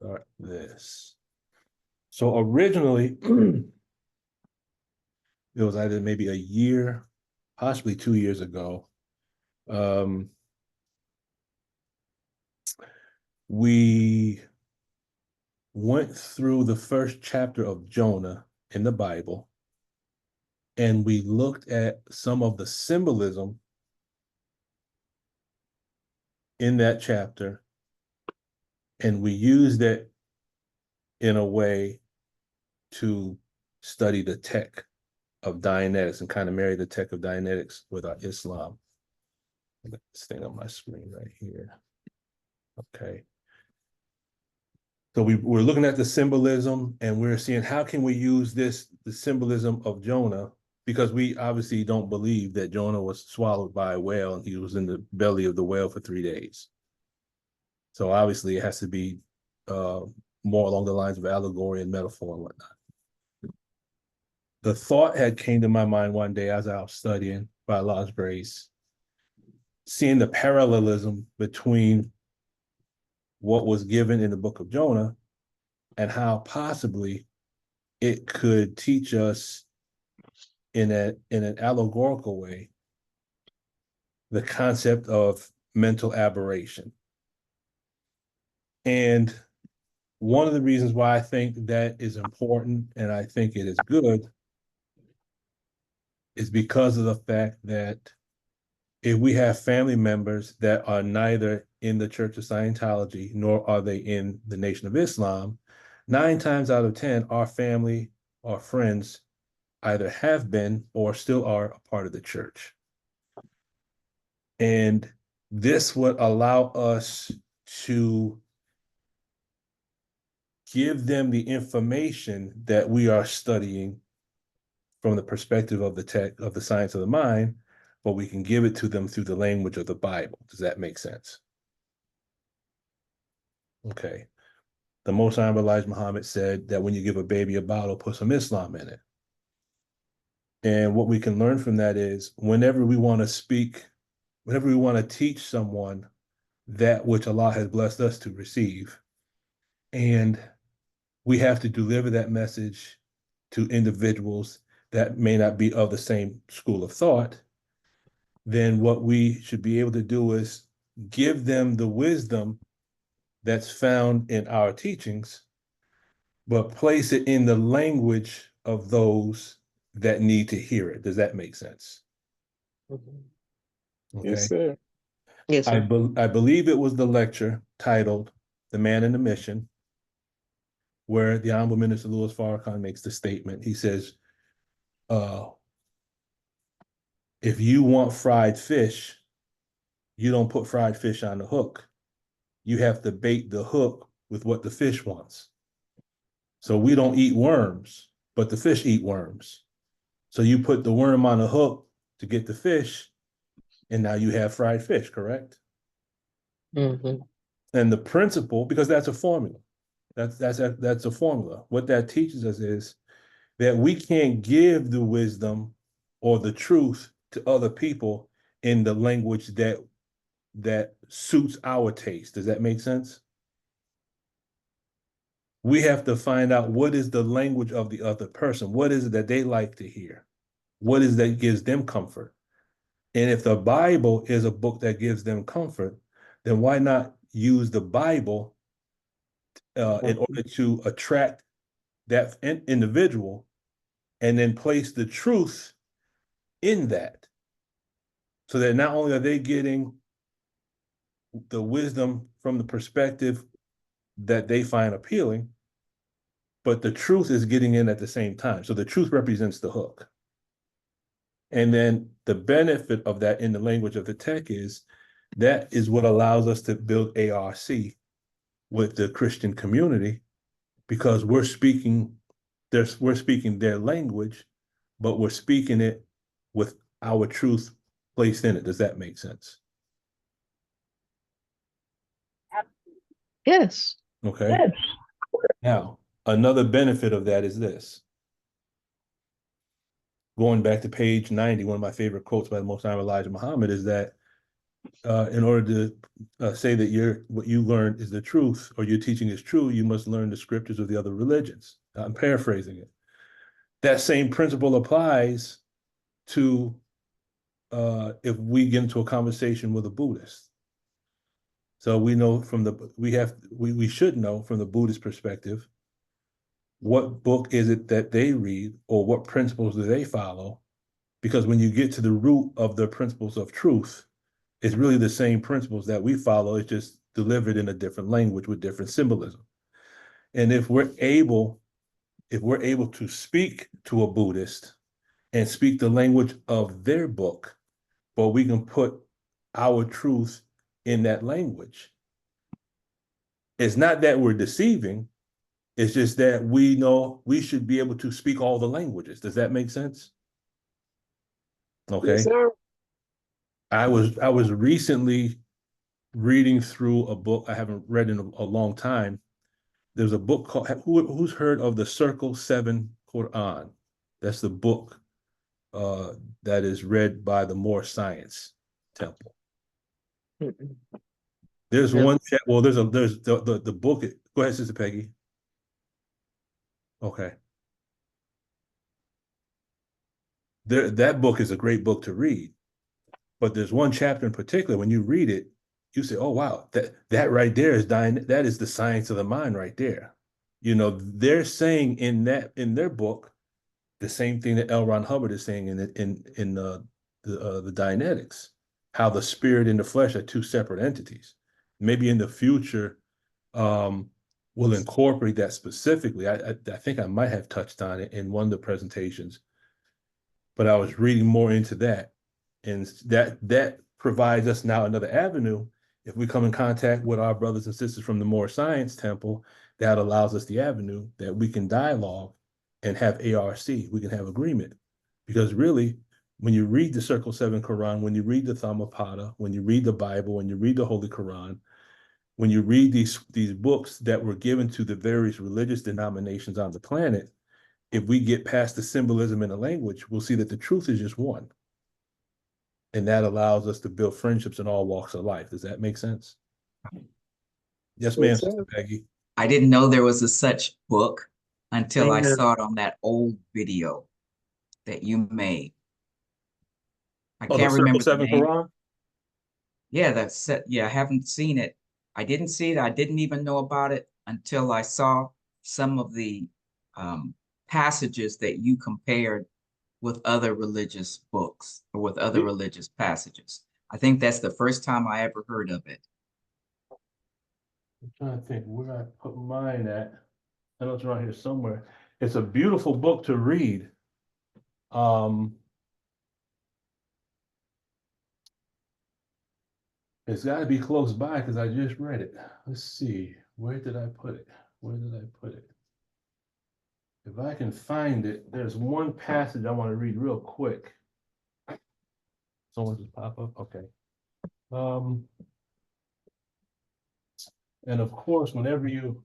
start this. So originally, it was either maybe a year, possibly 2 years ago. Um, we went through the first chapter of Jonah in the Bible, and we looked at some of the symbolism in that chapter, and we used it in a way to study the tech of Dianetics and kind of marry the tech of Dianetics with our Islam. I got this thing on my screen right here. Okay. So we're looking at the symbolism, and we're seeing how can we use the symbolism of Jonah, because we obviously don't believe that Jonah was swallowed by a whale and he was in the belly of the whale for 3 days. So obviously it has to be more along the lines of allegory and metaphor and whatnot. The thought had came to my mind one day as I was studying by Allah's grace, seeing the parallelism between what was given in the book of Jonah and how possibly it could teach us in an allegorical way the concept of mental aberration. And one of the reasons why I think that is important and I think it is good is because of the fact that if we have family members that are neither in the Church of Scientology nor are they in the Nation of Islam, 9 times out of 10, our family or friends either have been or still are a part of the church. And this would allow us to give them the information that we are studying from the perspective of the tech of the science of the mind, but we can give it to them through the language of the Bible. Does that make sense? Okay. The Most Honorable Elijah Muhammad said that when you give a baby a bottle, put some Islam in it. And what we can learn from that is whenever we want to speak, whenever we want to teach someone that which Allah has blessed us to receive, and we have to deliver that message to individuals that may not be of the same school of thought, then what we should be able to do is give them the wisdom that's found in our teachings, but place it in the language of those that need to hear it. Does that make sense? Yes, Okay. sir. Yes, I, sir. be- I believe it was the lecture titled The Man and the Mission, where the Honorable Minister Louis Farrakhan makes the statement. He says, if you want fried fish, you don't put fried fish on the hook. You have to bait the hook with what the fish wants. So we don't eat worms, but the fish eat worms. So you put the worm on the hook to get the fish, and now you have fried fish, correct? Mm-hmm. And the principle, because that's a formula. That's a formula. What that teaches us is that we can't give the wisdom or the truth to other people in the language that suits our taste. Does that make sense? We have to find out what is the language of the other person. What is it that they like to hear? What is that gives them comfort? And if the Bible is a book that gives them comfort, then why not use the Bible in order to attract that individual and then place the truth in that, so that not only are they getting the wisdom from the perspective that they find appealing, but the truth is getting in at the same time. So the truth represents the hook. And then the benefit of that in the language of the tech is that is what allows us to build ARC with the Christian community, because we're speaking their language, but we're speaking it with our truth placed in it. Does that make sense? Yes. Okay. Yes. Now, another benefit of that is this. Going back to page 90, one of my favorite quotes by the Most Honorable Elijah Muhammad is that in order to say that what you learned is the truth or your teaching is true, you must learn the scriptures of the other religions. I'm paraphrasing it. That same principle applies to if we get into a conversation with a Buddhist. So we know from the we should know from the Buddhist perspective what book is it that they read or what principles do they follow, because when you get to the root of the principles of truth, it's really the same principles that we follow. It's just delivered in a different language with different symbolism. And if we're able to speak to a Buddhist and speak the language of their book, but we can put our truth in that language. It's not that we're deceiving. It's just that we know we should be able to speak all the languages. Does that make sense? Yes, Okay. sir. I was recently reading through a book I haven't read in a long time. There's a book called who's heard of the Circle 7 Quran? That's the book uh, that is read by the More Science Temple. Mm-mm. There's No. one there's the book. Go ahead, Sister Peggy. Okay. That book is a great book to read. But there's one chapter in particular, when you read it, you say, oh wow, that right there is that is the science of the mind right there. You know, they're saying in their book the same thing that L. Ron Hubbard is saying in the Dianetics, how the spirit and the flesh are two separate entities. Maybe in the future, um, we'll incorporate that specifically. I think I might have touched on it in one of the presentations, but I was reading more into that, and that provides us now another avenue. If we come in contact with our brothers and sisters from the More Science Temple, that allows us the avenue that we can dialogue and have ARC, we can have agreement. Because really, when you read the Circle 7 Quran, when you read the Dhammapada, when you read the Bible, when you read the Holy Quran, when you read these books that were given to the various religious denominations on the planet, if we get past the symbolism in the language, we'll see that the truth is just one. And that allows us to build friendships in all walks of life. Does that make sense? Yes, ma'am, Yes, Sister sir. Peggy. I didn't know there was a such book until I Man. saw it on that old video that you made. I Oh, the can't Circle remember the 7 name. Quran? Yeah, that's it. Yeah, I haven't seen it. I didn't see it. I didn't even know about it until I saw some of the um, passages that you compared with other religious books or with other religious passages. I think that's the first time I ever heard of it. I'm trying to think where I put mine at. I know it's around here somewhere. It's a beautiful book to read. Um, it's got to be close by because I just read it. Let's see. Where did I put it? Where did I put it? If I can find it, there's one passage I want to read real quick. Someone just pop up. Okay. Um, and of course, whenever you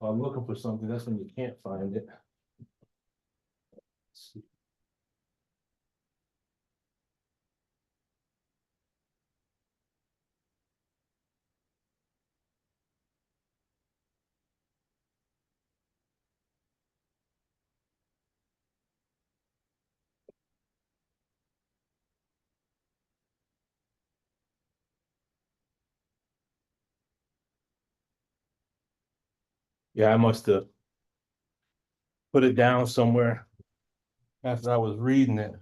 are looking for something, that's when you can't find it. Let's see. Yeah, I must have put it down somewhere after I was reading it.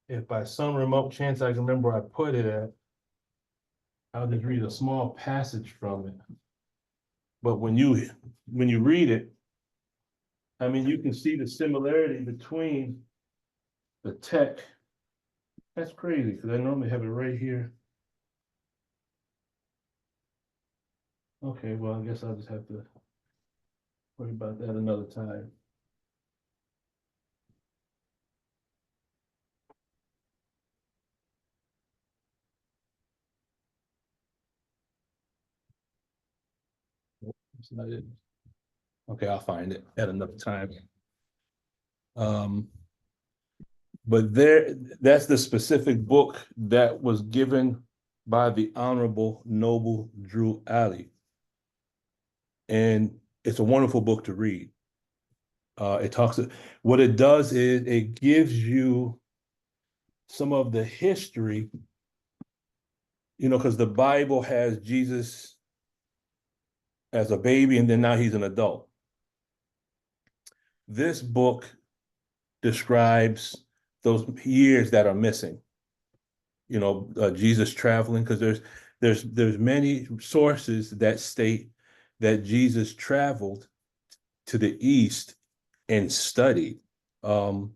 If by some remote chance I can remember where I put it at, I'll just read a small passage from it. But when you read it, I mean, you can see the similarity between the tech. That's crazy because I normally have it right here. Okay, well, I guess I'll just have to worry about that another time. That's not it. Okay, I'll find it at another time. Um, But that's the specific book that was given by the Honorable Noble Drew Alley. And it's a wonderful book to read. What it does is it gives you some of the history, because the Bible has Jesus as a baby and then now he's an adult. This book describes those years that are missing. Jesus traveling, because there's many sources that state that Jesus traveled to the east and studied the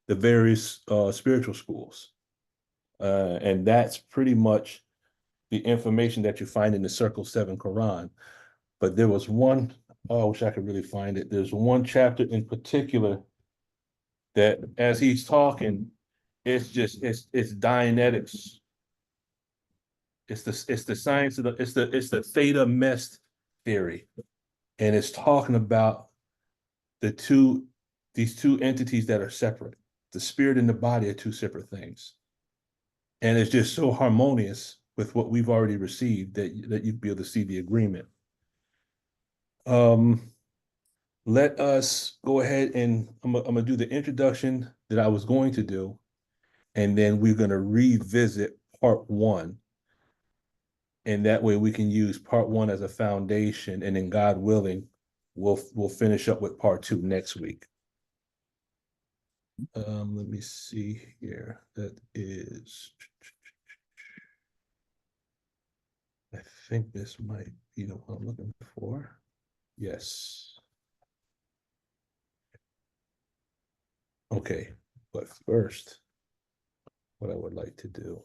various spiritual schools. And that's pretty much the information that you find in the Circle 7 Quran. But there was one, oh, I wish I could really find it. There's one chapter in particular that as he's talking, it's Dianetics. It's the science of the theta mest theory. And it's talking about these two entities that are separate. The spirit and the body are two separate things. And it's just so harmonious with what we've already received that you'd be able to see the agreement. Let us go ahead and I'm gonna do the introduction that I was going to do, and then we're gonna revisit part one. And that way we can use part one as a foundation, and then God willing, we'll finish up with part two next week. Let me see here. That is, I think this might be the one I'm looking for. Yes. Okay, but first, what I would like to do.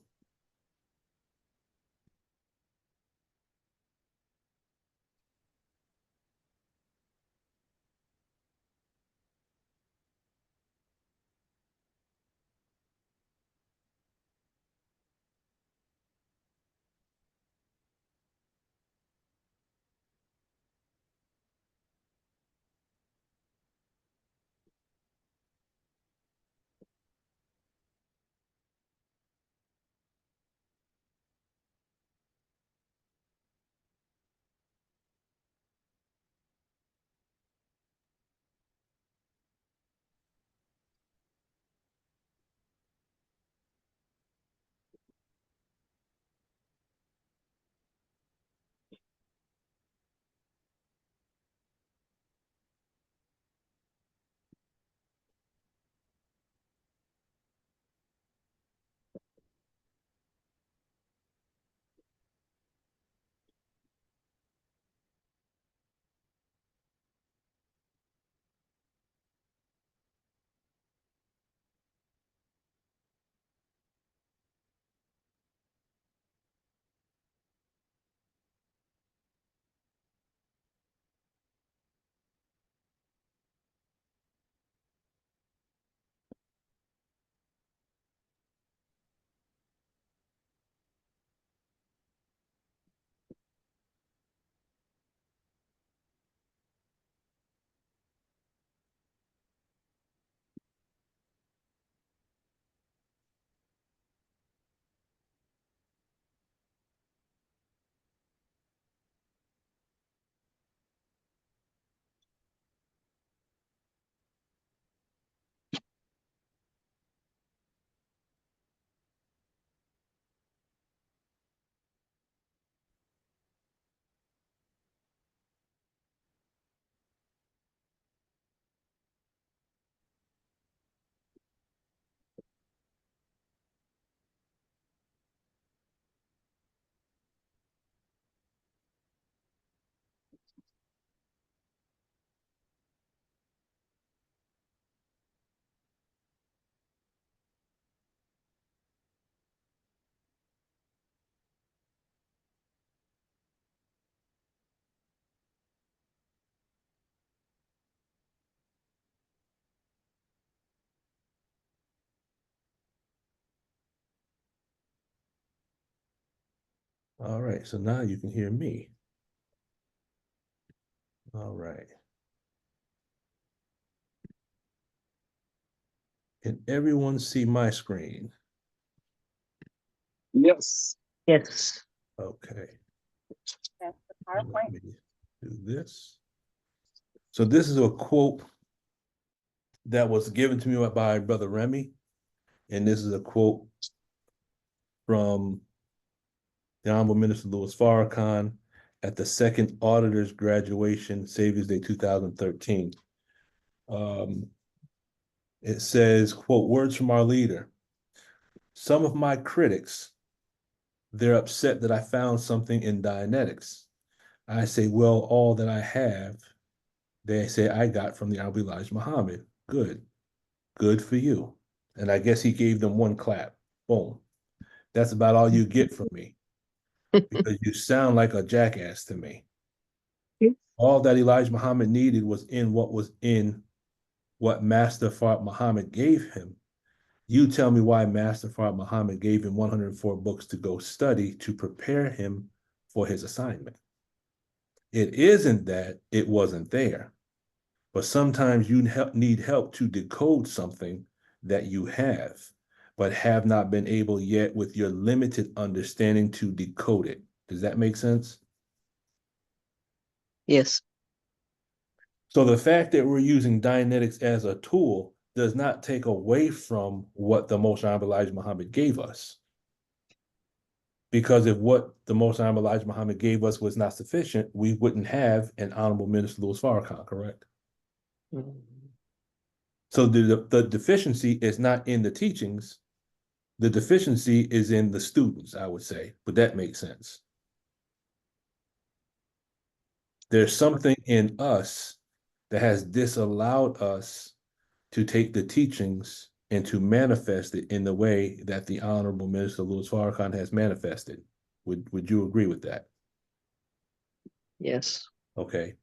All right, so now you can hear me. All right. Can everyone see my screen? Yes. Yes. Okay. That's the Let PowerPoint. me do this. So this is a quote that was given to me by Brother Remy. And this is a quote from the Honorable Minister Louis Farrakhan at the second auditor's graduation, Savior's Day 2013. It says, quote, words from our leader. Some of my critics, they're upset that I found something in Dianetics. I say, well, all that I have, they say I got from the Honorable Elijah Muhammad. Good. Good for you. And I guess he gave them one clap. Boom. That's about all you get from me because you sound like a jackass to me. All that Elijah Muhammad needed was in what Master Fard Muhammad gave him. You tell me why Master Fard Muhammad gave him 104 books to go study to prepare him for his assignment. It isn't that it wasn't there, but sometimes you need help to decode something that you have, but have not been able yet with your limited understanding to decode it. Does that make sense? Yes. So the fact that we're using Dianetics as a tool does not take away from what the Most Honorable Elijah Muhammad gave us. Because if what the Most Honorable Elijah Muhammad gave us was not sufficient, we wouldn't have an Honorable Minister Louis Farrakhan, correct? Mhm. So the deficiency is not in the teachings. The deficiency is in the students, I would say, but that makes sense. There's something in us that has disallowed us to take the teachings and to manifest it in the way that the Honorable Minister Louis Farrakhan has manifested. Would you agree with that? Yes. Okay.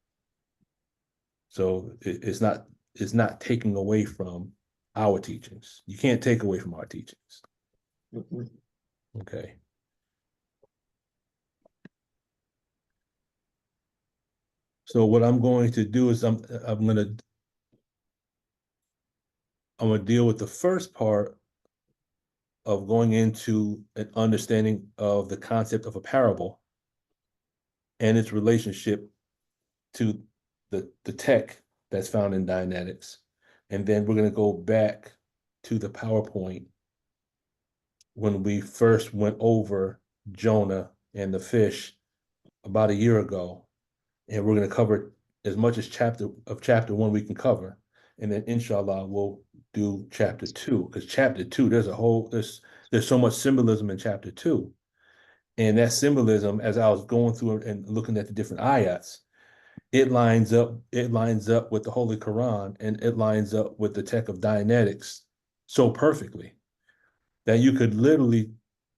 So it's not taking away from our teachings. You can't take away from our teachings. Mhm. Okay. So what I'm going to do is I'm gonna deal with the first part of going into an understanding of the concept of a parable and its relationship to the tech that's found in Dianetics. And then we're going to go back to the PowerPoint when we first went over Jonah and the fish about a year ago. And we're going to cover as much as chapter 1 we can cover. And then inshallah, we'll do chapter 2, because chapter 2, there's so much symbolism in chapter 2. And that symbolism, as I was going through and looking at the different ayats, it lines up with the Holy Quran, and it lines up with the tech of Dianetics so perfectly that you could literally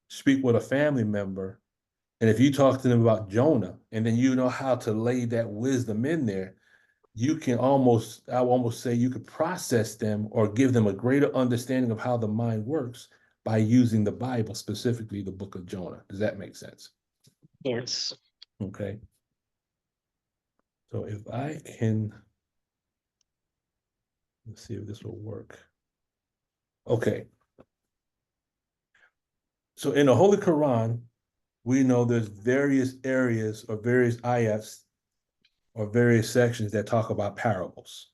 speak with a family member, and if you talk to them about Jonah and then you know how to lay that wisdom in there, I would almost say you could process them or give them a greater understanding of how the mind works by using the Bible, specifically the book of Jonah. Does that make sense? Yes. Okay. So if I can, let's see if this will work. Okay. So in the Holy Quran, we know there's various areas or various ayats or various sections that talk about parables.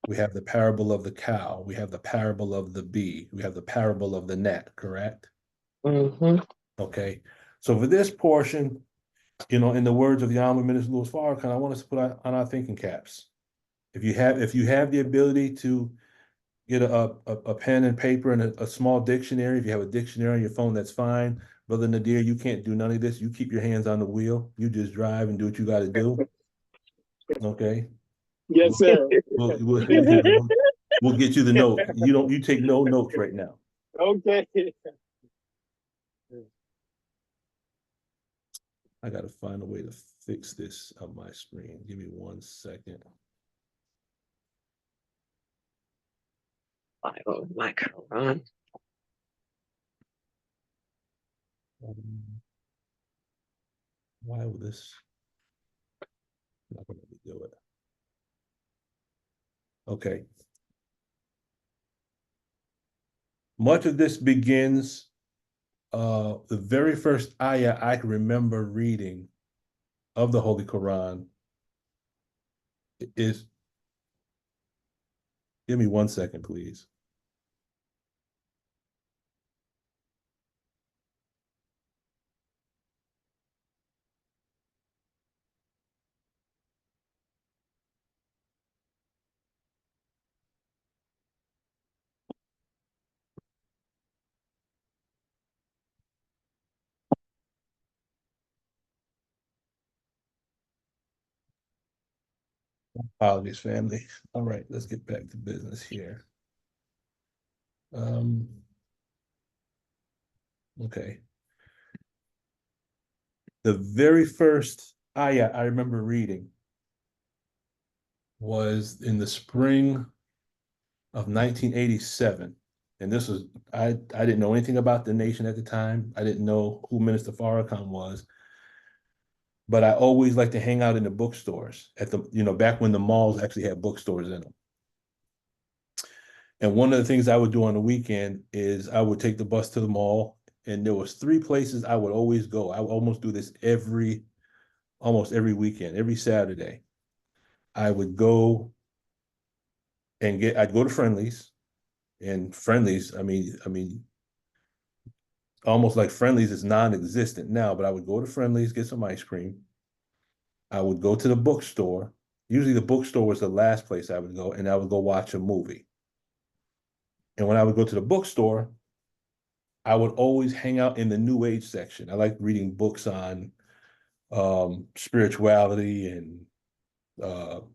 We have the parable of the cow. We have the parable of the bee. We have the parable of the net, correct? Mm-hmm. Okay. So for this portion, in the words of the Honorable Minister Louis Farrakhan, I want us to put on our thinking caps. If you have the ability to get a pen and paper and a small dictionary, if you have a dictionary on your phone, that's fine. Brother Nadir, you can't do none of this. You keep your hands on the wheel. You just drive and do what you got to do. Okay. Yes, sir. We'll get you the note. You take no notes right now. Okay. I gotta find a way to fix this on my screen. Give me 1 second. Bible, my Quran. Why will this not gonna let me do it? Okay. Much of this begins, the very first ayah I can remember reading of the Holy Quran is, give me 1 second, please. Apologies, family. All right, let's get back to business here. Okay. The very first ayah I remember reading was in the spring of 1987. And this was, I didn't know anything about the nation at the time. I didn't know who Minister Farrakhan was. But I always liked to hang out in the bookstores at the, back when the malls actually had bookstores in them. And one of the things I would do on the weekend is I would take the bus to the mall, and there was 3 places I would always go. I would almost do this almost every weekend, every Saturday. I would go and I'd go to Friendly's, and Friendly's, I mean, almost like Friendly's is non-existent now, but I would go to Friendly's, get some ice cream. I would go to the bookstore. Usually the bookstore was the last place I would go, and I would go watch a movie. And when I would go to the bookstore, I would always hang out in the New Age section. I like reading books on spirituality and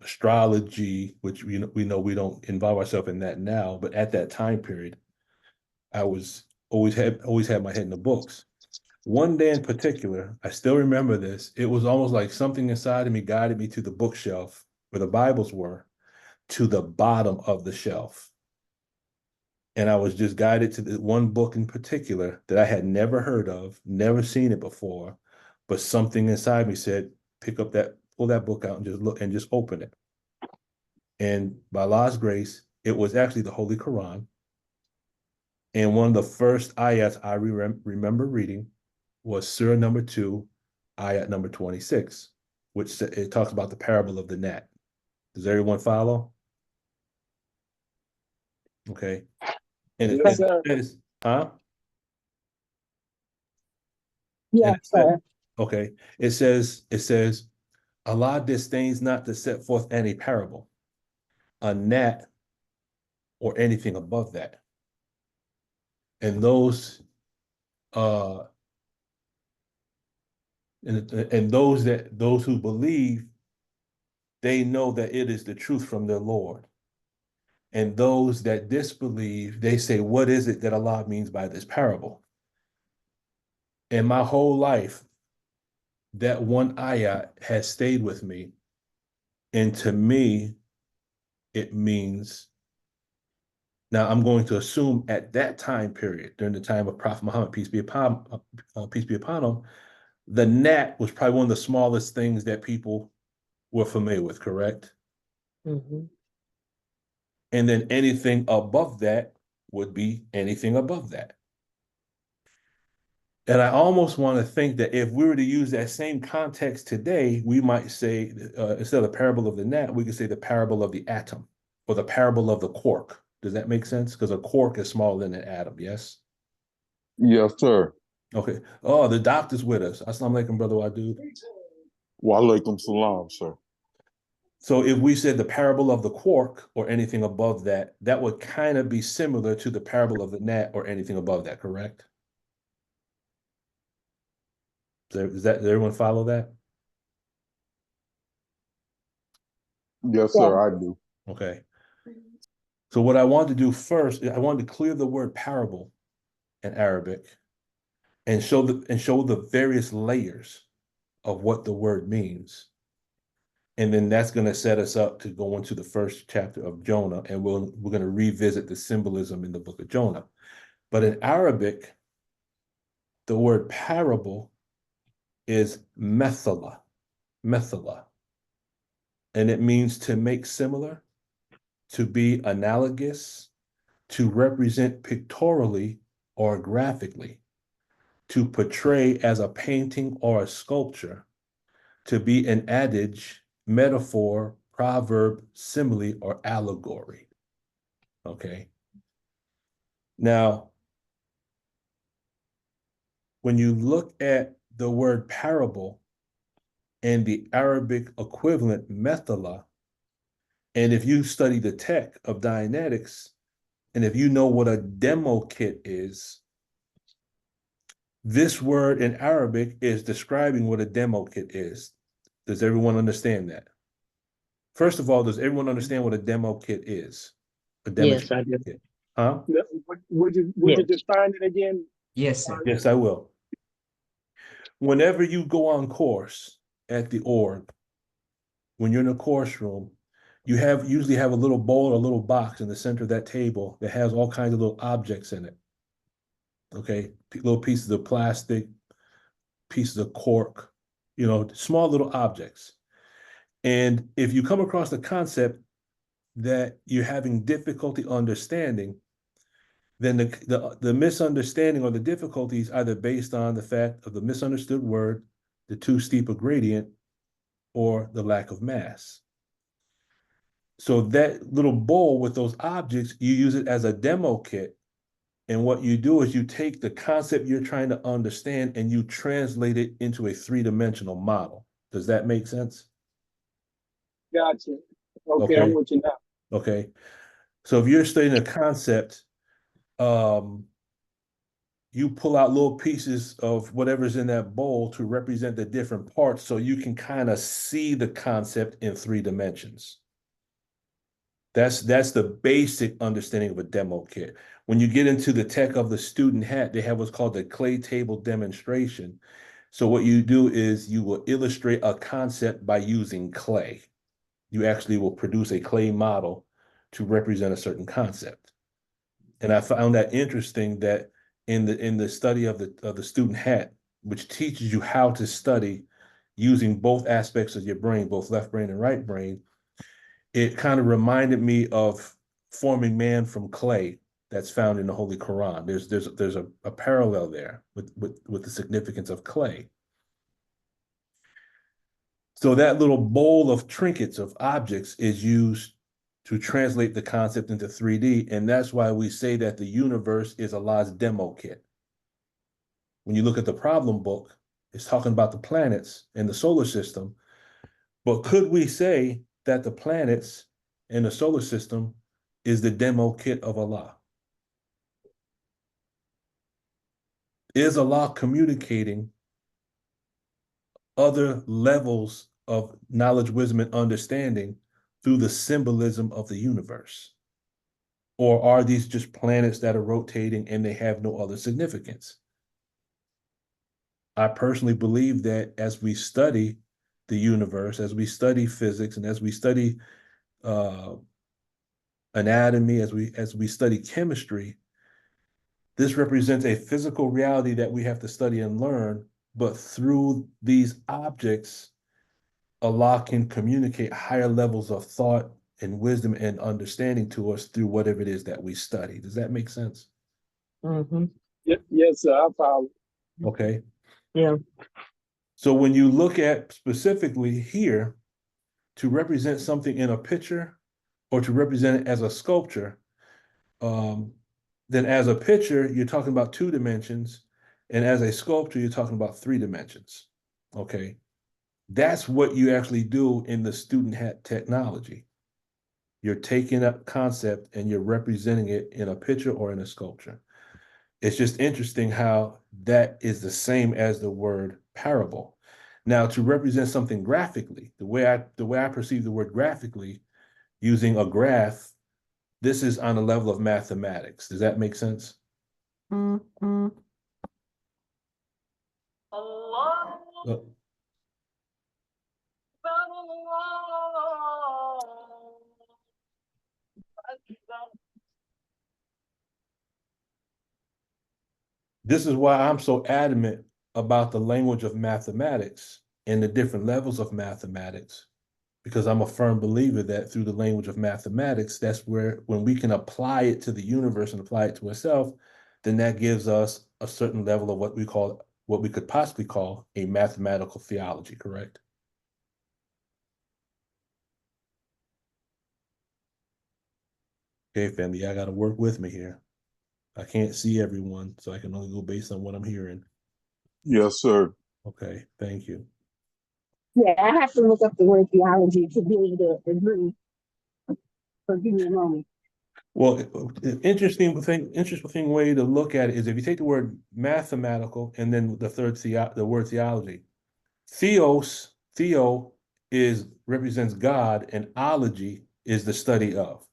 astrology, which we know we don't involve ourselves in that now, but at that time period, I was always had my head in the books. One day in particular, I still remember this. It was almost like something inside of me guided me to the bookshelf where the Bibles were, to the bottom of the shelf. And I was just guided to the one book in particular that I had never heard of, never seen it before, but something inside me said, pull that book out and just look and just open it. And by Allah's grace, it was actually the Holy Quran. And one of the first ayats I remember reading was Surah number 2, ayat number 26, which it talks about the parable of the gnat. Does everyone follow? Okay. And Yes, sir. it says, huh? Yes, sir. Okay. It says, Allah disdains not to set forth any parable, a gnat, or anything above that. And those and those who believe, they know that it is the truth from their Lord. And those that disbelieve, they say, what is it that Allah means by this parable? And my whole life, that one ayah has stayed with me. And to me, it means, now I'm going to assume at that time period, during the time of Prophet Muhammad, peace be upon him, the gnat was probably one of the smallest things that people were familiar with, correct? Mm-hmm. And then anything above that would be anything above that. And I almost want to think that if we were to use that same context today, we might say, instead of the parable of the gnat, we could say the parable of the atom or the parable of the quark. Does that make sense? Because a quark is smaller than an atom, yes? Yes, sir. Okay. Oh, the doctor's with us. Assalamu alaikum, brother Wadud. Wa alaikum salam, sir. So if we said the parable of the quark or anything above that, that would kind of be similar to the parable of the gnat or anything above that, correct? Does everyone follow that? Yes, sir, I do. Okay. So what I wanted to do first, I wanted to clear the word parable in Arabic and show the various layers of what the word means. And then that's going to set us up to go into the first chapter of Jonah, and we're going to revisit the symbolism in the book of Jonah. But in Arabic, the word parable is methala, and it means to make similar, to be analogous, to represent pictorially or graphically, to portray as a painting or a sculpture, to be an adage, metaphor, proverb, simile, or allegory. Okay. Now, when you look at the word parable and the Arabic equivalent methala, and if you study the tech of Dianetics, and if you know what a demo kit is, this word in Arabic is describing what a demo kit is. Does everyone understand that? First of all, does everyone understand what a demo kit is? A Yes, I do. kit. Huh? Would you Yes. define it again? Yes, sir. Yes, I will. Whenever you go on course at the org, when you're in a course room, you usually have a little bowl or a little box in the center of that table that has all kinds of little objects in it. Okay, little pieces of plastic, pieces of cork, small little objects. And if you come across the concept that you're having difficulty understanding, then the misunderstanding or the difficulty is either based on the fact of the misunderstood word, the too steep a gradient, or the lack of mass. So that little bowl with those objects, you use it as a demo kit. And what you do is you take the concept you're trying to understand and you translate it into a three-dimensional model. Does that make sense? Gotcha. Okay, Okay. I'm with you now. Okay. So if you're studying a concept, you pull out little pieces of whatever's in that bowl to represent the different parts so you can kind of see the concept in 3 dimensions. That's the basic understanding of a demo kit. When you get into the tech of the student hat, they have what's called the clay table demonstration. So what you do is you will illustrate a concept by using clay. You actually will produce a clay model to represent a certain concept. And I found that interesting that in the study of the student hat, which teaches you how to study using both aspects of your brain, both left brain and right brain, it kind of reminded me of forming man from clay that's found in the Holy Quran. There's a parallel there with the significance of clay. So that little bowl of trinkets, of objects, is used to translate the concept into 3D. And that's why we say that the universe is Allah's demo kit. When you look at the problem book, it's talking about the planets and the solar system. But could we say that the planets and the solar system is the demo kit of Allah? Is Allah communicating other levels of knowledge, wisdom, and understanding through the symbolism of the universe? Or are these just planets that are rotating and they have no other significance? I personally believe that as we study the universe, as we study physics, and as we study anatomy, as we study chemistry, this represents a physical reality that we have to study and learn, but through these objects, Allah can communicate higher levels of thought and wisdom and understanding to us through whatever it is that we study. Does that make sense? Mm-hmm. Yes, sir. I follow. Okay. Yeah. So when you look at specifically here, to represent something in a picture or to represent it as a sculpture, then as a picture, you're talking about 2 dimensions. And as a sculpture, you're talking about 3 dimensions. Okay. That's what you actually do in the student hat technology. You're taking a concept and you're representing it in a picture or in a sculpture. It's just interesting how that is the same as the word parable. Now, to represent something graphically, the way I perceive the word graphically, using a graph, this is on a level of mathematics. Does that make sense? Uh, This is why I'm so adamant about the language of mathematics and the different levels of mathematics, because I'm a firm believer that through the language of mathematics, that's where when we can apply it to the universe and apply it to ourselves, then that gives us a certain level of what we could possibly call a mathematical theology, correct? Okay, family, I got to work with me here. I can't see everyone, so I can only go based on what I'm hearing. Yes, sir. Okay, thank you. Yeah, I have to look up the word theology to be able to agree. So give me a moment. Well, interesting way to look at it is if you take the word mathematical and then the word theology. Theo represents God, and ology is the study of.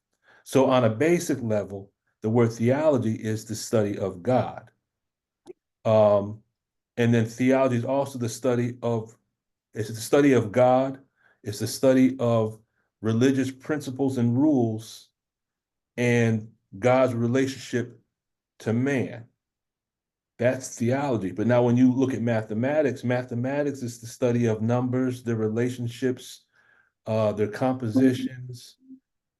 So on a basic level, the word theology is the study of God. And then theology is also it's the study of God, it's the study of religious principles and rules and God's relationship to man. That's theology. But now when you look at mathematics, mathematics is the study of numbers, their relationships, their compositions,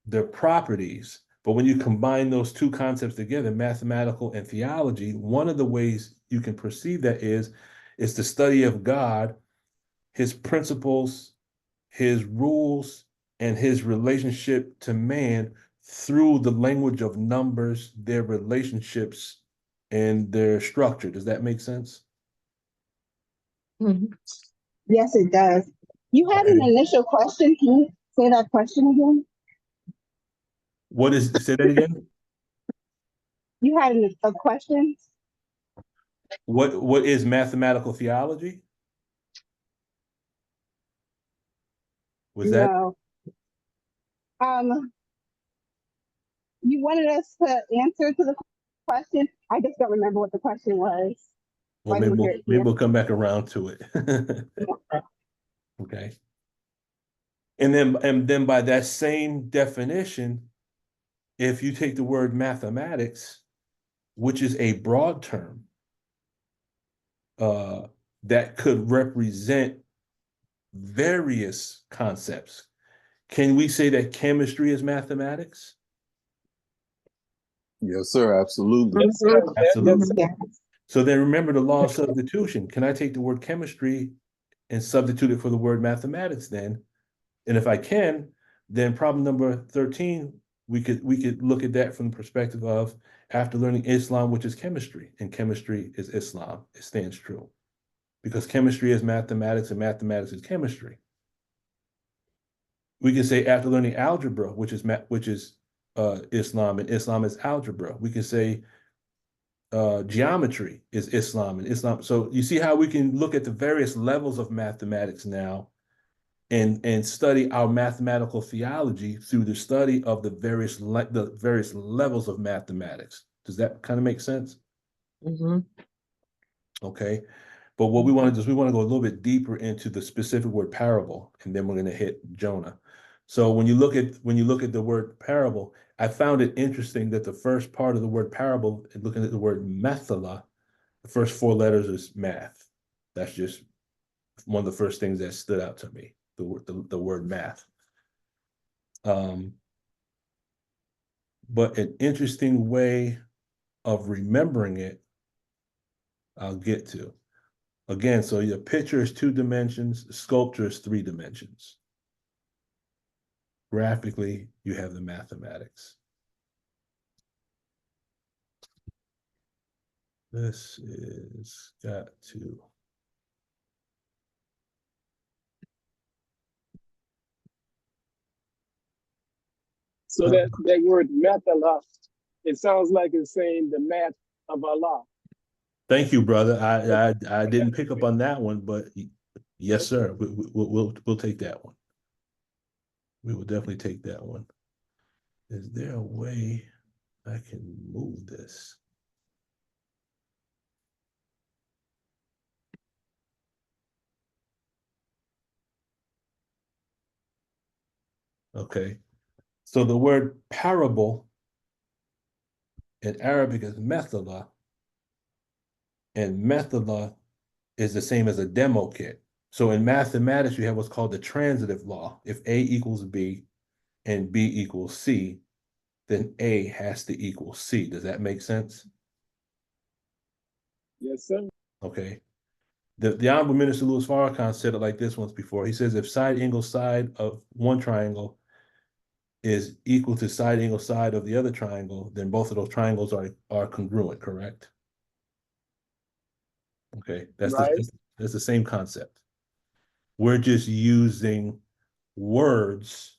their properties. But when you combine those two concepts together, mathematical and theology, one of the ways you can perceive that is the study of God, his principles, his rules, and his relationship to man through the language of numbers, their relationships, and their structure. Does that make sense? Mhm. Yes, it does. You had an Okay. initial question. Can you say that question again? Say that again? You had a question? What is mathematical theology? Was that? No. Um, you wanted us to answer to the question. I just don't remember what the question was. Well, I didn't hear it maybe here. we'll come back around to it. Okay. And then by that same definition, if you take the word mathematics, which is a broad term, that could represent various concepts. Can we say that chemistry is mathematics? Yes, sir. Absolutely. Yes, sir. Yes, Absolutely. sir. Yeah. So then remember the law of substitution. Can I take the word chemistry and substitute it for the word mathematics then? And if I can, then problem number 13, we could look at that from the perspective of after learning Islam, which is chemistry, and chemistry is Islam. It stands true. Because chemistry is mathematics and mathematics is chemistry. We can say after learning algebra, which is Islam, and Islam is algebra. We can say geometry is Islam, and Islam. So you see how we can look at the various levels of mathematics now, and study our mathematical theology through the study of the various levels of mathematics. Does that kind of make sense? Mhm. Okay. But what we want to do is we want to go a little bit deeper into the specific word parable, and then we're going to hit Jonah. So when you look at the word parable, I found it interesting that the first part of the word parable, looking at the word methala, the first four letters is math. That's just one of the first things that stood out to me, the word math. But an interesting way of remembering it, I'll get to. Again, so your picture is 2 dimensions, sculpture is 3 dimensions. Graphically, you have the mathematics. This is got to. So that word methala, it sounds like it's saying the math of Allah. Thank you, brother. I didn't pick up on that one, but yes, sir. We'll take that one. We will definitely take that one. Is there a way I can move this? Okay. So the word parable in Arabic is methala, and methala is the same as a demo kit. So in mathematics, you have what's called the transitive law. If A equals B and B equals C, then A has to equal C. Does that make sense? Yes, sir. Okay. The Honorable Minister Louis Farrakhan said it like this once before. He says, if side angle side of one triangle is equal to side angle side of the other triangle, then both of those triangles are congruent, correct? Okay, Right. that's the same concept. We're just using words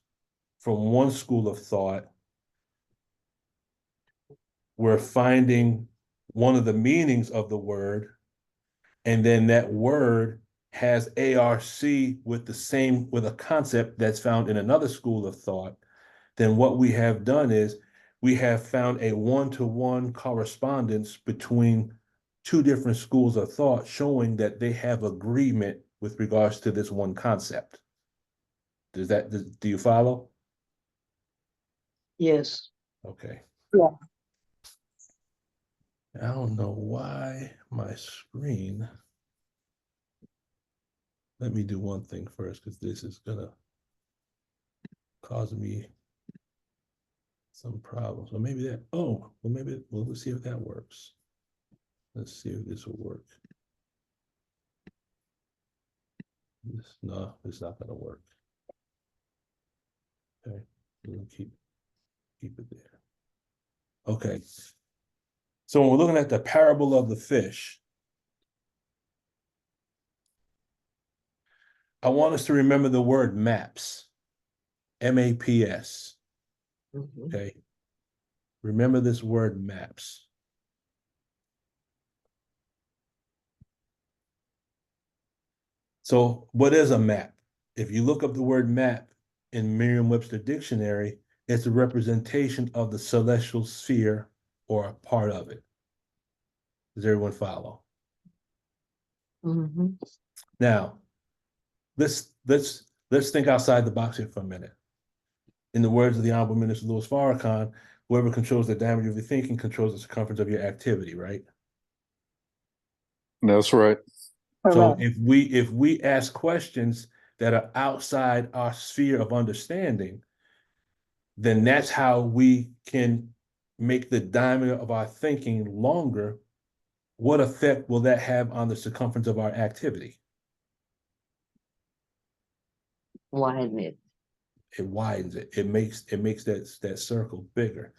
from one school of thought. We're finding one of the meanings of the word, and then that word has ARC with a concept that's found in another school of thought. Then what we have done is we have found a one-to-one correspondence between two different schools of thought, showing that they have agreement with regards to this one concept. Do you follow? Yes. Okay. Yeah. I don't know why my screen. Let me do one thing first, because this is gonna cause me some problems. Or maybe that, well, let's see if that works. Let's see if this will work. No, it's not gonna work. Okay, we're gonna keep it there. Okay. So when we're looking at the parable of the fish, I want us to remember the word maps. M-A-P-S. Mhm. Okay. Remember this word maps. So what is a map? If you look up the word map in Merriam-Webster dictionary, it's a representation of the celestial sphere or a part of it. Does everyone follow? Mhm. Now, let's think outside the box here for a minute. In the words of the Honorable Minister Louis Farrakhan, whoever controls the diameter of your thinking controls the circumference of your activity, right? That's right. So Correct. if we ask questions that are outside our sphere of understanding, then that's how we can make the diameter of our thinking longer. What effect will that have on the circumference of our activity? Widen it. It widens it. It makes that circle bigger.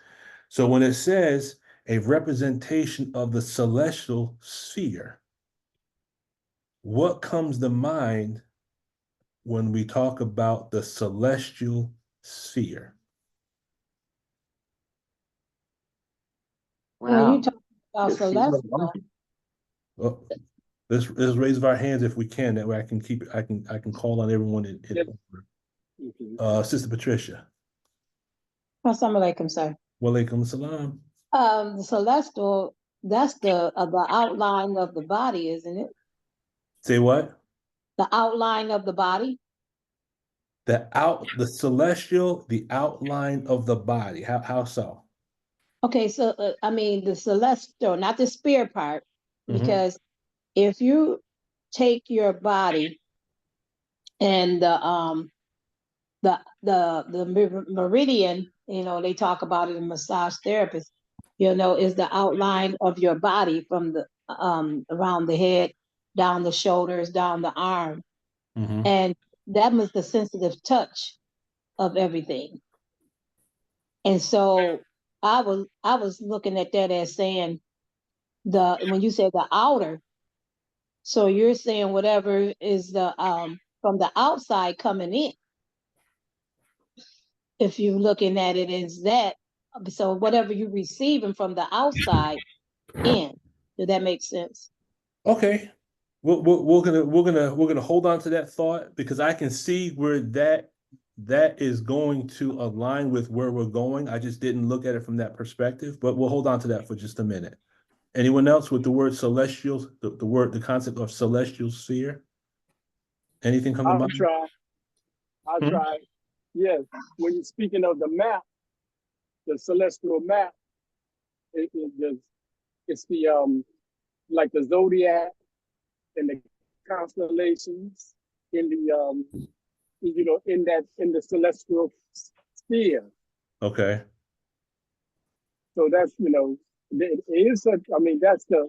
So when it says a representation of the celestial sphere, what comes to mind when we talk about the celestial sphere? When Wow. you talk about This is celestial, wide. Well, let's raise our hands if we can. That way I can keep it. I can call on everyone in Yes. order. Mhm. Sister Patricia. assalamu alaikum, sir. Walaikum salam. The celestial, that's the outline of the body, isn't it? Say what? The outline of the body. The celestial, the outline of the body. How so? Okay, so I mean the celestial, not the spirit part, Mm-hmm. because if you take your body and the meridian, they talk about it in massage therapists, is the outline of your body from the around the head, down the shoulders, down the arm. Mm-hmm. And that was the sensitive touch of everything. And so I was looking at that as saying when you said the outer, so you're saying whatever is the from the outside coming in, if you're looking at it as that, so whatever you're receiving from the outside in. Did that make sense? Okay. We're gonna hold on to that thought because I can see where that is going to align with where we're going. I just didn't look at it from that perspective, but we'll hold on to that for just a minute. Anyone else with the word celestial, the concept of celestial sphere? Anything come to I'll mind? try. I'll Hmm? try. Yes. When you're speaking of the map, the celestial map, it's the like the zodiac and the constellations in the in the celestial sphere. Okay. So that's it is such. I mean, that's the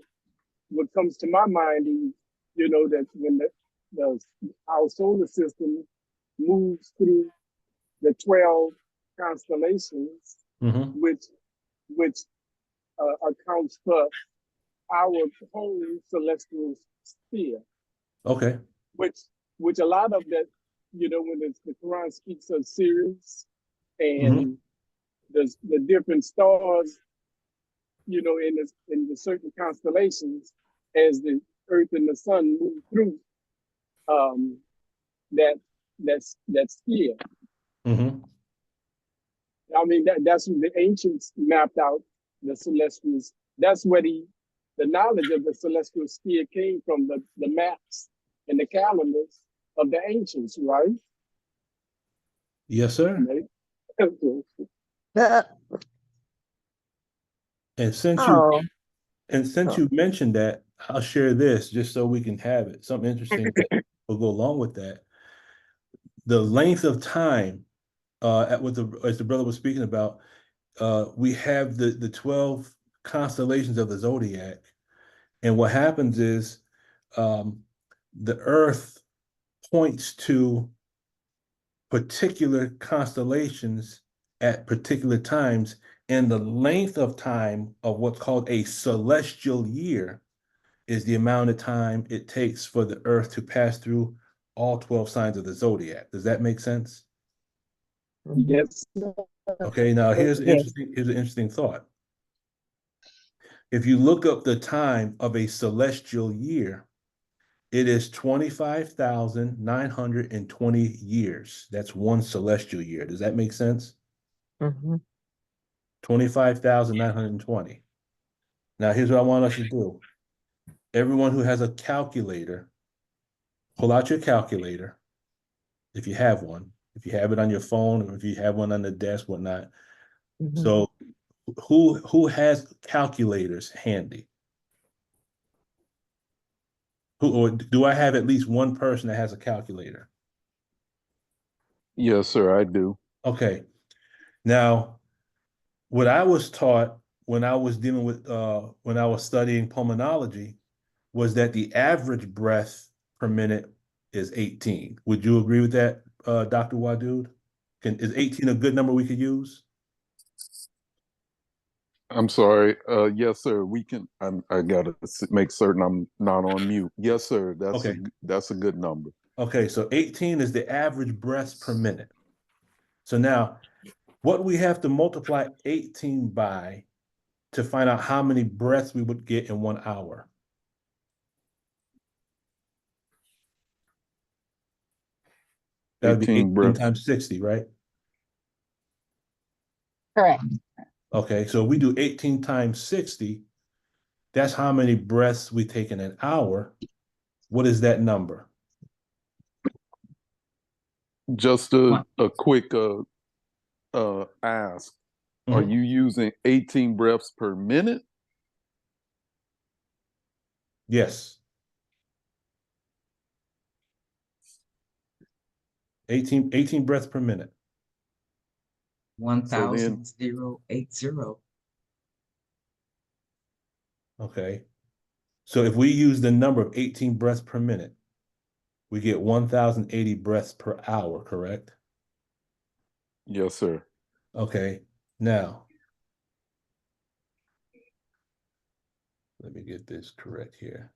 what comes to my mind is that when the our solar system moves through the 12 constellations, Mm-hmm. which accounts for our whole celestial sphere, Okay. which a lot of that, when the Quran speaks of Sirius Mm-hmm. and the different stars, in the certain constellations, as the Earth and the Sun move through um, that that sphere. Mm-hmm. I mean, that's what the ancients mapped out the celestials. That's where the knowledge of the celestial sphere came from, the maps and the calendars of the ancients, right? Yes, sir. Right? And since you Oh, and since you mentioned that, I'll share this just so we can have it. Something interesting that will go along with that. The length of time, at what as the brother was speaking about, we have the 12 constellations of the zodiac, and what happens is, um, the Earth points to particular constellations at particular times, and the length of time of what's called a celestial year is the amount of time it takes for the Earth to pass through all 12 signs of the zodiac. Does that make sense? Yes. Okay, now yes. here's an interesting thought. If you look up the time of a celestial year, it is 25,920 years. That's one celestial year. Does that make sense? Mhm. 25,920. Now, here's what I want us to do. Everyone who has a calculator, pull out your calculator if you have one. If you have it on your phone or if you have one on the desk, whatnot. Mhm. So who has calculators handy? Who, or do I have at least one person that has a calculator? Yes, sir, I do. Okay. Now, what I was taught when I was dealing with when I was studying pulmonology was that the average breath per minute is 18. Would you agree with that, Dr. Wadud? Is 18 a good number we could use? I'm sorry. Yes, sir. We can. I gotta make certain I'm not on mute. Yes, sir. Okay. That's a good number. Okay, so 18 is the average breaths per minute. So now, what we have to multiply 18 by to find out how many breaths we would get in 1 hour? That would be 18 18 breath. times 60, right? Correct. Okay, so if we do 18 times 60, that's how many breaths we take in an hour. What is that number? Just One- a quick ask. Are Mhm. you using 18 breaths per minute? Yes. 18 breaths per minute. So then 1,080. Okay. So if we use the number of 18 breaths per minute, we get 1,080 breaths per hour, correct? yes, sir. Okay. Now, let me get this correct here.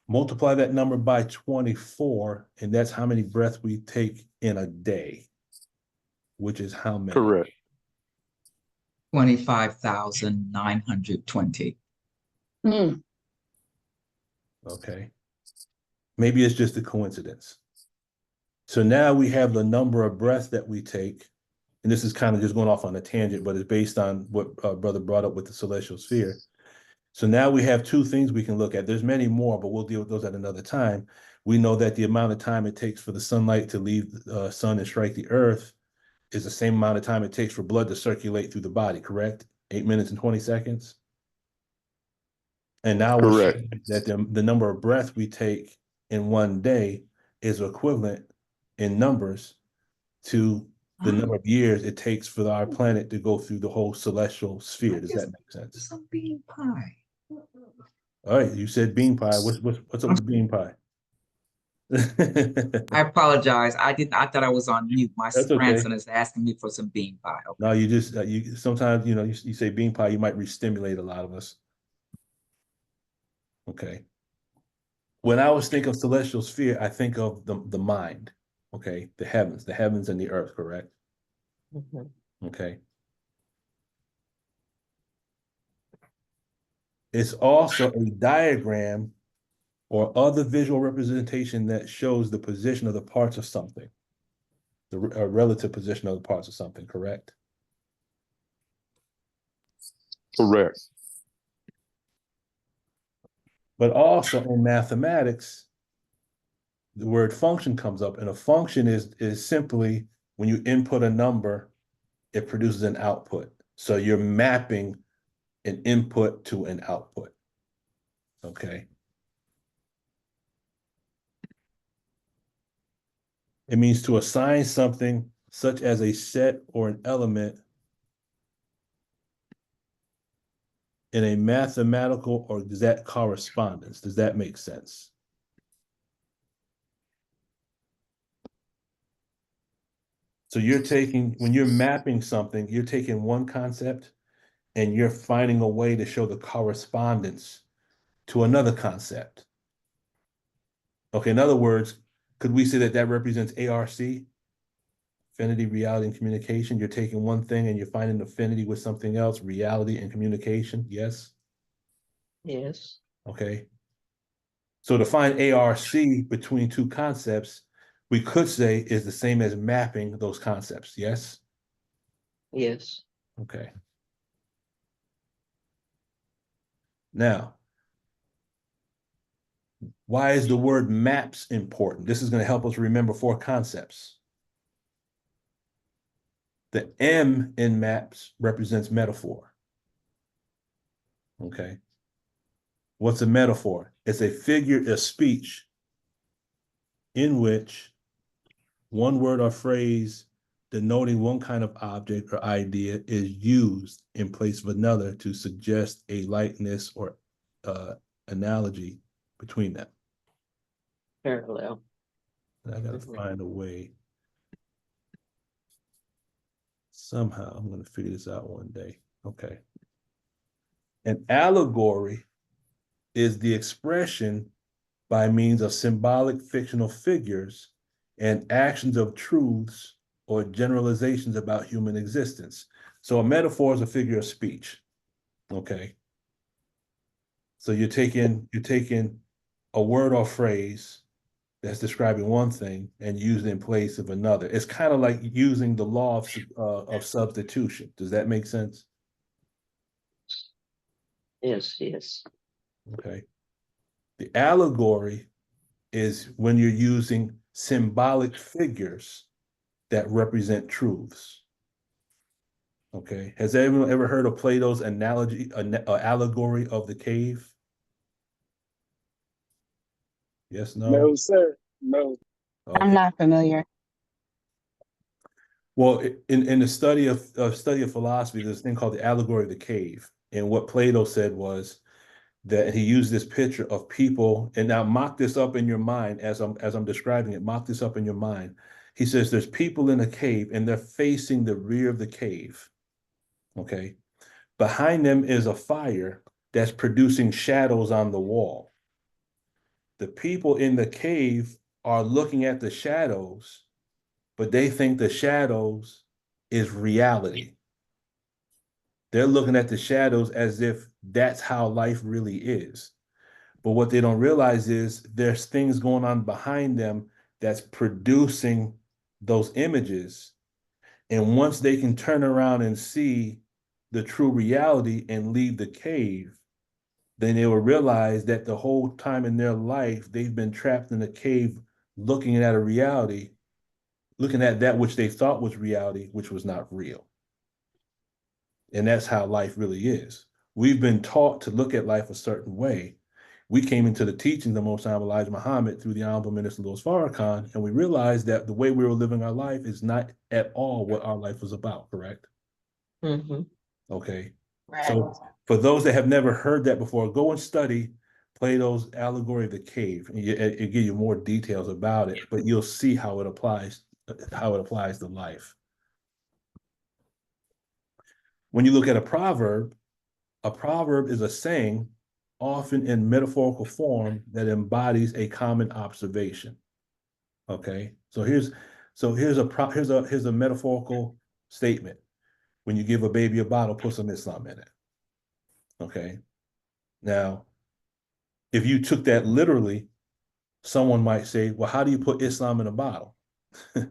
Multiply that number by 24, and that's how many breaths we take in a day, which is how many? Correct. 25,920. Mm. Okay. Maybe it's just a coincidence. So now we have the number of breaths that we take, and this is kind of just going off on a tangent, but it's based on what brother brought up with the celestial sphere. So now we have two things we can look at. There's many more, but we'll deal with those at another time. we know that the amount of time it takes for the sunlight to leave the sun and strike the earth is the same amount of time it takes for blood to circulate through the body, correct? 8 minutes and 20 seconds. And now we're Correct. showing that the number of breaths we take in one day is equivalent in numbers to the number of years it takes for our planet to go through the whole celestial sphere. Does that make sense? Some bean pie. All right, you said bean pie. What's up with bean pie? I apologize. I thought I was on mute. My That's okay. grandson is asking me for some bean pie. Okay. No, you just you sometimes you say bean pie, you might re-stimulate a lot of us. Okay. When I was thinking of celestial sphere, I think of the mind. Okay, the heavens and the earth, correct? Mhm. Okay. It's also a diagram or other visual representation that shows the position of the parts of something, the relative position of the parts of something, correct? Correct. But also in mathematics, the word function comes up, and a function is simply when you input a number, it produces an output. So you're mapping an input to an output. Okay. It means to assign something such as a set or an element in a mathematical or exact correspondence. Does that make sense? So when you're mapping something, you're taking one concept and you're finding a way to show the correspondence to another concept. Okay, in other words, could we say that that represents ARC? Affinity, reality, and communication. You're taking one thing and you're finding affinity with something else, reality and communication. Yes? Yes. Okay. So to find ARC between two concepts, we could say is the same as mapping those concepts. Yes? Yes. Okay. Now, why is the word maps important? This is going to help us remember 4 concepts. The M in maps represents metaphor. Okay. What's a metaphor? It's a figure of speech in which one word or phrase denoting one kind of object or idea is used in place of another to suggest a likeness or analogy between them. Parallel. And I got to find a way. Somehow I'm going to figure this out one day. Okay. An allegory is the expression by means of symbolic fictional figures and actions of truths or generalizations about human existence. So a metaphor is a figure of speech. Okay. So you're taking a word or phrase that's describing one thing and using it in place of another. It's kind of like using the law of substitution. Does that make sense? Yes. Yes. Okay. The allegory is when you're using symbolic figures that represent truths. Okay. Has anyone ever heard of Plato's allegory of the cave? Yes, no? No, sir. No. Okay. I'm not familiar. Well, in the study of philosophy, there's a thing called the allegory of the cave. And what Plato said was that he used this picture of people, and now mock this up in your mind as I'm describing it, mock this up in your mind. He says there's people in a cave and they're facing the rear of the cave. Okay. Behind them is a fire that's producing shadows on the wall. The people in the cave are looking at the shadows, but they think the shadows is reality. They're looking at the shadows as if that's how life really is. But what they don't realize is there's things going on behind them that's producing those images. And once they can turn around and see the true reality and leave the cave, then they will realize that the whole time in their life, they've been trapped in a cave looking at a reality, looking at that which they thought was reality, which was not real. And that's how life really is. We've been taught to look at life a certain way. We came into the teachings of Most High Elijah Muhammad through the Honorable Minister Louis Farrakhan, and we realized that the way we were living our life is not at all what our life was about, correct? Mm-hmm. Okay. Right. So for those that have never heard that before, go and study Plato's Allegory of the Cave, and it give you more details about it, but you'll see how it applies to life. When you look at a proverb is a saying, often in metaphorical form, that embodies a common observation. Okay, so here's a metaphorical statement. When you give a baby a bottle, put some Islam in it. Okay, now if you took that literally, someone might say, well, how do you put Islam in a bottle? You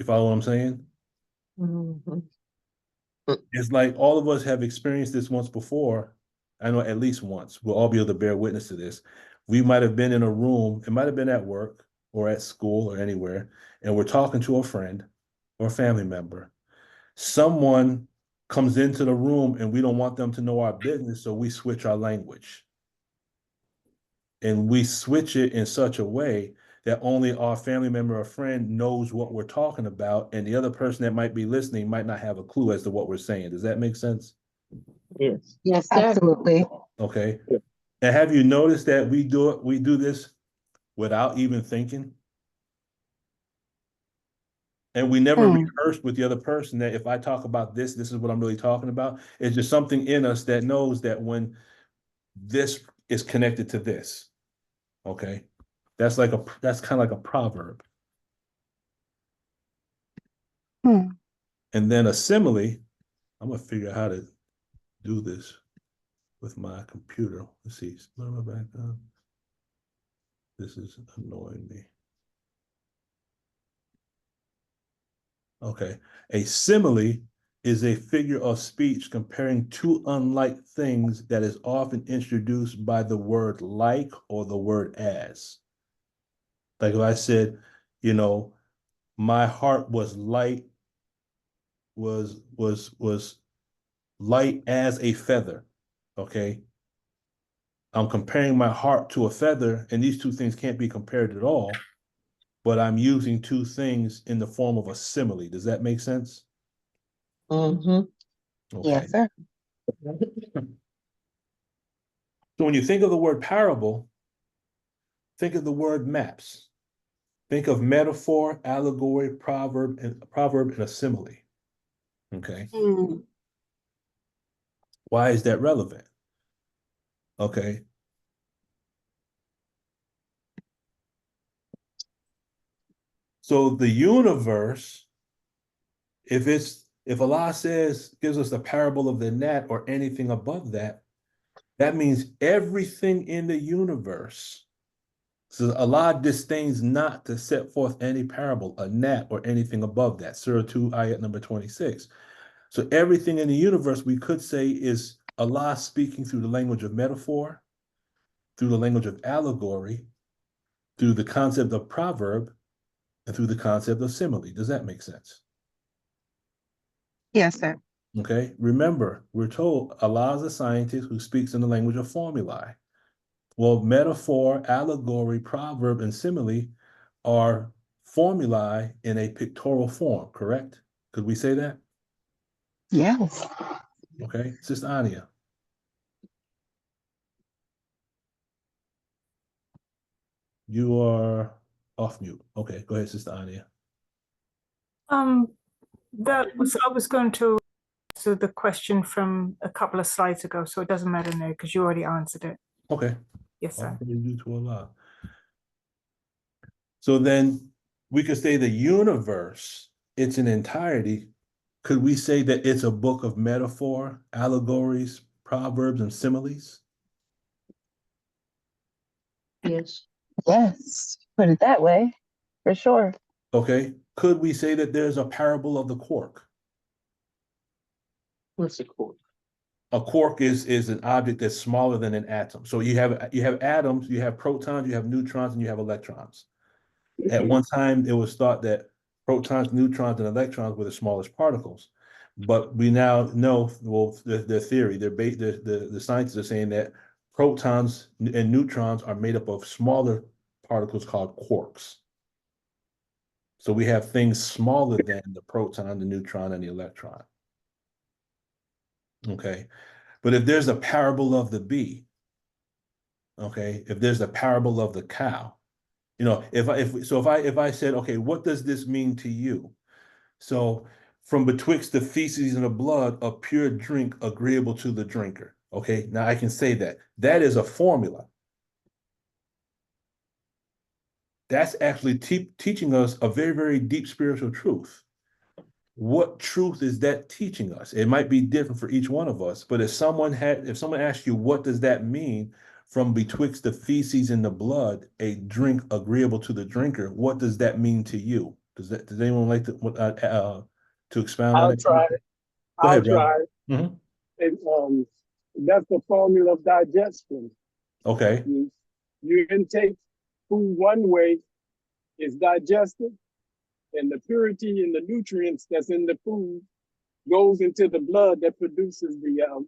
follow what I'm saying? Mm-hmm. It's like all of us have experienced this once before. I know at least once. We'll all be able to bear witness to this. We might have been in a room, it might have been at work or at school or anywhere, and we're talking to a friend or a family member. Someone comes into the room and we don't want them to know our business, so we switch our language. And we switch it in such a way that only our family member or friend knows what we're talking about, and the other person that might be listening might not have a clue as to what we're saying. Does that make sense? Yes. Yes, sir. Absolutely. Okay. And have you noticed that we do this without even thinking? And we never rehearsed with the other person that if I talk about this, this is what I'm really talking about. It's just something in us that knows that when this is connected to this. Okay. That's kind of like a proverb. Hmm. And then a simile, I'm gonna figure out how to do this with my computer. Let's see. This is annoying me. Okay. A simile is a figure of speech comparing two unlike things that is often introduced by the word like or the word as. Like if I said, you know, my heart was light, was light as a feather. Okay. I'm comparing my heart to a feather, and these two things can't be compared at all, but I'm using two things in the form of a simile. Does that make sense? Mm-hmm. Okay. Yes, sir. So when you think of the word parable, think of the word maps. Think of metaphor, allegory, proverb, and a simile. Okay. Hmm. Why is that relevant? Okay. So the universe, if Allah gives us the parable of the gnat or anything above that, that means everything in the universe. So Allah disdains not to set forth any parable, a gnat or anything above that. Surah 2, ayat number 26. So everything in the universe we could say is Allah speaking through the language of metaphor, through the language of allegory, through the concept of proverb, and through the concept of simile. Does that make sense? Yes, sir. Okay. Remember, we're told Allah is a scientist who speaks in the language of formulae. Well, metaphor, allegory, proverb, and simile are formulae in a pictorial form, correct? Could we say that? Yes. Okay. Sister Ania. You are off mute. Okay, go ahead, Sister Ania. I was going to answer the question from a couple of slides ago, so it doesn't matter now because you already answered it. Okay. Yes, sir. You to Allah. So then we could say the universe, it's an entirety. Could we say that it's a book of metaphor, allegories, proverbs, and similes? Yes. Yes. Put it that way, for sure. Okay. Could we say that there's a parable of the cork? What's the quote? A quark is an object that's smaller than an atom. So you have atoms, you have protons, you have neutrons, and you have electrons. At one time, it was thought that protons, neutrons, and electrons were the smallest particles. But we now know, well, the theory, the scientists are saying that protons and neutrons are made up of smaller particles called quarks. So we have things smaller than the proton, the neutron, and the electron. Okay. But if there's a parable of the bee, okay, if there's a parable of the cow, you know, if I said, okay, what does this mean to you? So from betwixt the feces and the blood, a pure drink agreeable to the drinker. Okay, now I can say that. That is a formula. That's actually teaching us a very, very deep spiritual truth. What truth is that teaching us? It might be different for each one of us, but if someone asks you, what does that mean? From betwixt the feces and the blood, a drink agreeable to the drinker. What does that mean to you? Does anyone like to expound on I'll it? try. Go I'll ahead, John. try. Mhm. And, that's the formula of digestion. Okay. You intake food one way, it's digested, and the purity and the nutrients that's in the food goes into the blood that produces the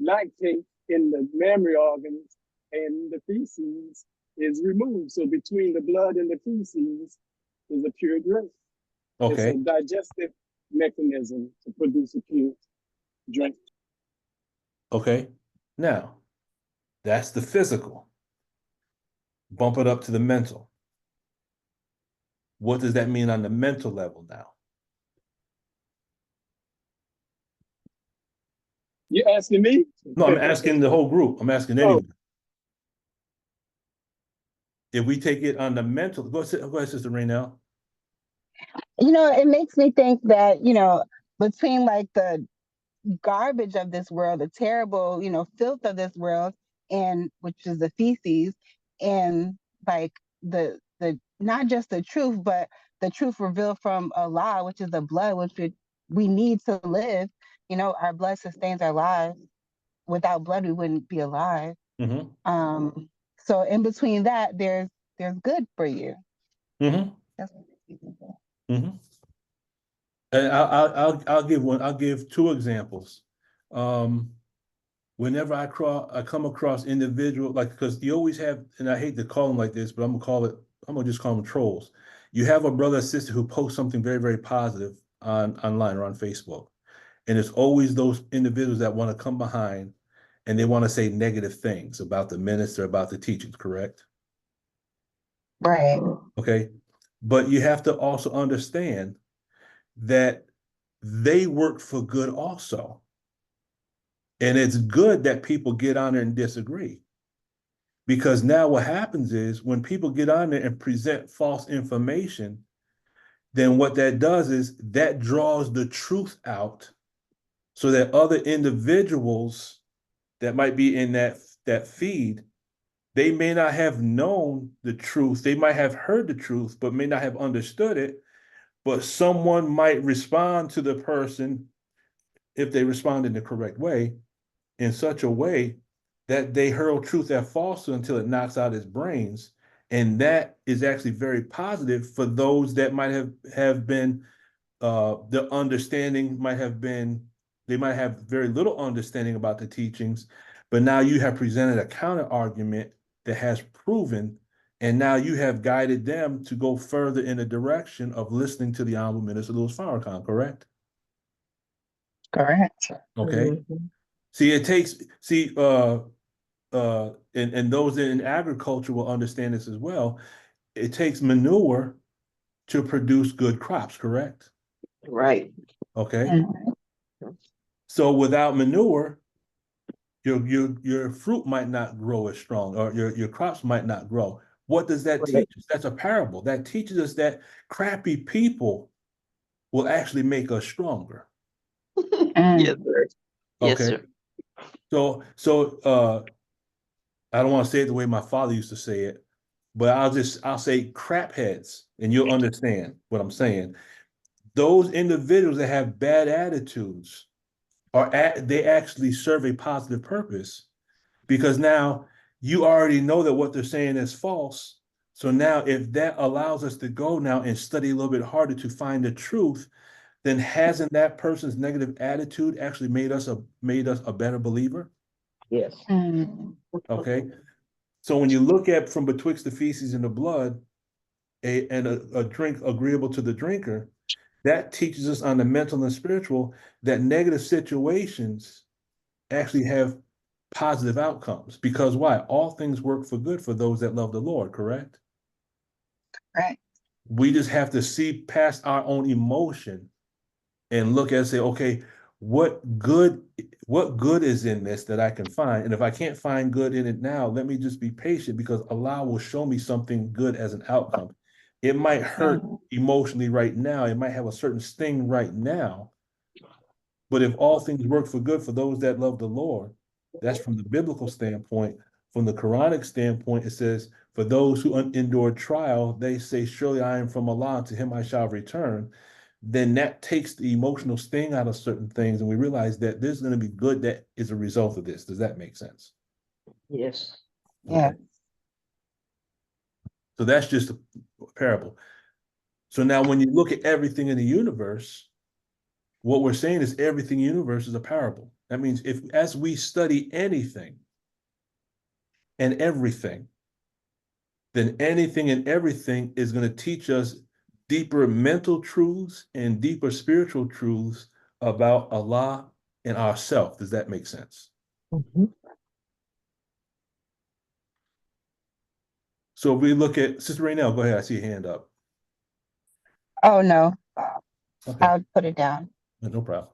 lactate in the mammary organs, and the feces is removed. So between the blood and the feces is a pure drink. It's a Okay. digestive mechanism to produce a pure drink. Okay. Now, that's the physical. Bump it up to the mental. What does that mean on the mental level now? You asking me? No, I'm asking the whole group. I'm asking anyone. If we take it on the mental, go ahead, Sister Raynell. It makes me think that, between like the garbage of this world, the terrible, filth of this world, and which is the feces, and like the not just the truth, but the truth revealed from Allah, which is the blood, which we need to live. Our blood sustains our lives. Without blood, we wouldn't be alive. Mm-hmm. So in between that, there's good for you. Mm-hmm. That's Mm-hmm. And I'll give one. I'll give two examples. Whenever I come across individual, like, because you always have, and I hate to call them like this, but I'm gonna just call them trolls. You have a brother or sister who posts something very, very positive online or on Facebook, and it's always those individuals that want to come behind and they want to say negative things about the minister, about the teachings. Correct? right. Okay, but you have to also understand that they work for good also. And it's good that people get on there and disagree. Because now what happens is when people get on there and present false information, then what that does is that draws the truth out so that other individuals that might be in that feed, they may not have known the truth. They might have heard the truth, but may not have understood it. But someone might respond to the person, if they respond in the correct way, in such a way that they hurl truth at falsehood until it knocks out his brains. And that is actually very positive for those that might have been, the understanding might have been, they might have very little understanding about the teachings, but now you have presented a counter argument that has proven, and now you have guided them to go further in the direction of listening to the Honorable Minister Louis Farrakhan, correct? Correct. Okay. Mhm. And those in agriculture will understand this as well. It takes manure to produce good crops, correct? Right. Okay. Mhm. So without manure, your fruit might not grow as strong, or your crops might not grow. What does that Right. teach us? That's a parable. That teaches us that crappy people will actually make us stronger. Yes, sir. Yes, Okay. sir. So I don't want to say it the way my father used to say it, but I'll say crap heads, and you'll understand what I'm saying. Those individuals that have bad attitudes they actually serve a positive purpose, because now you already know that what they're saying is false. So now if that allows us to go now and study a little bit harder to find the truth, then hasn't that person's negative attitude actually made us a better believer? Yes. Okay. So when you look at from betwixt the feces and the blood, a drink agreeable to the drinker, that teaches us on the mental and spiritual that negative situations actually have positive outcomes. Because why? All things work for good for those that love the Lord, correct? Right. We just have to see past our own emotion and look at and say, okay, what good is in this that I can find? And if I can't find good in it now, let me just be patient, because Allah will show me something good as an outcome. It might hurt emotionally right now. It might have a certain sting right now. But if all things work for good for those that love the Lord, that's from the biblical standpoint. From the Quranic standpoint, it says, for those who endure trial, they say, surely I am from Allah, to him I shall return. Then that takes the emotional sting out of certain things, and we realize that there's going to be good that is a result of this. Does that make sense? Yes. Yeah. Okay. So that's just a parable. So now when you look at everything in the universe, what we're saying is everything in the universe is a parable. That means if as we study anything and everything, then anything and everything is going to teach us deeper mental truths and deeper spiritual truths about Allah and ourselves. Does that make sense? So if we look at Sister Raynell, go ahead. I see a hand up. Oh no, Okay, I'll put it down. no problem.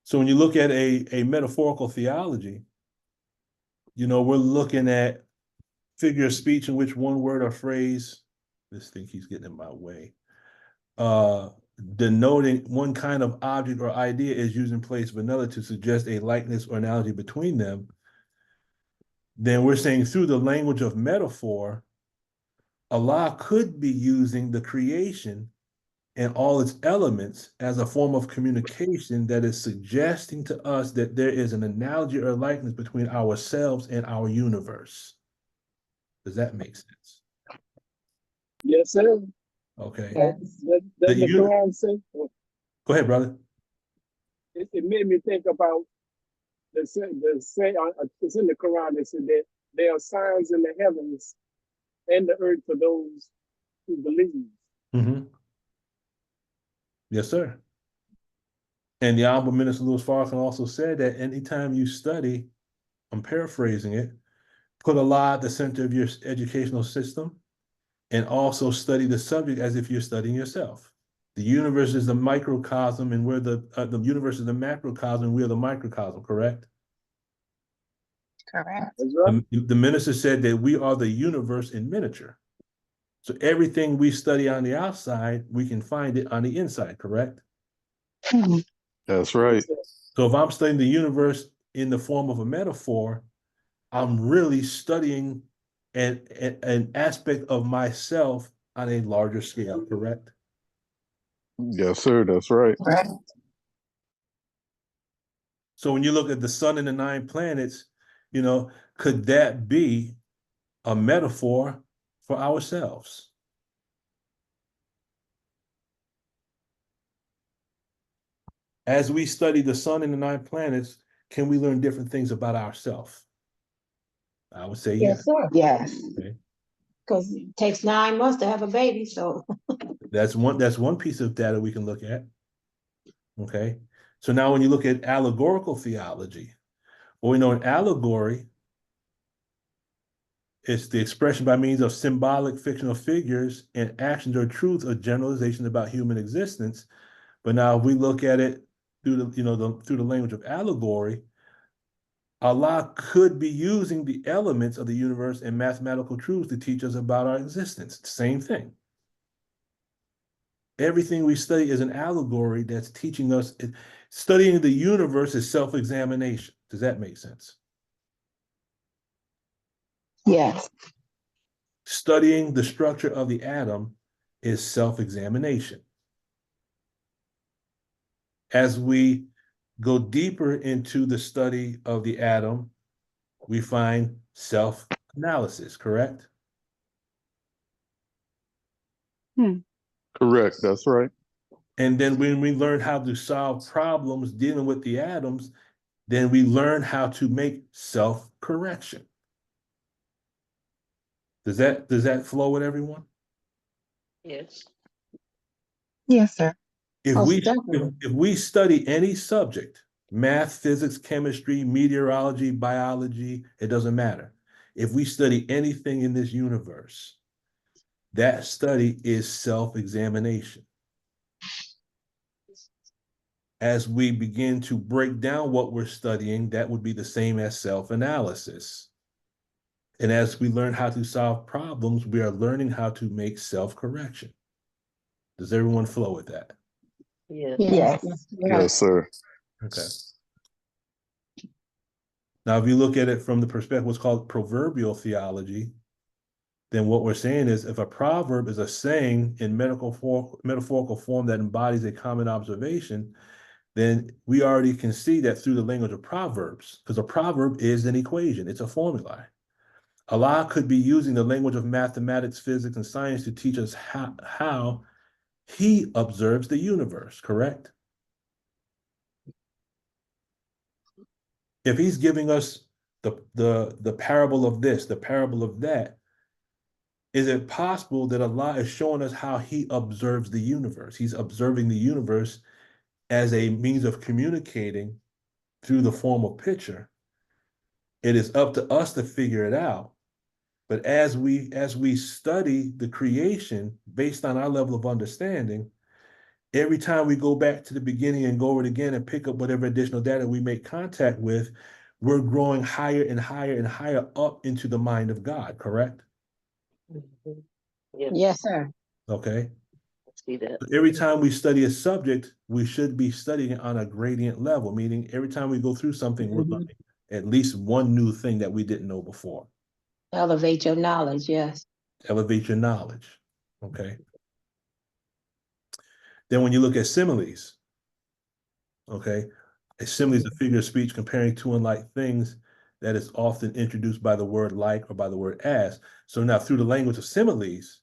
So when you look at a metaphorical theology, we're looking at figure of speech in which one word or phrase, this thing keeps getting in my way, denoting one kind of object or idea is used in place of another to suggest a likeness or analogy between them. Then we're saying through the language of metaphor, Allah could be using the creation and all its elements as a form of communication that is suggesting to us that there is an analogy or likeness between ourselves and our universe. Does that make sense? Yes, sir. Okay. Yes. Does the Quran say? Go ahead, brother. It made me think about it's in the Quran. It said that there are signs in the heavens and the earth for those who believe. Mm-hmm. Yes, sir. And the Honorable Minister Louis Farrakhan also said that anytime you study, I'm paraphrasing it, put Allah at the center of your educational system and also study the subject as if you're studying yourself. The universe is the microcosm and we're the universe is the macrocosm and we're the microcosm, correct? Correct. That's right. The minister said that we are the universe in miniature. So everything we study on the outside, we can find it on the inside, correct? That's right. So if I'm studying the universe in the form of a metaphor, I'm really studying an aspect of myself on a larger scale, correct? Yes, sir. That's right. Right. So when you look at the sun and the 9 planets, could that be a metaphor for ourselves? As we study the sun and the 9 planets, can we learn different things about ourselves? I would say yes. Yes, sir. Yes. Okay. Because it takes 9 months to have a baby, so. That's one piece of data we can look at. Okay. So now when you look at allegorical theology, well, we know an allegory is the expression by means of symbolic fictional figures and actions or truths or generalizations about human existence. But now if we look at it through the language of allegory, Allah could be using the elements of the universe and mathematical truths to teach us about our existence. Same thing. Everything we study is an allegory that's teaching us. Studying the universe is self-examination. Does that make sense? Yes. Studying the structure of the atom is self-examination. As we go deeper into the study of the atom, we find self-analysis, correct? Correct. That's right. And then when we learn how to solve problems dealing with the atoms, then we learn how to make self-correction. Does that flow with everyone? Yes. Yes, sir. If Most we definitely. if we study any subject, math, physics, chemistry, meteorology, biology, it doesn't matter. If we study anything in this universe, that study is self-examination. As we begin to break down what we're studying, that would be the same as self-analysis. And as we learn how to solve problems, we are learning how to make self-correction. Does everyone flow with that? Yes. Yes. Yes, sir. Okay. Now, if you look at it from the perspective what's called proverbial theology, then what we're saying is if a proverb is a saying in metaphorical form that embodies a common observation, then we already can see that through the language of proverbs, because a proverb is an equation, it's a formula. Allah could be using the language of mathematics, physics, and science to teach us how he observes the universe, correct? If he's giving us the parable of this, the parable of that, is it possible that Allah is showing us how he observes the universe? He's observing the universe as a means of communicating through the form of picture. It is up to us to figure it out. But as we study the creation based on our level of understanding, every time we go back to the beginning and go over it again and pick up whatever additional data we make contact with, we're growing higher and higher and higher up into the mind of God, correct? Mhm. Yes. Yes, sir. Okay. I see that. Every time we study a subject, we should be studying it on a gradient level, meaning every time we go through something, we're learning at least one new thing that we didn't know before. Elevate your knowledge, yes. Elevate your knowledge. Okay. Then when you look at similes, okay, a simile is a figure of speech comparing two unlike things that is often introduced by the word like or by the word as. So now through the language of similes,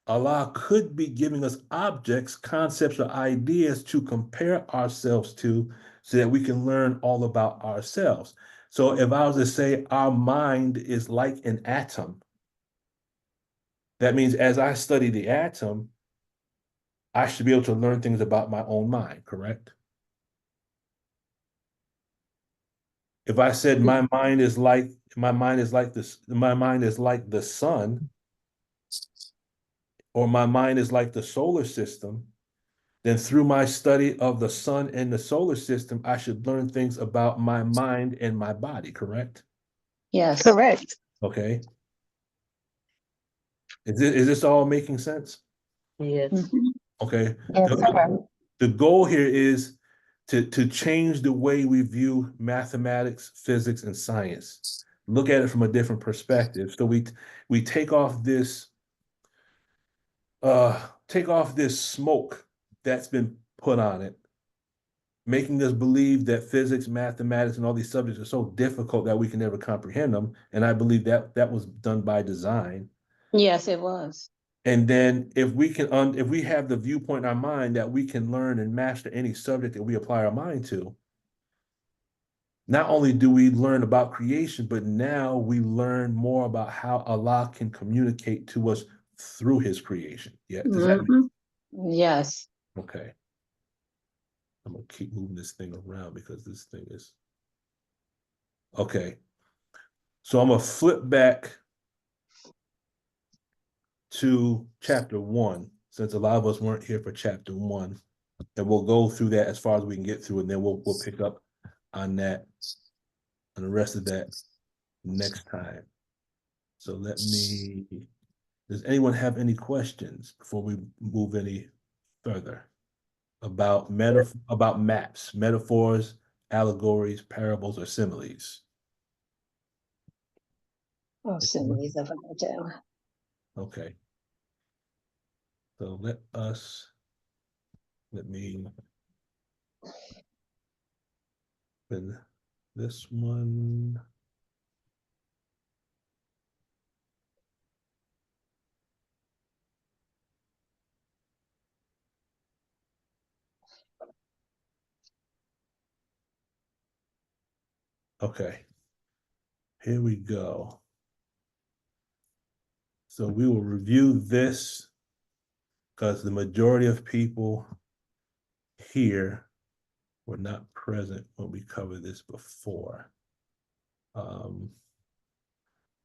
Allah could be giving us objects, concepts, or ideas to compare ourselves to so that we can learn all about ourselves. So if I was to say our mind is like an atom, that means as I study the atom, I should be able to learn things about my own mind, correct? If I said my mind is like the sun, or my mind is like the solar system, then through my study of the sun and the solar system, I should learn things about my mind and my body, correct? Yes. Correct. Okay. Is this all making sense? Yes. Mhm. Okay. Yes, sir. The goal here is to change the way we view mathematics, physics, and science. Look at it from a different perspective. So we take off this smoke that's been put on it, making us believe that physics, mathematics, and all these subjects are so difficult that we can never comprehend them. And I believe that was done by design. Yes, it was. And then if we have the viewpoint in our mind that we can learn and master any subject that we apply our mind to, not only do we learn about creation, but now we learn more about how Allah can communicate to us through his creation. Yeah, does that Mhm. Yes. okay. I'm gonna keep moving this thing around because this thing is okay. So I'm gonna flip back to chapter 1, since a lot of us weren't here for chapter 1, and we'll go through that as far as we can get through, and then we'll pick up on that and the rest of that next time. So does anyone have any questions before we move any further about maps, metaphors, allegories, parables, or similes? Oh, similes of an item. Okay. So let me open this one. Okay, here we go. So we will review this because the majority of people here were not present when we covered this before.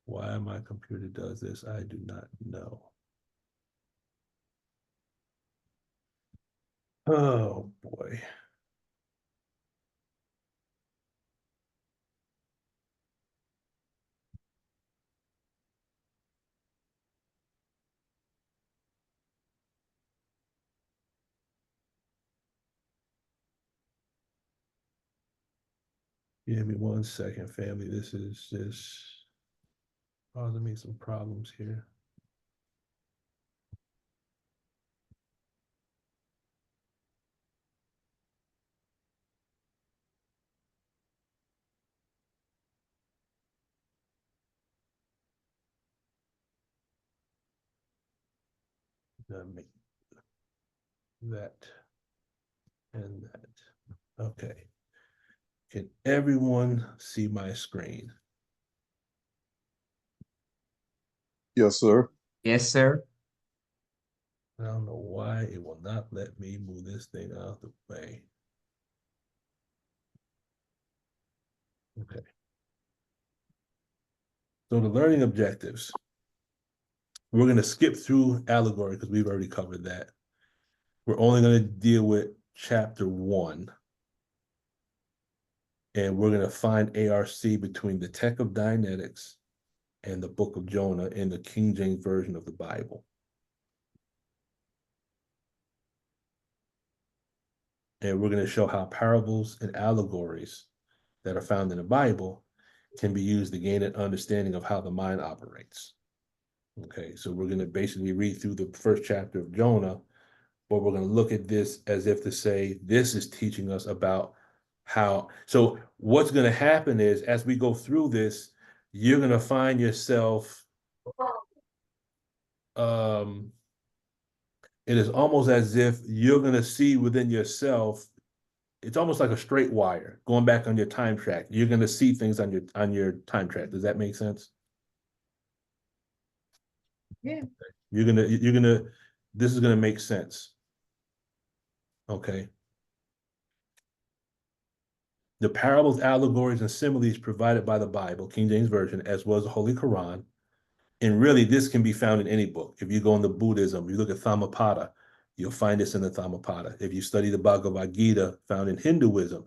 Why my computer does this, I do not know. Oh boy. Give me 1 second, family. This is just causing me some problems here. Gonna make that and that. Okay. Can everyone see my screen? Yes, sir. Yes, sir. I don't know why it will not let me move this thing out of the way. Okay. So the learning objectives. We're going to skip through allegory because we've already covered that. We're only going to deal with chapter 1. And we're going to find ARC between the Tech of Dianetics and the Book of Jonah in the King James Version of the Bible. And we're going to show how parables and allegories that are found in the Bible can be used to gain an understanding of how the mind operates. Okay, so we're going to basically read through the first chapter of Jonah, but we're going to look at this as if to say, this is teaching us about how. So what's going to happen is, as we go through this, you're going to find yourself, it is almost as if you're going to see within yourself, it's almost like a straight wire going back on your time track. You're going to see things on your time track. Does that make sense? Yeah. This is gonna make sense. Okay. The parables, allegories, and similes provided by the Bible, King James Version, as well as the Holy Quran. And really, this can be found in any book. If you go into Buddhism, you look at Dhammapada, you'll find this in the Dhammapada. If you study the Bhagavad Gita found in Hinduism,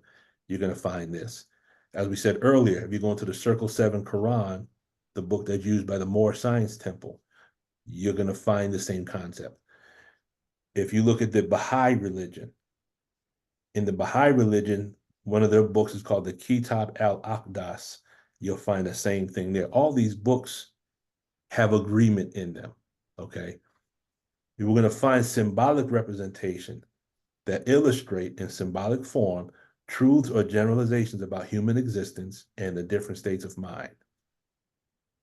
you're going to find this. As we said earlier, if you go into the Circle 7 Quran, the book that's used by the Moor Science Temple, you're going to find the same concept. If you look at the Baha'i religion, in the Baha'i religion, one of their books is called the Kitab al-Aqdas. You'll find the same thing there. All these books have agreement in them, okay? We're going to find symbolic representation that illustrate in symbolic form truths or generalizations about human existence and the different states of mind.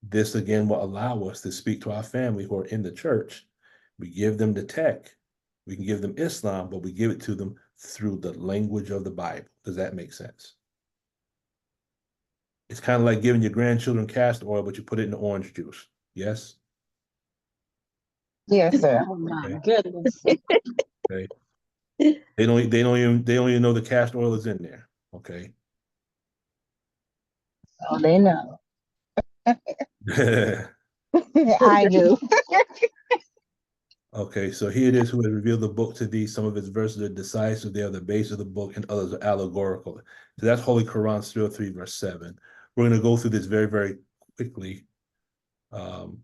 This again will allow us to speak to our family who are in the church. We give them the tech. We can give them Islam, but we give it to them through the language of the Bible. Does that make sense? It's kind of like giving your grandchildren castor oil, but you put it in orange juice. Yes? Yes, sir. Oh my Okay. goodness. Okay. They don't even know the castor oil is in there. Okay. Oh, they know. I do. Okay, so here it is, who has revealed the book to thee. Some of its verses are decisive, they are the base of the book, and others are allegorical. So that's Holy Quran, Surah 3, verse 7. We're going to go through this very, very quickly. When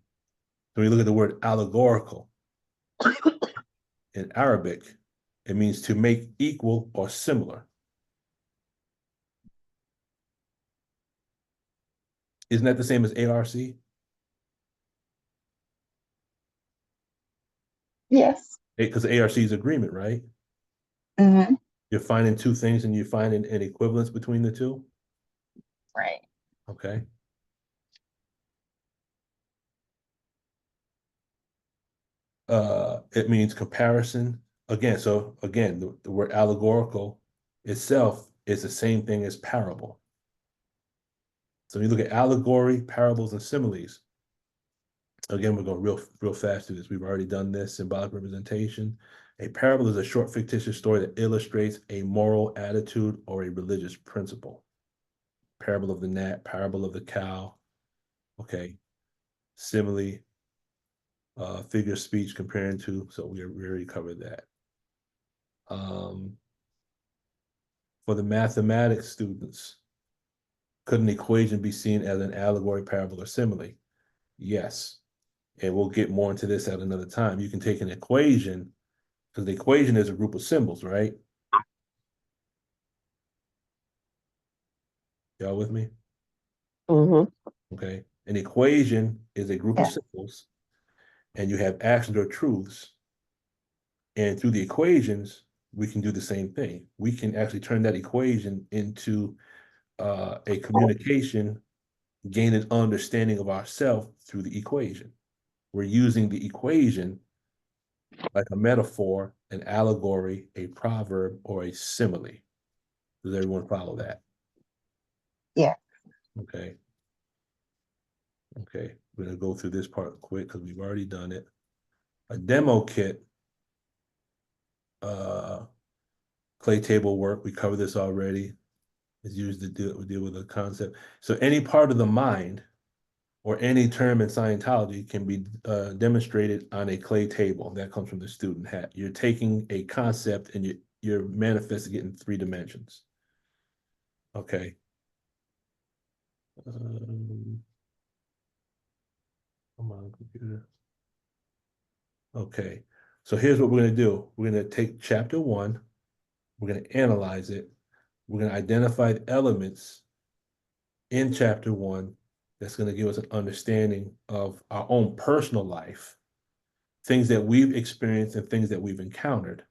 we look at the word allegorical in Arabic, it means to make equal or similar. Isn't that the same as ARC? Yes. Because ARC is agreement, right? Mm-hmm. You're finding two things and you're finding an equivalence between the two? Right. Okay. It means comparison. Again, so again, the word allegorical itself is the same thing as parable. So you look at allegory, parables, and similes. Again, we're going real fast through this. We've already done this, symbolic representation. A parable is a short fictitious story that illustrates a moral attitude or a religious principle. Parable of the gnat, parable of the cow. Okay. Simile, figure of speech comparing to, so we already covered that. For the mathematics students, could an equation be seen as an allegory, parable, or simile? Yes. And we'll get more into this at another time. You can take an equation, because the equation is a group of symbols, right? Y'all with me? Mm-hmm. Okay. An equation is a group of symbols, and you have actions or truths. And through the equations, we can do the same thing. We can actually turn that equation into a communication, gain an understanding of ourselves through the equation. We're using the equation like a metaphor, an allegory, a proverb, or a simile. Does everyone follow that? Yeah. Okay. Okay. We're going to go through this part quick because we've already done it. A demo kit, clay table work. We covered this already. It's used to deal with a concept. So any part of the mind or any term in Scientology can be demonstrated on a clay table. That comes from the student hat. You're taking a concept and you're manifesting it in 3 dimensions. Okay. Come on, computer. Okay. So here's what we're going to do. We're going to take chapter 1. We're going to analyze it. We're going to identify the elements in chapter 1 that's going to give us an understanding of our own personal life, things that we've experienced and things that we've encountered.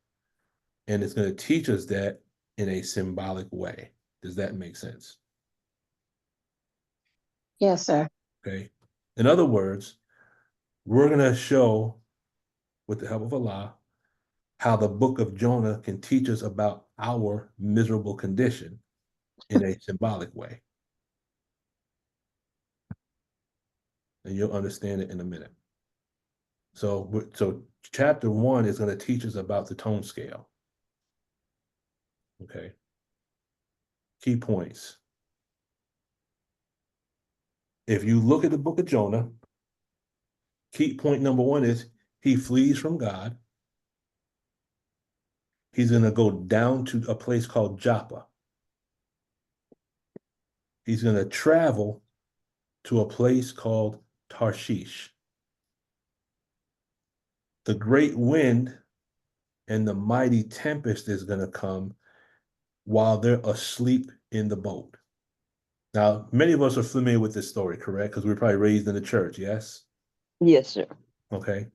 And it's going to teach us that in a symbolic way. Does that make sense? Yes, sir. Okay. In other words, we're going to show, with the help of Allah, how the book of Jonah can teach us about our miserable condition in a symbolic way. And you'll understand it in a minute. So chapter 1 is going to teach us about the tone scale. Okay. Key points. If you look at the book of Jonah, key point number 1 is he flees from God. He's going to go down to a place called Joppa. He's going to travel to a place called Tarshish. The great wind and the mighty tempest is going to come while they're asleep in the boat. Now, many of us are familiar with this story, correct? Because we were probably raised in the church, yes? Yes, sir. Okay.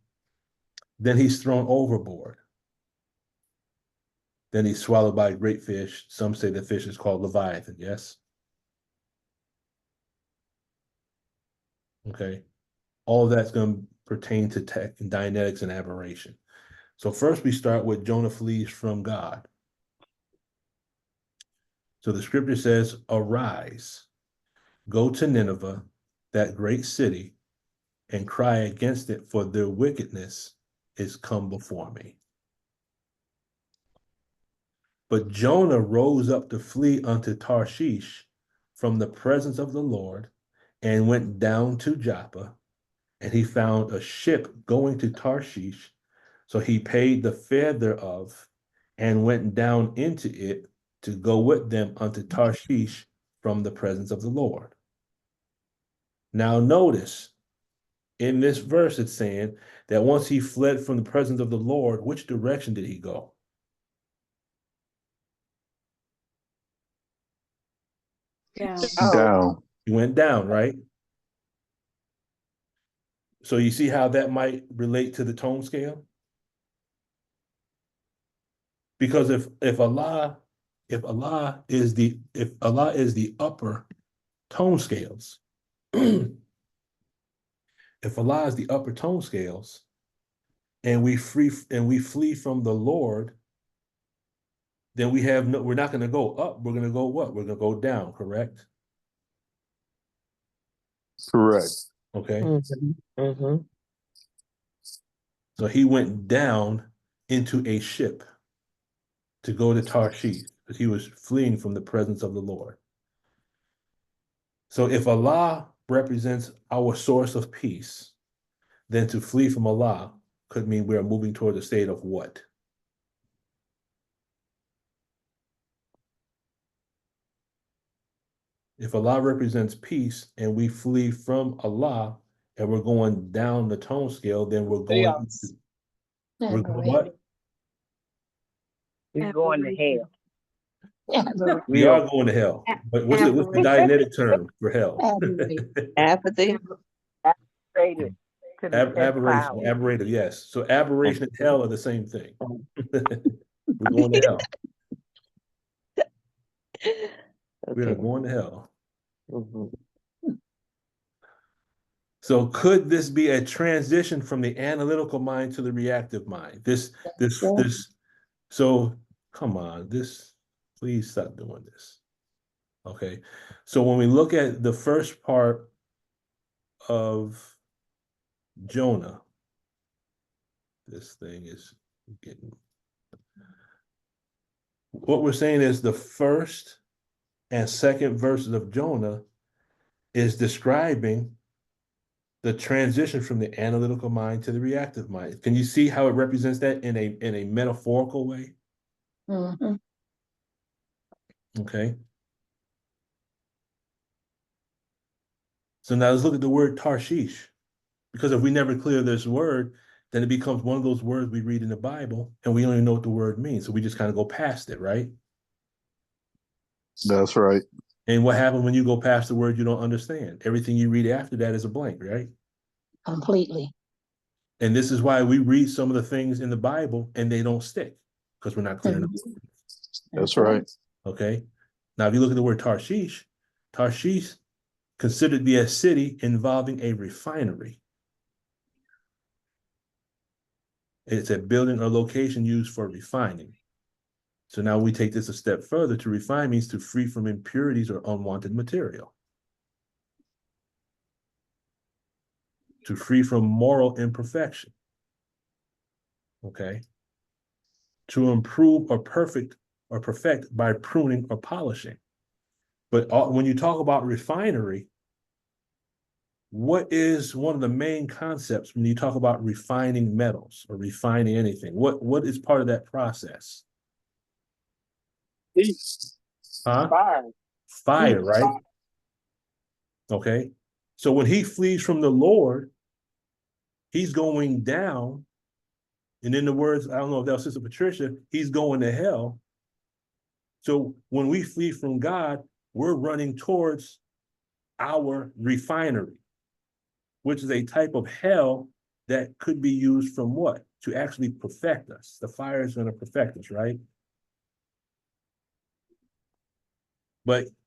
Then he's thrown overboard. Then he's swallowed by a great fish. Some say the fish is called Leviathan, yes? Okay. All of that's going to pertain to tech and Dianetics and aberration. So first we start with Jonah flees from God. So the scripture says, arise, go to Nineveh, that great city, and cry against it, for their wickedness is come before me. But Jonah rose up to flee unto Tarshish from the presence of the Lord, and went down to Joppa, and he found a ship going to Tarshish. So he paid the fare thereof, and went down into it to go with them unto Tarshish from the presence of the Lord. Now notice, in this verse, it's saying that once he fled from the presence of the Lord, which direction did he go? Yeah. Down. He went down, right? So you see how that might relate to the tone scale? Because if Allah is the upper tone scales, if Allah is the upper tone scales, and we flee from the Lord, then we're not going to go up. We're going to go what? We're going to go down. Correct. Correct. Okay. Mm-hmm. So he went down into a ship to go to Tarshish because he was fleeing from the presence of the Lord. So if Allah represents our source of peace, then to flee from Allah could mean we are moving toward a state of what? If Allah represents peace and we flee from Allah and we're going down the tone scale, then we're going we're going what? You're going to hell. Aberration. We are going to hell. But what's the Dianetic term for hell? Apathy. Aberrated to the 10th Aberration, power. aberrated, yes. So aberration and hell are the same thing. We're going to hell. We are Okay. going to hell. Mhm. So could this be a transition from the analytical mind to the reactive mind? So come on, please stop doing this. Okay. So when we look at the first part of Jonah, this thing is getting, what we're saying is the first and second verses of Jonah is describing the transition from the analytical mind to the reactive mind. Can you see how it represents that in a metaphorical way? Mm-hmm. Okay. So now let's look at the word Tarshish, because if we never clear this word, then it becomes one of those words we read in the Bible and we don't even know what the word means. So we just kind of go past it, right? That's right. And what happens when you go past the word you don't understand? Everything you read after that is a blank, right? Completely. And this is why we read some of the things in the Bible and they don't stick because we're not clear enough. That's right. Okay. Now, if you look at the word Tarshish considered to be a city involving a refinery. It's a building or location used for refining. So now we take this a step further. To refine means to free from impurities or unwanted material. To free from moral imperfection. Okay. To improve or perfect by pruning or polishing. But when you talk about refinery, what is one of the main concepts when you talk about refining metals or refining anything? What is part of that process? Heat, Huh? fire. Fire, right? Okay. So when he flees from the Lord, he's going down. And in the words, I don't know if that was Sister Patricia, he's going to hell. So when we flee from God, we're running towards our refinery, which is a type of hell that could be used from what? To actually perfect us. The fire is going to perfect us, right?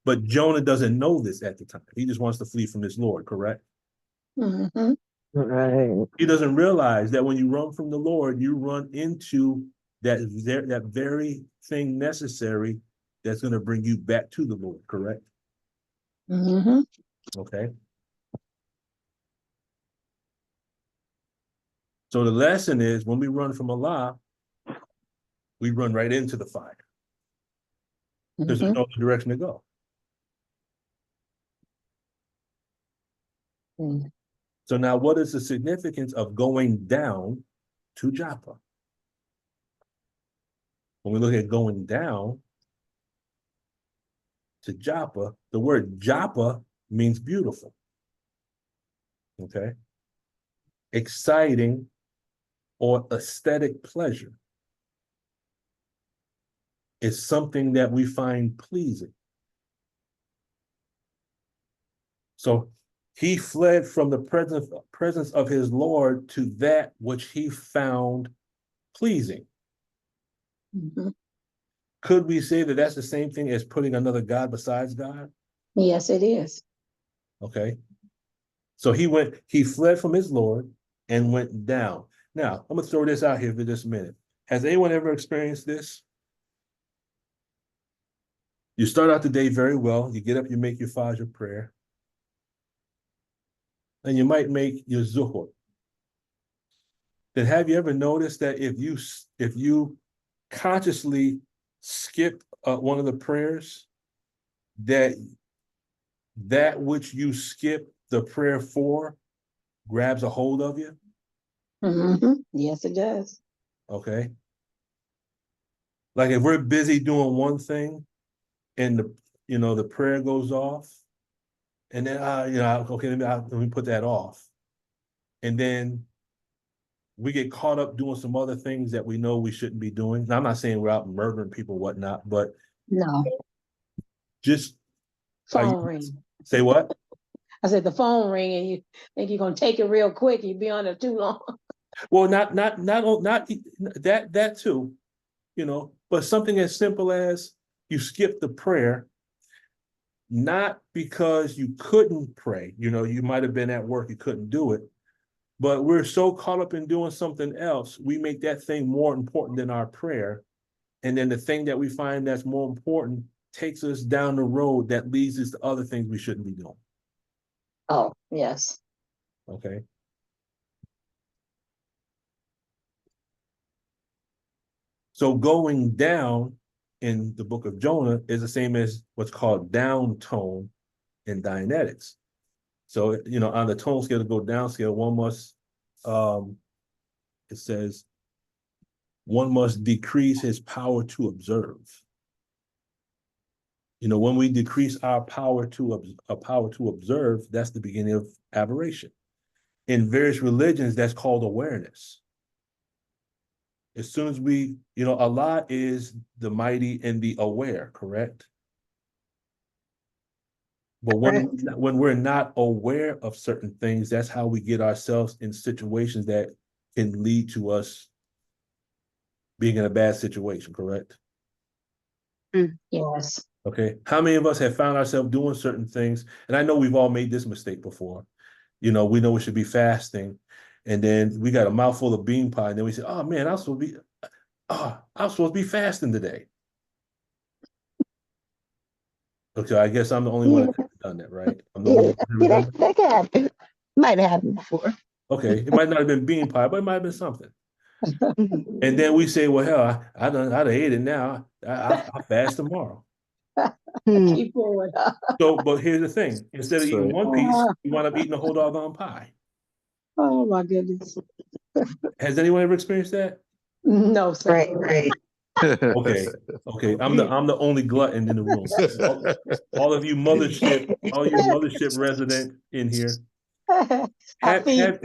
But Jonah doesn't know this at the time. He just wants to flee from his Lord, correct? Mm-hmm. Right. He doesn't realize that when you run from the Lord, you run into that very thing necessary that's going to bring you back to the Lord, correct? Mm-hmm. Okay. So the lesson is when we run from Allah, we run right into the fire because there's no other direction to go. Mm-hmm. So now what is the significance of going down to Joppa? When we look at going down to Joppa, the word Joppa means beautiful. Okay. Exciting or aesthetic pleasure. It's something that we find pleasing. So he fled from the presence of his Lord to that which he found pleasing. Mhm. Could we say that that's the same thing as putting another God besides God? Yes, it is. Okay. So he fled from his Lord and went down. Now, I'm going to throw this out here for just a minute. Has anyone ever experienced this? You start out the day very well. You get up, you make your Fajr prayer. And you might make your Zuhur. Then have you ever noticed that if you consciously skip one of the prayers, that which you skip the prayer for grabs a hold of you? Yes, it does. Okay. Like if we're busy doing one thing and the prayer goes off, and then okay, let me put that off. And then we get caught up doing some other things that we know we shouldn't be doing. Now, I'm not saying we're out murdering people, whatnot, but No, just phone ring. say what? I said the phone ring, and you think you're gonna take it real quick. You be on it too long. Well, not that too, but something as simple as you skip the prayer, not because you couldn't pray. You might have been at work, you couldn't do it, but we're so caught up in doing something else, we make that thing more important than our prayer. And then the thing that we find that's more important takes us down the road that leads us to other things we shouldn't be doing. Oh, yes. Okay. So going down in the book of Jonah is the same as what's called down tone in Dianetics. So, on the tone scale to go down scale, it says, one must decrease his power to observe. When we decrease our power to observe, that's the beginning of aberration. In various religions, that's called awareness. As soon as Allah is the mighty and the aware, correct? But when we're not aware of certain things, that's how we get ourselves in situations that can lead to us being in a bad situation, correct? Yes. Okay. How many of us have found ourselves doing certain things? And I know we've all made this mistake before. We know we should be fasting, and then we got a mouthful of bean pie, and then we say, "Oh man, I'm supposed to be fasting today." Okay, I guess I'm the only one that's done that, right? I'm the only one that's done that. That can happen. Might have happened before. Okay, it might not have been bean pie, but it might have been something. Mhm. And then we say, "Well, hell, I done ate it now. I'll fast tomorrow." Hmm. Keep going. So, but here's the thing: instead of eating So, one piece, you wind up eating a whole doggone pie. Oh my goodness. Has anyone ever experienced that? No, sir. Right. Okay, I'm the only glutton in the room. All of you mothership resident in here. I Have plead, have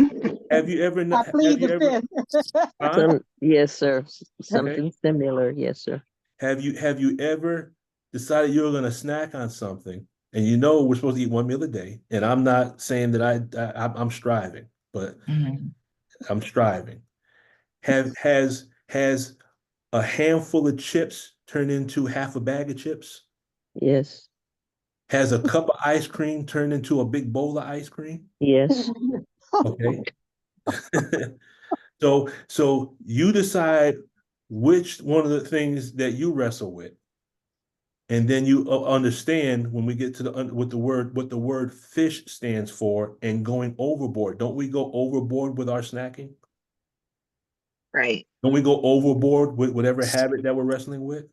have you ever I plead the fifth. huh? Yes, sir. Okay. Something similar. Yes, sir. Have you ever decided you were gonna snack on something and we're supposed to eat one meal a day? And I'm not saying that I'm striving, but I'm striving. Has a handful of chips turned into half a bag of chips? Yes. Has a cup of ice cream turned into a big bowl of ice cream? Yes. Okay. So you decide which one of the things that you wrestle with, and then you understand when we get to what the word fish stands for, and going overboard. Don't we go overboard with our snacking? Right. Don't we go overboard with whatever habit that we're wrestling with?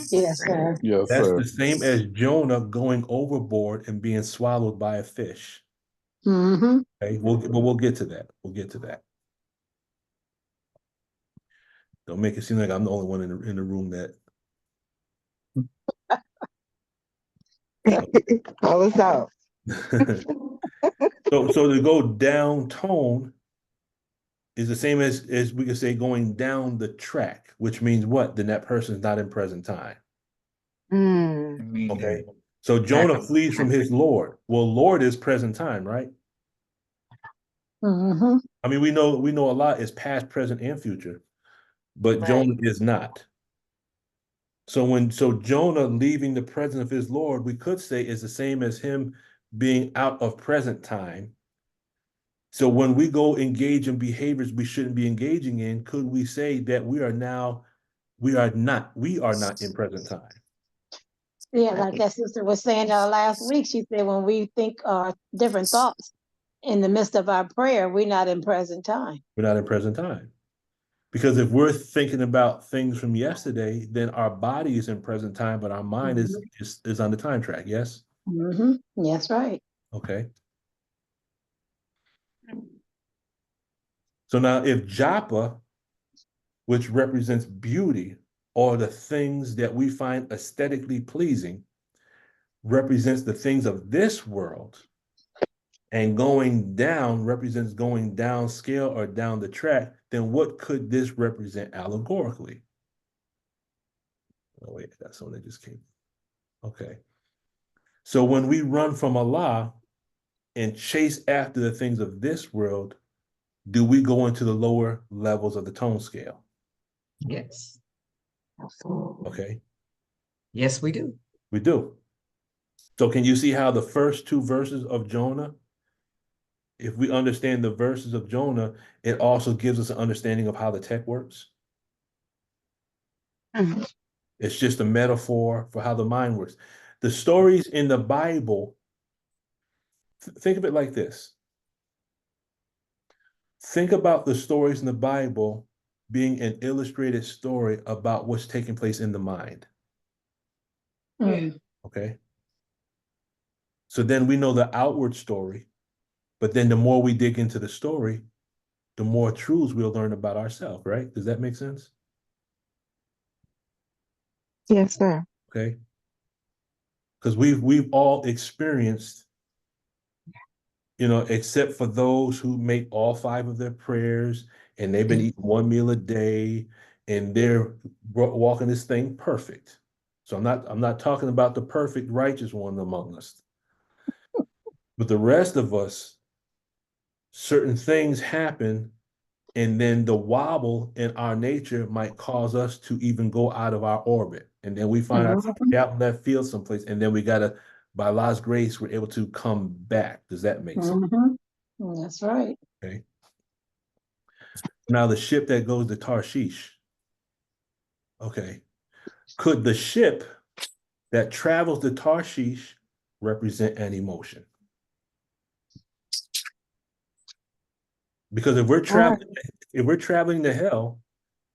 Yes, sir. yes, That's sir. the same as Jonah going overboard and being swallowed by a fish. Mm-hmm. Okay, we'll get to that. We'll get to that. Don't make it seem like I'm the only one in the room that. Call us out. So to go down tone is the same as we could say going down the track, which means what? Then that person's not in present time. Mm. Okay. So Jonah flees from his Lord. Well, Lord is present time, right? Mm-hmm. I mean, we know a lot is past, present, and future, but Right. Jonah is not. So Jonah leaving the presence of his Lord, we could say is the same as him being out of present time. So when we go engage in behaviors we shouldn't be engaging in, could we say that we are not in present time? Yeah, like that sister was saying last week, she said when we think different thoughts in the midst of our prayer, we're not in present time. We're not in present time. Because if we're thinking about things from yesterday, then our body is in present time, but our mind is on the time track. Yes? Mm-hmm. That's right. Okay. So now if Joppa, which represents beauty, or the things that we find aesthetically pleasing, represents the things of this world, and going down represents going down scale or down the track, then what could this represent allegorically? Oh, wait, I got someone that just came. Okay. So when we run from Allah and chase after the things of this world, do we go into the lower levels of the tone scale? Yes. Okay. Yes, we do. We do. So can you see how the first two verses of Jonah, if we understand the verses of Jonah, it also gives us an understanding of how the tech works? Mhm. It's just a metaphor for how the mind works. The stories in the Bible, think of it like this. Think about the stories in the Bible being an illustrated story about what's taking place in the mind. Mm. Okay. So then we know the outward story, but then the more we dig into the story, the more truths we'll learn about ourselves, right? Does that make sense? Yes, sir. Okay. Because we've all experienced, except for those who make all five of their prayers and they've been eating one meal a day and they're walking this thing perfect. So I'm not talking about the perfect righteous one among us. But the rest of us, certain things happen, and then the wobble in our nature might cause us to even go out of our orbit. And then we find ourselves out in that field someplace, and then we gotta, by Allah's grace, we're able to come back. Does that make sense? Mm-hmm. That's right. Okay. Now the ship that goes to Tarshish. Okay. Could the ship that travels to Tarshish represent an emotion? Because if we're traveling to hell,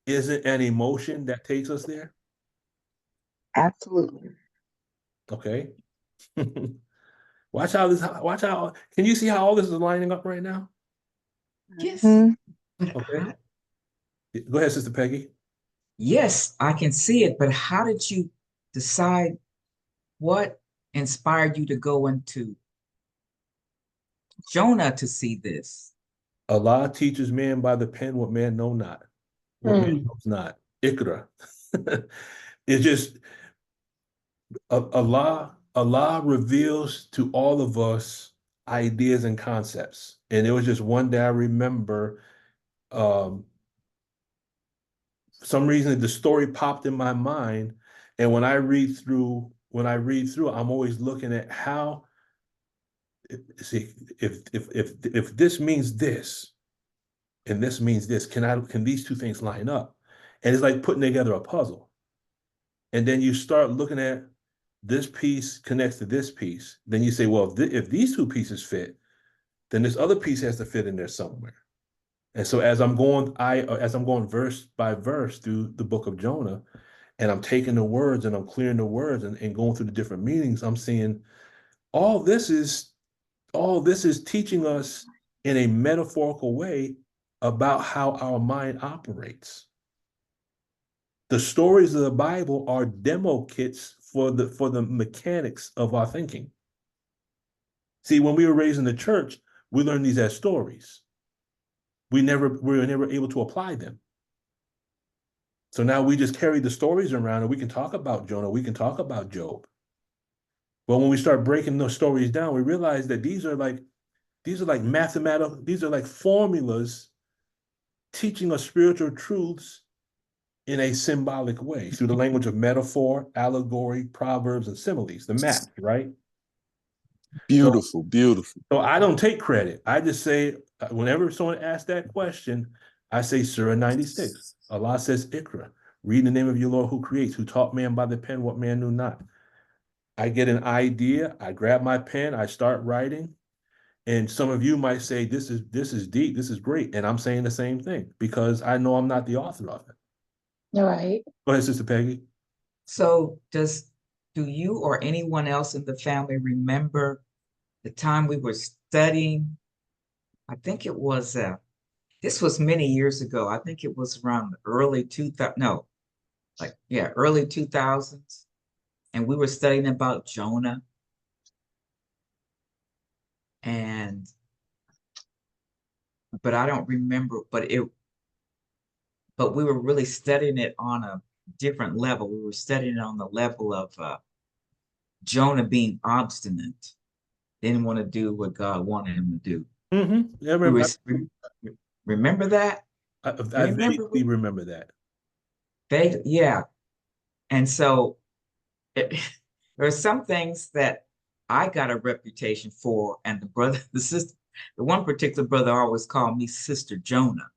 isn't an emotion that takes us there? Absolutely. Okay. Watch how, can you see how all this is lining up right now? Yes. Mhm. Okay. Go ahead, Sister Peggy. Yes, I can see it, but how did you decide what inspired you to go into Jonah to see this? Allah teaches man by the pen what man know not, what man Mm. knows not. Ikra. It's just Allah reveals to all of us ideas and concepts. And it was just one day I remember for some reason the story popped in my mind. And when I read through, I'm always looking at how, see, if this means this and this means this, can these two things line up? And it's like putting together a puzzle. And then you start looking at this piece connects to this piece. Then you say, well, if these two pieces fit, then this other piece has to fit in there somewhere. And so as I'm going verse by verse through the book of Jonah, and I'm taking the words and I'm clearing the words and going through the different meanings, I'm seeing all this is teaching us in a metaphorical way about how our mind operates. The stories of the Bible are demo kits for the mechanics of our thinking. See, when we were raised in the church, we learned these as stories. We were never able to apply them. So now we just carry the stories around and we can talk about Jonah, we can talk about Job. But when we start breaking those stories down, we realize that these are like mathematical, these are like formulas teaching us spiritual truths in a symbolic way through the language of metaphor, allegory, proverbs, and similes, the map, right? Beautiful, beautiful. So I don't take credit. I just say, whenever someone asks that question, I say Surah 96. Allah says, Ikra, read in the name of your Lord who creates, who taught man by the pen what man knew not. I get an idea, I grab my pen, I start writing, and some of you might say, this is deep, this is great. And I'm saying the same thing because I know I'm not the author of it. All right. Go ahead, Sister Peggy. So do you or anyone else in the family remember the time we were studying? I think it was, this was many years ago. I think it was around early 2000, no, early 2000s. And we were studying about Jonah. But I don't remember, but we were really studying it on a different level. We were studying it on the level of Jonah being obstinate, didn't want to do what God wanted him to do. Yeah, Remember that? I vaguely remember that. Yeah. And so there are some things that I got a reputation for, and the one particular brother always called me Sister Jonah.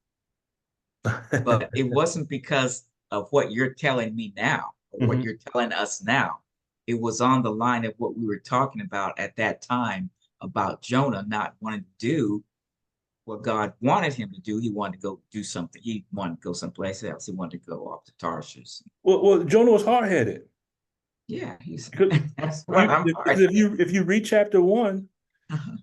But it wasn't because of what you're telling me now, or what you're telling us now. It was on the line of what we were talking about at that time about Jonah not wanting to do what God wanted him to do. He wanted to go do something. He wanted to go someplace else. He wanted to go off to Tarshish. Well, Jonah was hard-headed. Yeah, that's right. If you read chapter 1,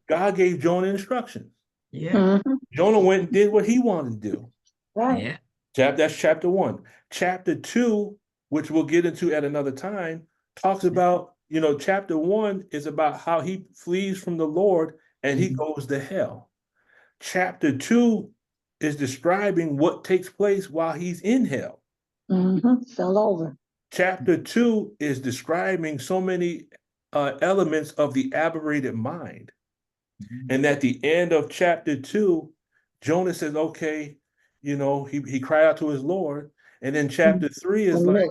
God gave Jonah instructions. Yeah. Jonah went and did what he wanted to do. Right. Yeah. That's chapter 1. Chapter 2, which we'll get into at another time, talks about, chapter 1 is about how he flees from the Lord and he goes to hell. Chapter 2 is describing what takes place while he's in hell. Fell over. Chapter 2 is describing so many elements of the aberrated mind. And at the end of chapter 2, Jonah says, okay, he cried out to his Lord. And then chapter 3 is like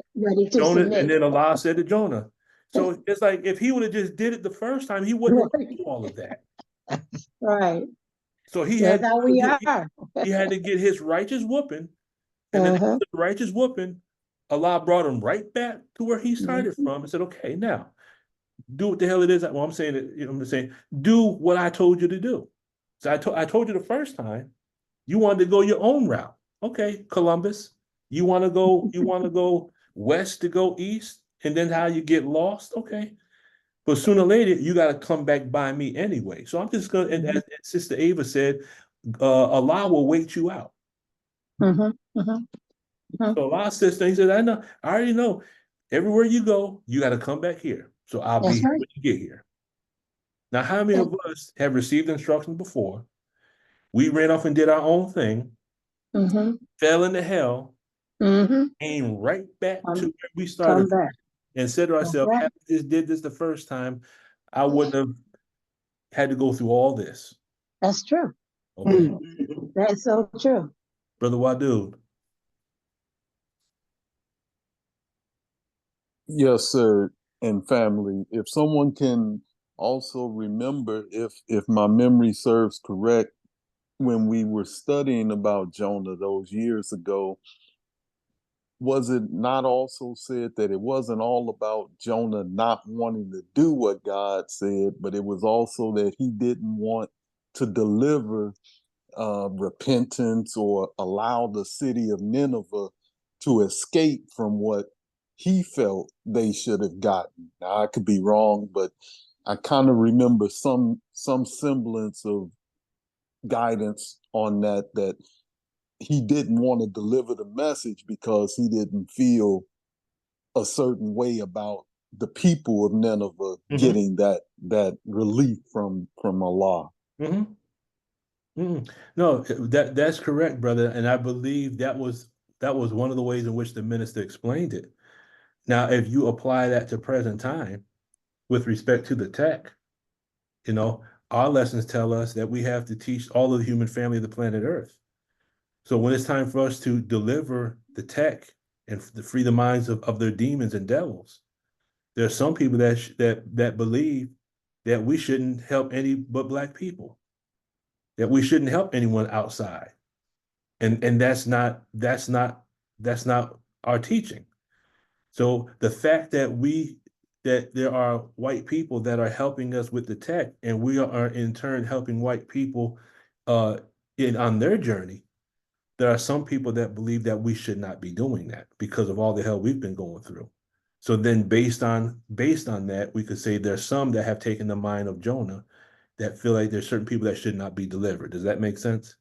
Jonah, and then Allah said to Jonah. So it's like if he would have just did it the first time, he wouldn't have do all of that. Right. So he That's had how we are. he had to get his righteous whooping, and then after the righteous whooping, Allah brought him right back to where he started from and said, okay, now do what the hell it is. Well, I'm saying that, I'm saying, do what I told you to do. So I told you the first time, you wanted to go your own route. Okay, Columbus, you want to go west to go east, and then how you get lost? Okay. But sooner or later, you got to come back by me anyway. So I'm just going to, and as Sister Ava said, Allah will wait you out. So Allah says, he said, I already know. Everywhere you go, you got to come back here. So I'll be here when you get here. Now, how many of us have received instructions before? We ran off and did our own thing, fell into hell, came right back to where we started and said to ourselves, had I just did this the first time, I wouldn't have had to go through all this. That's true. Okay. That's so true. Brother Wadud. Yes, sir, and family. If someone can also remember, if my memory serves correct, when we were studying about Jonah those years ago, was it not also said that it wasn't all about Jonah not wanting to do what God said, but it was also that he didn't want to deliver repentance or allow the city of Nineveh to escape from what he felt they should have gotten? Now, I could be wrong, but I kind of remember some semblance of guidance on that he didn't want to deliver the message because he didn't feel a certain way about the people of Nineveh getting that relief from Allah. No, that's correct, brother. And I believe that was one of the ways in which the minister explained it. Now, if you apply that to present time with respect to the tech, our lessons tell us that we have to teach all of the human family of the planet Earth. So when it's time for us to deliver the tech and to free the minds of their demons and devils. There are some people that believe that we shouldn't help any but Black people, that we shouldn't help anyone outside. And that's not our teaching. So the fact that there are white people that are helping us with the tech, and we are in turn helping white people on their journey, there are some people that believe that we should not be doing that because of all the hell we've been going through. So then based on that, we could say there's some that have taken the mind of Jonah that feel like there's certain people that should not be delivered. Does that make sense?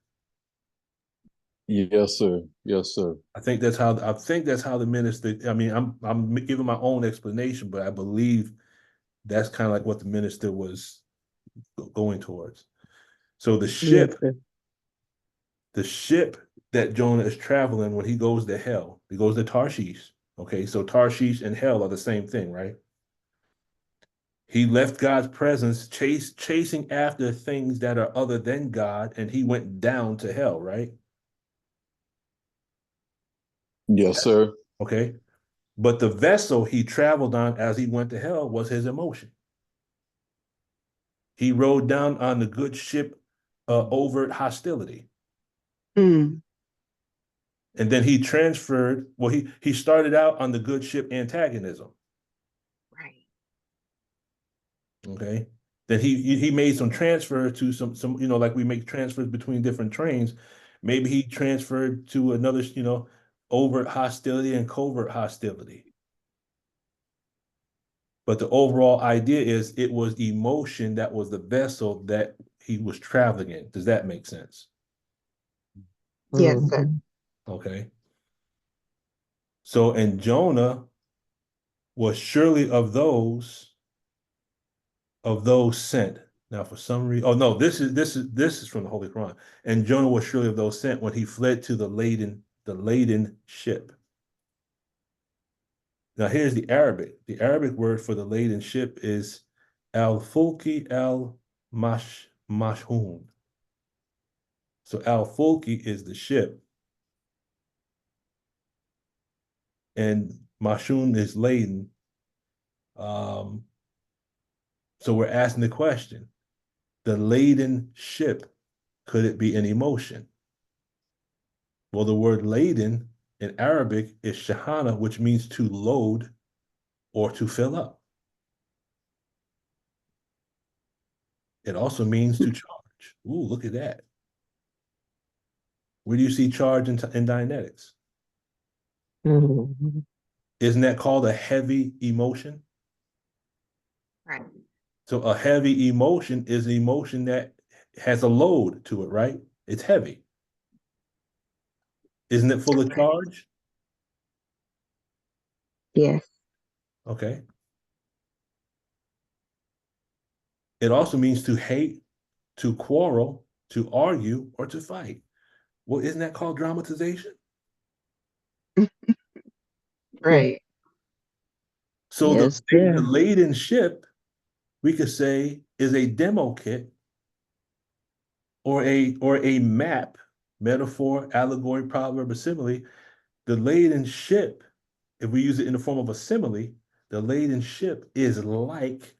Yes, sir. Yes, sir. I think that's how the minister. I mean, I'm giving my own explanation, but I believe that's kind of like what the minister was going towards. So Yes, sir. the ship that Jonah is traveling when he goes to hell, he goes to Tarshish. Okay, so Tarshish and hell are the same thing, right? He left God's presence, chasing after things that are other than God, and he went down to hell, right? Yes, sir. Okay. But the vessel he traveled on as he went to hell was his emotion. He rode down on the good ship overt hostility. Mm. And then he transferred, well, he started out on the good ship antagonism. Right. Okay. Then he made some transfer to some, like we make transfers between different trains. Maybe he transferred to another, overt hostility and covert hostility. But the overall idea is it was emotion that was the vessel that he was traveling in. Does that make sense? Yes, sir. Mhm. Okay. So, and Jonah was surely of those sent. Now, for some reason, oh no, this is from the Holy Quran. And Jonah was surely of those sent when he fled to the laden ship. Now, here's the Arabic. The Arabic word for the laden ship is al-fulki al-mashhun. So al-fulki is the ship, and mashun is laden. So we're asking the question: the laden ship, could it be an emotion? Well, the word laden in Arabic is shahana, which means to load or to fill up. It also means to charge. Ooh, look at that. Where do you see charge in Dianetics? Mhm. Isn't that called a heavy emotion? Right. So a heavy emotion is an emotion that has a load to it, right? It's heavy. Isn't it full of charge? Yes. Okay. It also means to hate, to quarrel, to argue, or to fight. Well, isn't that called dramatization? Right. So Yes, the sir. laden ship, we could say, is a demo kit or a map, metaphor, allegory, proverb, or simile. The laden ship, if we use it in the form of a simile, the laden ship is like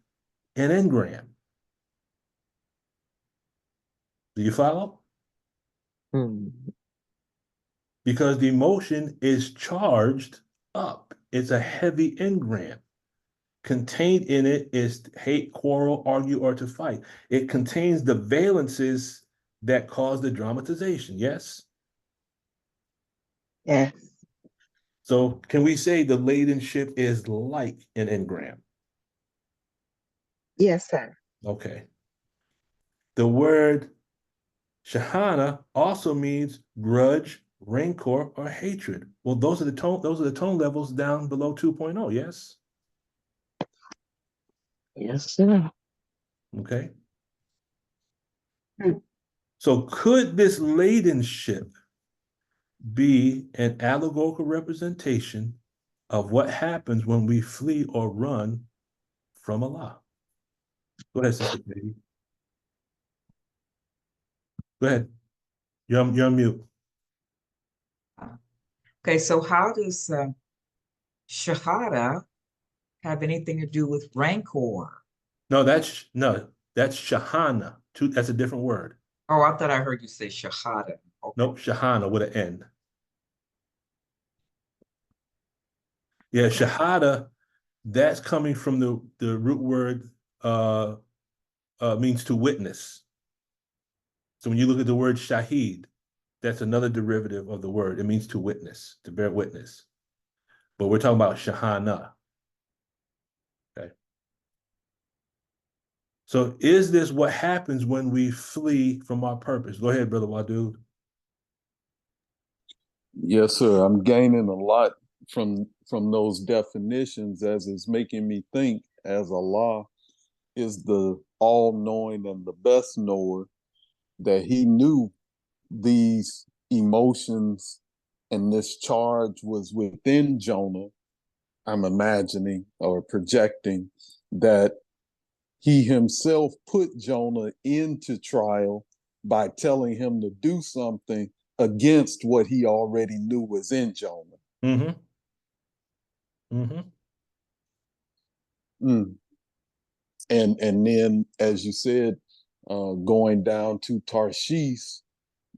an engram. Do you follow? Mhm. Because the emotion is charged up. It's a heavy engram. Contained in it is hate, quarrel, argue, or to fight. It contains the valences that cause the dramatization. Yes? Yes. So can we say the laden ship is like an engram? Yes, sir. Okay. The word shahana also means grudge, rancor, or hatred. Well, those are the tone levels down below 2.0, yes? Yes, sir. Okay. Mm. So could this laden ship be an allegorical representation of what happens when we flee or run from Allah? Go ahead, Sister Katie. Go ahead. You're on mute. Okay, so how does Shahada have anything to do with rancor? No, that's Shahana. That's a different word. Oh, I thought I heard you say Shahada. Okay. Nope, Shahana with an N. Yeah, Shahada, that's coming from the root word means to witness. So when you look at the word shahid, that's another derivative of the word. It means to witness, to bear witness. But we're talking about shahana. Okay. So is this what happens when we flee from our purpose? Go ahead, Brother Wadud. Yes, sir. I'm gaining a lot from those definitions, as it's making me think, as Allah is the all-knowing and the best knower, that he knew these emotions and this charge was within Jonah. I'm imagining or projecting that he himself put Jonah into trial by telling him to do something against what he already knew was in Jonah. Mm-hmm. Mm-hmm. Mm. And then, as you said, going down to Tarshish,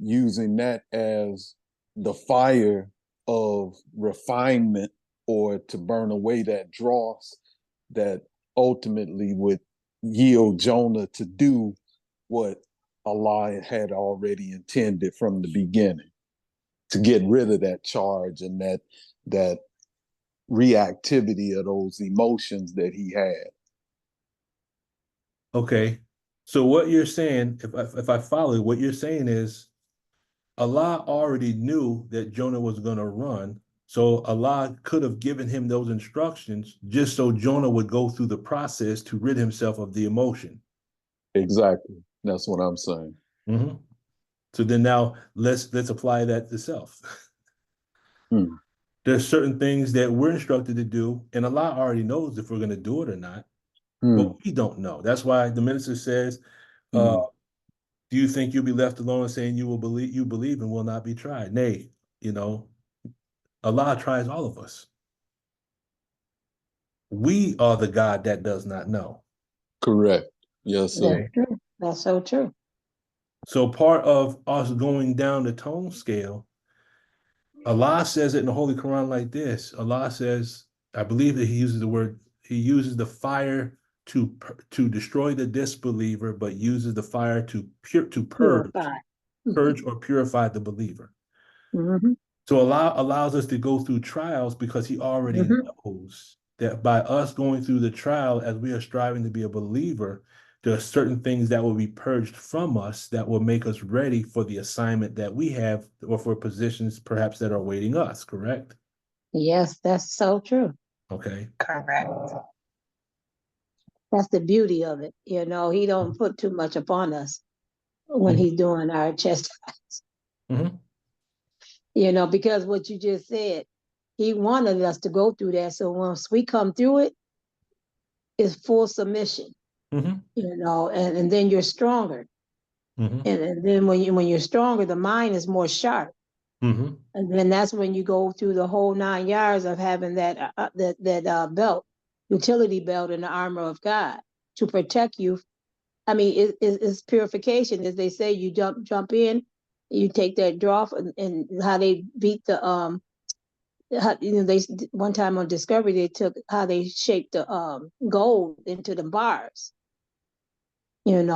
using that as the fire of refinement, or to burn away that dross that ultimately would yield Jonah to do what Allah had already intended from the beginning, to get rid of that charge and that reactivity of those emotions that he had. Okay. So what you're saying, if I follow, what you're saying is Allah already knew that Jonah was going to run. So Allah could have given him those instructions just so Jonah would go through the process to rid himself of the emotion. Exactly. That's what I'm saying. Mm-hmm. So then now let's apply that to self. Hmm. There's certain things that we're instructed to do, and Allah already knows if we're going to do it or not, Hmm. but we don't know. That's why the minister says, Hmm. do you think you'll be left alone saying you believe and will not be tried? Nay, Allah tries all of us. We are the God that does not know. Correct. Yes, sir. That's true. That's so true. So part of us going down the tone scale, Allah says it in the Holy Quran like this. Allah says, I believe that he uses the fire to destroy the disbeliever, but uses the fire to Purify. purge or purify the believer. Mm-hmm. So Allah allows us to go through trials because he already Mm-hmm. knows that by us going through the trial as we are striving to be a believer, there are certain things that will be purged from us that will make us ready for the assignment that we have or for positions perhaps that are awaiting us, correct? Yes, that's so true. Okay. Correct. That's the beauty of it. He don't put too much upon us when Mhm. he's doing our chastisement. Mhm. Because what you just said, he wanted us to go through that. So once we come through it, it's full submission, Mhm. and then you're stronger. Mhm. And then when you're stronger, the mind is more sharp. Mhm. And then that's when you go through the whole 9 yards of having that belt, utility belt in the armor of God to protect you. I mean, it's purification, as they say. You jump in, you take that draw, and how they beat the they one time on Discovery they took how they shaped the gold into the bars, and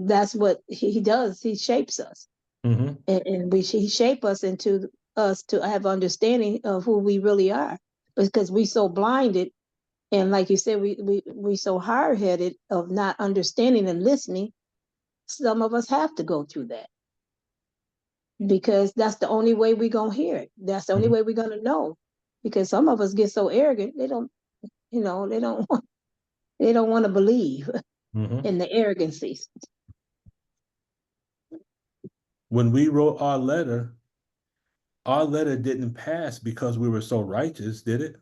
that's what he does. He shapes us, Mhm. and he shape us into us to have understanding of who we really are, because we so blinded, and like you said, we so hard-headed of not understanding and listening. Some of us have to go through that, because that's the only way we're gonna hear it. That's the only Mhm. way we're gonna know. Because some of us get so arrogant, they don't, they don't want to believe Mhm. in the arrogancy. When we wrote our letter didn't pass because we were so righteous, did it?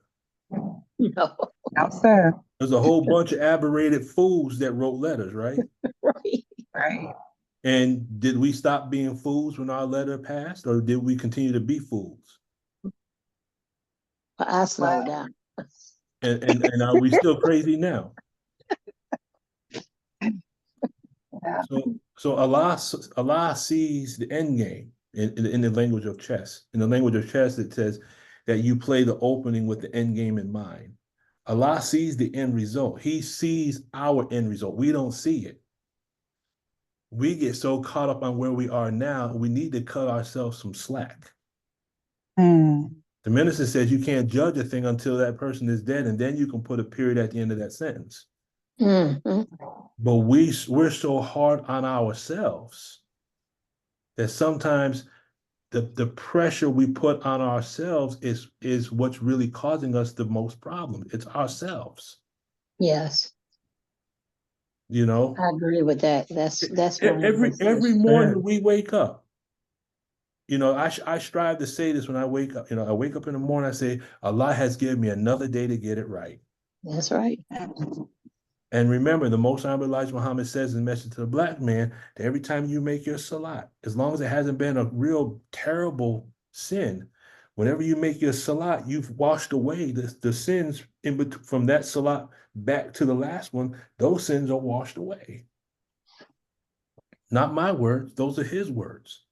No, No, sir. There's a whole bunch of aberrated fools that wrote letters, right? right? Right. And did we stop being fools when our letter passed, or did we continue to be fools? I slowed down. And are we still crazy now? So Allah sees the end game in the language of chess. In the language of chess, it says that you play the opening with the end game in mind. Allah sees the end result. He sees our end result. We don't see it. We get so caught up on where we are now, we need to cut ourselves some slack. The minister says you can't judge a thing until that person is dead, and then you can put a period at the end of that sentence. Mm-hmm. But we're so hard on ourselves that sometimes the pressure we put on ourselves is what's really causing us the most problem. It's ourselves. Yes, You know, I agree with that. That's one of the every morning we wake up. You know, I strive to say this when I wake up. You know, I wake up in the morning, I say, Allah has given me another day to get it right. That's right. And remember, the Most Honorable Elijah Muhammad says in the message to the black man that every time you make your salat, as long as it hasn't been a real terrible sin, whenever you make your salat, you've washed away the sins from that salat back to the last one. Those sins are washed away. Not my words, those are his words.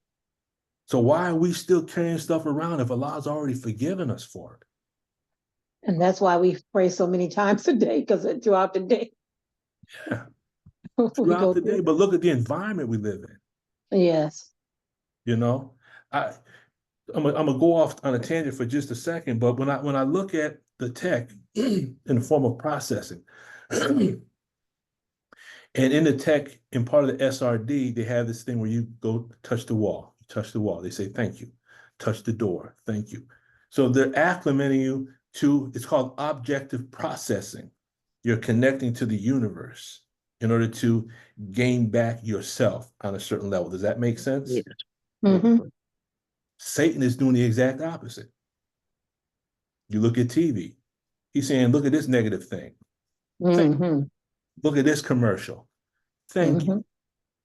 So why are we still carrying stuff around if Allah's already forgiven us for it? And that's why we pray so many times a day, because throughout the day. Yeah. we Throughout go the through. day, but look at the environment we live in. Yes. You know, I'm gonna go off on a tangent for just a second, but when I look at the tech in the form of processing, and in the tech, in part of the SRD, they have this thing where you go touch the wall, they say thank you, touch the door, thank you. So they're acclimating you to, it's called objective processing. You're connecting to the universe in order to gain back yourself on a certain level. Does that make sense? Yes. Mm-hmm. Satan is doing the exact opposite. You look at TV, he's saying, look at this negative thing. Mm-hmm. Look at this commercial. Thank you.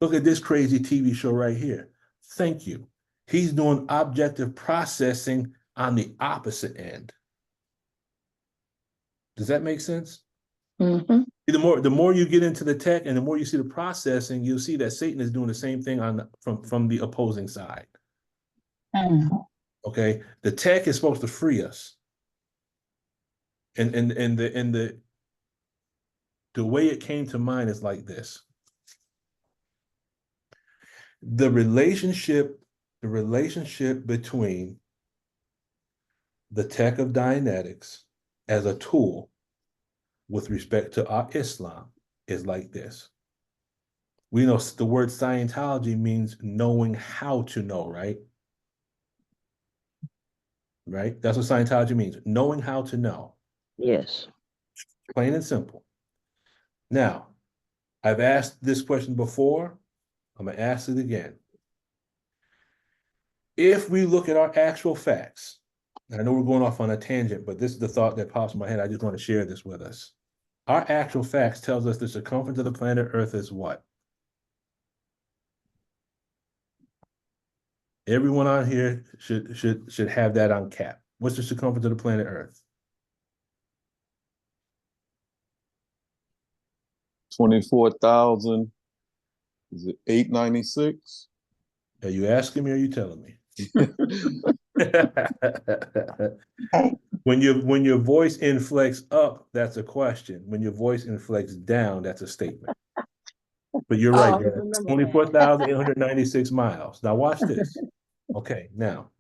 Look at this crazy TV show right here. Thank you. He's doing objective processing on the opposite end. Does that make sense? Mm-hmm. The more you get into the tech and the more you see the processing, you'll see that Satan is doing the same thing from the opposing side. Okay, the tech is supposed to free us, and the way it came to mind is like this: the relationship between the tech of Dianetics as a tool with respect to our Islam is like this. We know the word Scientology means knowing how to know, right? Right? That's what Scientology means, knowing how to know. Yes. Plain and simple. Now, I've asked this question before. I'm going to ask it again. If we look at our actual facts, I know we're going off on a tangent, but this is the thought that pops in my head. I just want to share this with us. Our actual facts tells us the circumference of the planet Earth is what? Everyone on here should have that on cap. What's the circumference of the planet Earth? 24,000. Is it 896? Are you asking me or are you telling me? When your voice inflects up, that's a question. When your voice inflects down, that's a statement. But you're right, 24,896 miles. Now watch this. Okay, now,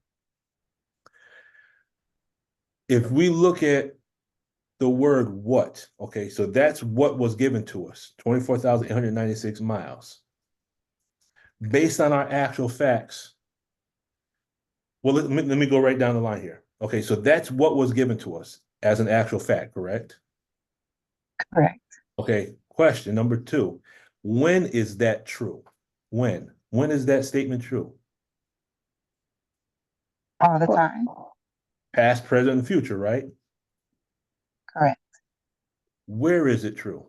if we look at the word what, okay, so that's what was given to us, 24,896 miles. Based on our actual facts, well, let me go right down the line here. Okay, so that's what was given to us as an actual fact, correct? Correct. Okay, question number 2. When is that true? When? When is that statement true? All the time. Past, present, and future, right? Correct. Where is it true?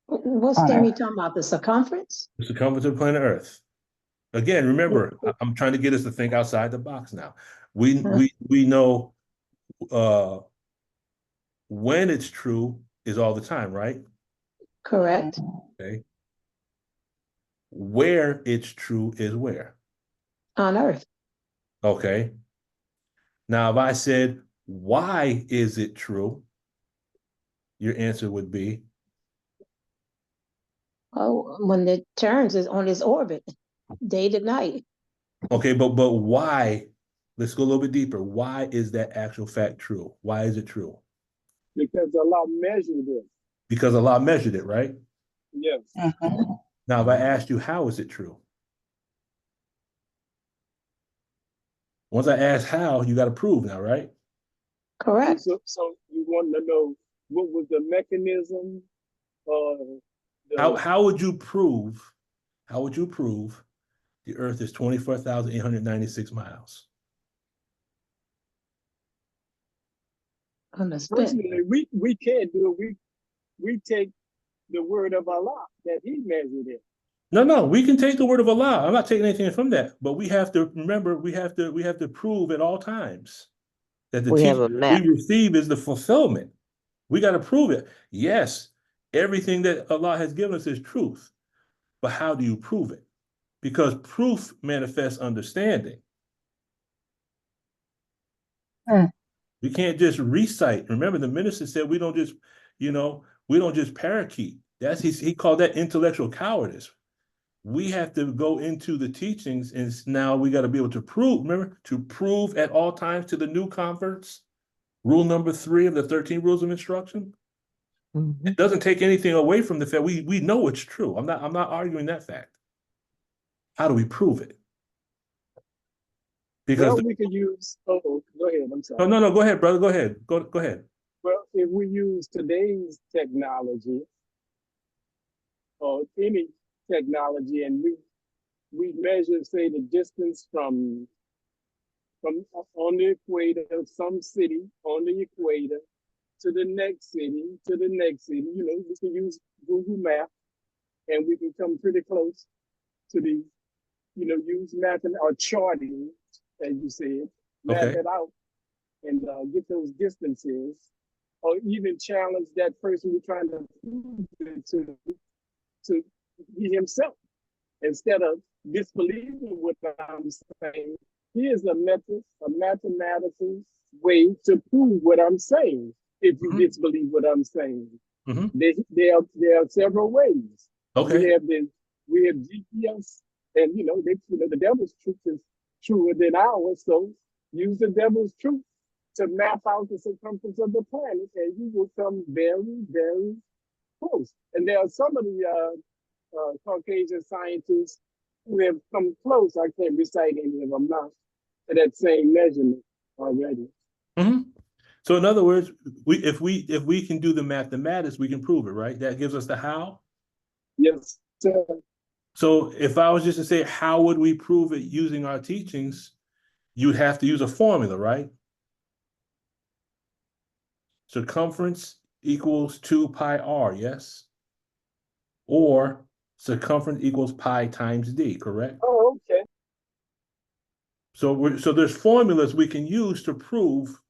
What's On Demi Earth. talking about? The circumference? The circumference of planet Earth. Again, remember, I'm trying to get us to think outside the box now. We know when it's true is all the time, right? Correct. Okay. Where it's true is where? On earth. Okay. Now, if I said, why is it true? Your answer would be? Oh, when it turns is on its orbit, day to night. Okay, but why? Let's go a little bit deeper. Why is that actual fact true? Why is it true? Because Allah measured it. Because Allah measured it, right? Yes. Now, if I asked you, how is it true? Once I ask how, you got to prove now, right? Correct. So you want to know what was the mechanism? How would you prove? How would you prove the Earth is 24,896 miles? On the spin. Personally, we can't do it. We take the word of Allah that He measured it. No, we can take the word of Allah. I'm not taking anything from that, but we have to remember, we have to prove at all times that the We have a teaching map. we receive is the fulfillment. We got to prove it. Yes, everything that Allah has given us is truth, but how do you prove it? Because proof manifests understanding. We can't just recite. Remember, the minister said we don't just, we don't just parakeet. He called that intellectual cowardice. We have to go into the teachings, and now we got to be able to prove. Remember, to prove at all times to the new converts. Rule number 3 of the 13 rules of instruction. It doesn't take anything away from the fact we know it's true. I'm not arguing that fact. How do we prove it? Because we could use. Oh, go ahead. I'm sorry. no. Go ahead, brother. Go ahead. Go ahead. Well, if we use today's technology or any technology, and we measure, say, the distance from on the equator of some city on the equator to the next city, we can use Google Maps, and we can come pretty close to the, use mapping or charting, as you said, map Okay. it out and get those distances, or even challenge that person we're trying to prove it to he himself, instead of disbelieving what I'm saying. Here's a mathematical way to prove what I'm saying. If you disbelieve what I'm saying, there are several ways. Okay. We have GPS, and the devil's truth is truer than ours. So use the devil's truth to map out the circumference of the planet, and you will come very, very close. And there are some of the Caucasian scientists who have come close. I can't recite any of them now, to that same measurement already. So in other words, if we can do the mathematics, we can prove it, right? That gives us the how. Yes, sir. So if I was just to say, how would we prove it using our teachings? You'd have to use a formula, right? Circumference equals 2 pi r, yes? Or circumference equals pi times d, correct? Oh, okay. So there's formulas we can use to prove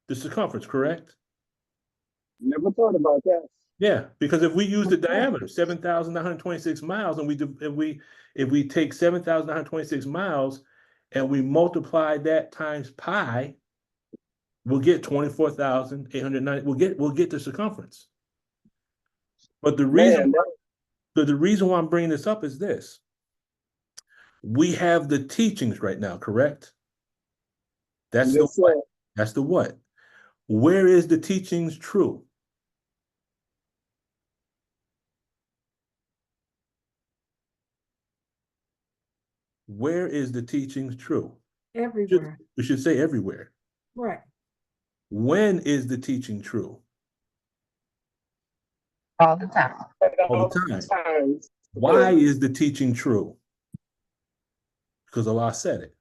the circumference, correct? Never thought about that. Yeah, because if we use the diameter, 7,926 miles, and if we take 7,926 miles and we multiply that times pi, we'll get 24,890. We'll get the circumference. But the reason why I'm bringing this up is this. We have the teachings right now, correct? That's the what? That's the what? Where is the teachings true? Where is the teachings true? Everywhere. We should say everywhere. Right. When is the teaching true? All the time. All the time. Why is the teaching true? Because Allah said it.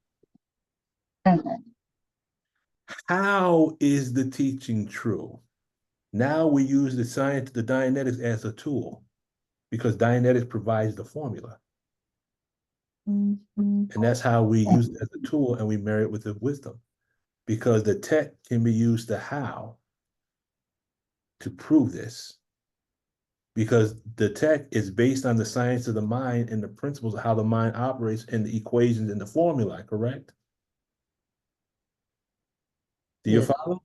How is the teaching true? Now we use the science, the Dianetics as a tool, because Dianetics provides the formula. And that's how we use it as a tool, and we marry it with the wisdom. Because the tech can be used to how to prove this. Because the tech is based on the science of the mind and the principles of how the mind operates and the equations and the formula, correct? Do you Yes. follow?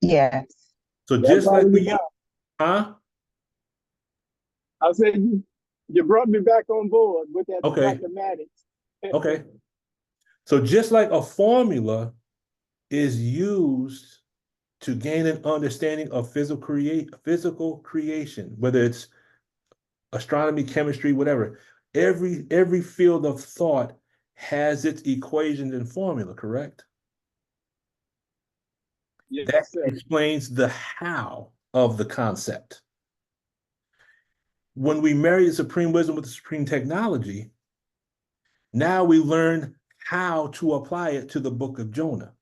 Yes. So That's just all like we we use, got. huh? I said you brought me back on board with that Okay, mathematics. okay. So just like a formula is used to gain an understanding of physical creation, whether it's astronomy, chemistry, whatever. Every field of thought has its equations and formula, correct? Yes, That sir. explains the how of the concept. When we marry the supreme wisdom with the supreme technology, now we learn how to apply it to the book of Jonah.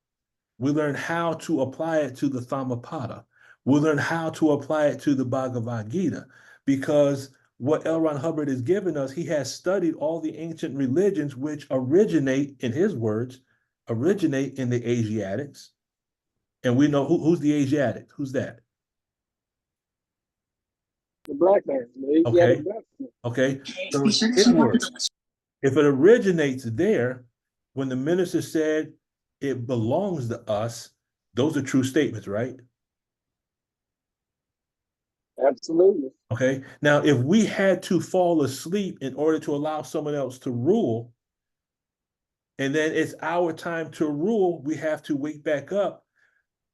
We learn how to apply it to the Dhammapada. We learn how to apply it to the Bhagavad Gita, because what L. Ron Hubbard has given us, he has studied all the ancient religions which originate, in his words, originate in the Asiatics. And we know who's the Asiatic. Who's that? The black man. The Okay. Asiatic black man. Okay. So his words. If it originates there, when the minister said it belongs to us, those are true statements, right? Absolutely. Okay. Now, if we had to fall asleep in order to allow someone else to rule, and then it's our time to rule, we have to wake back up.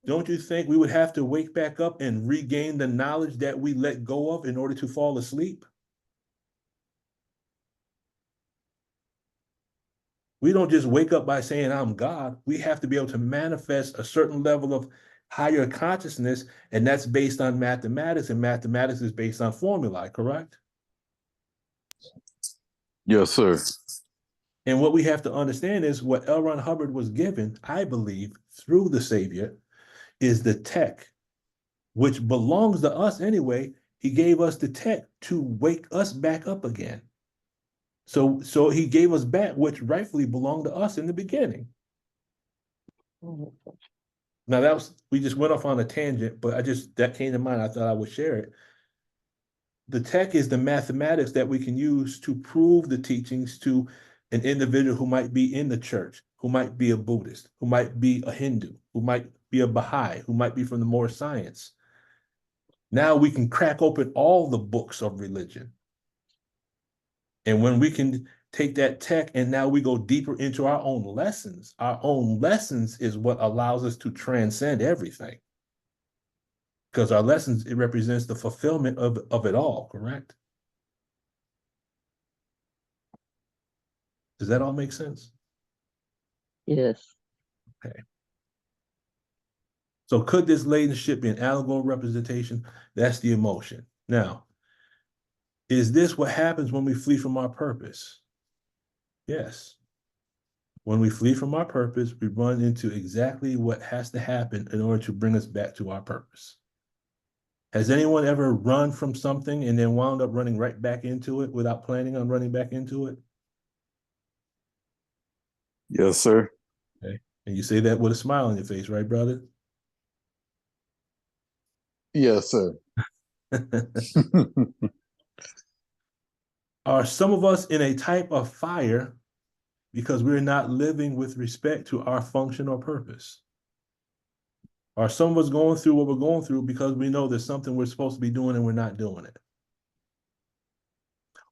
Don't you think we would have to wake back up and regain the knowledge that we let go of in order to fall asleep? We don't just wake up by saying, I'm God. We have to be able to manifest a certain level of higher consciousness, and that's based on mathematics, and mathematics is based on formulae, correct? Yes, sir. And what we have to understand is what L. Ron Hubbard was given, I believe, through the Savior, is the tech, which belongs to us anyway. He gave us the tech to wake us back up again. So he gave us back which rightfully belonged to us in the beginning. Now we just went off on a tangent, but that came to mind. I thought I would share it. The tech is the mathematics that we can use to prove the teachings to an individual who might be in the church, who might be a Buddhist, who might be a Hindu, who might be a Baha'i, who might be from the more science. Now we can crack open all the books of religion. And when we can take that tech and now we go deeper into our own lessons is what allows us to transcend everything. Because our lessons, it represents the fulfillment of it all, correct? Does that all make sense? Yes. Okay. So could this latenship be an allegorical representation? That's the emotion. Now, is this what happens when we flee from our purpose? Yes. When we flee from our purpose, we run into exactly what has to happen in order to bring us back to our purpose. Has anyone ever run from something and then wound up running right back into it without planning on running back into it? Yes, sir. Okay. And you say that with a smile on your face, right, brother? Yes, sir. Are some of us in a type of fire because we're not living with respect to our function or purpose? Are some of us going through what we're going through because we know there's something we're supposed to be doing and we're not doing it?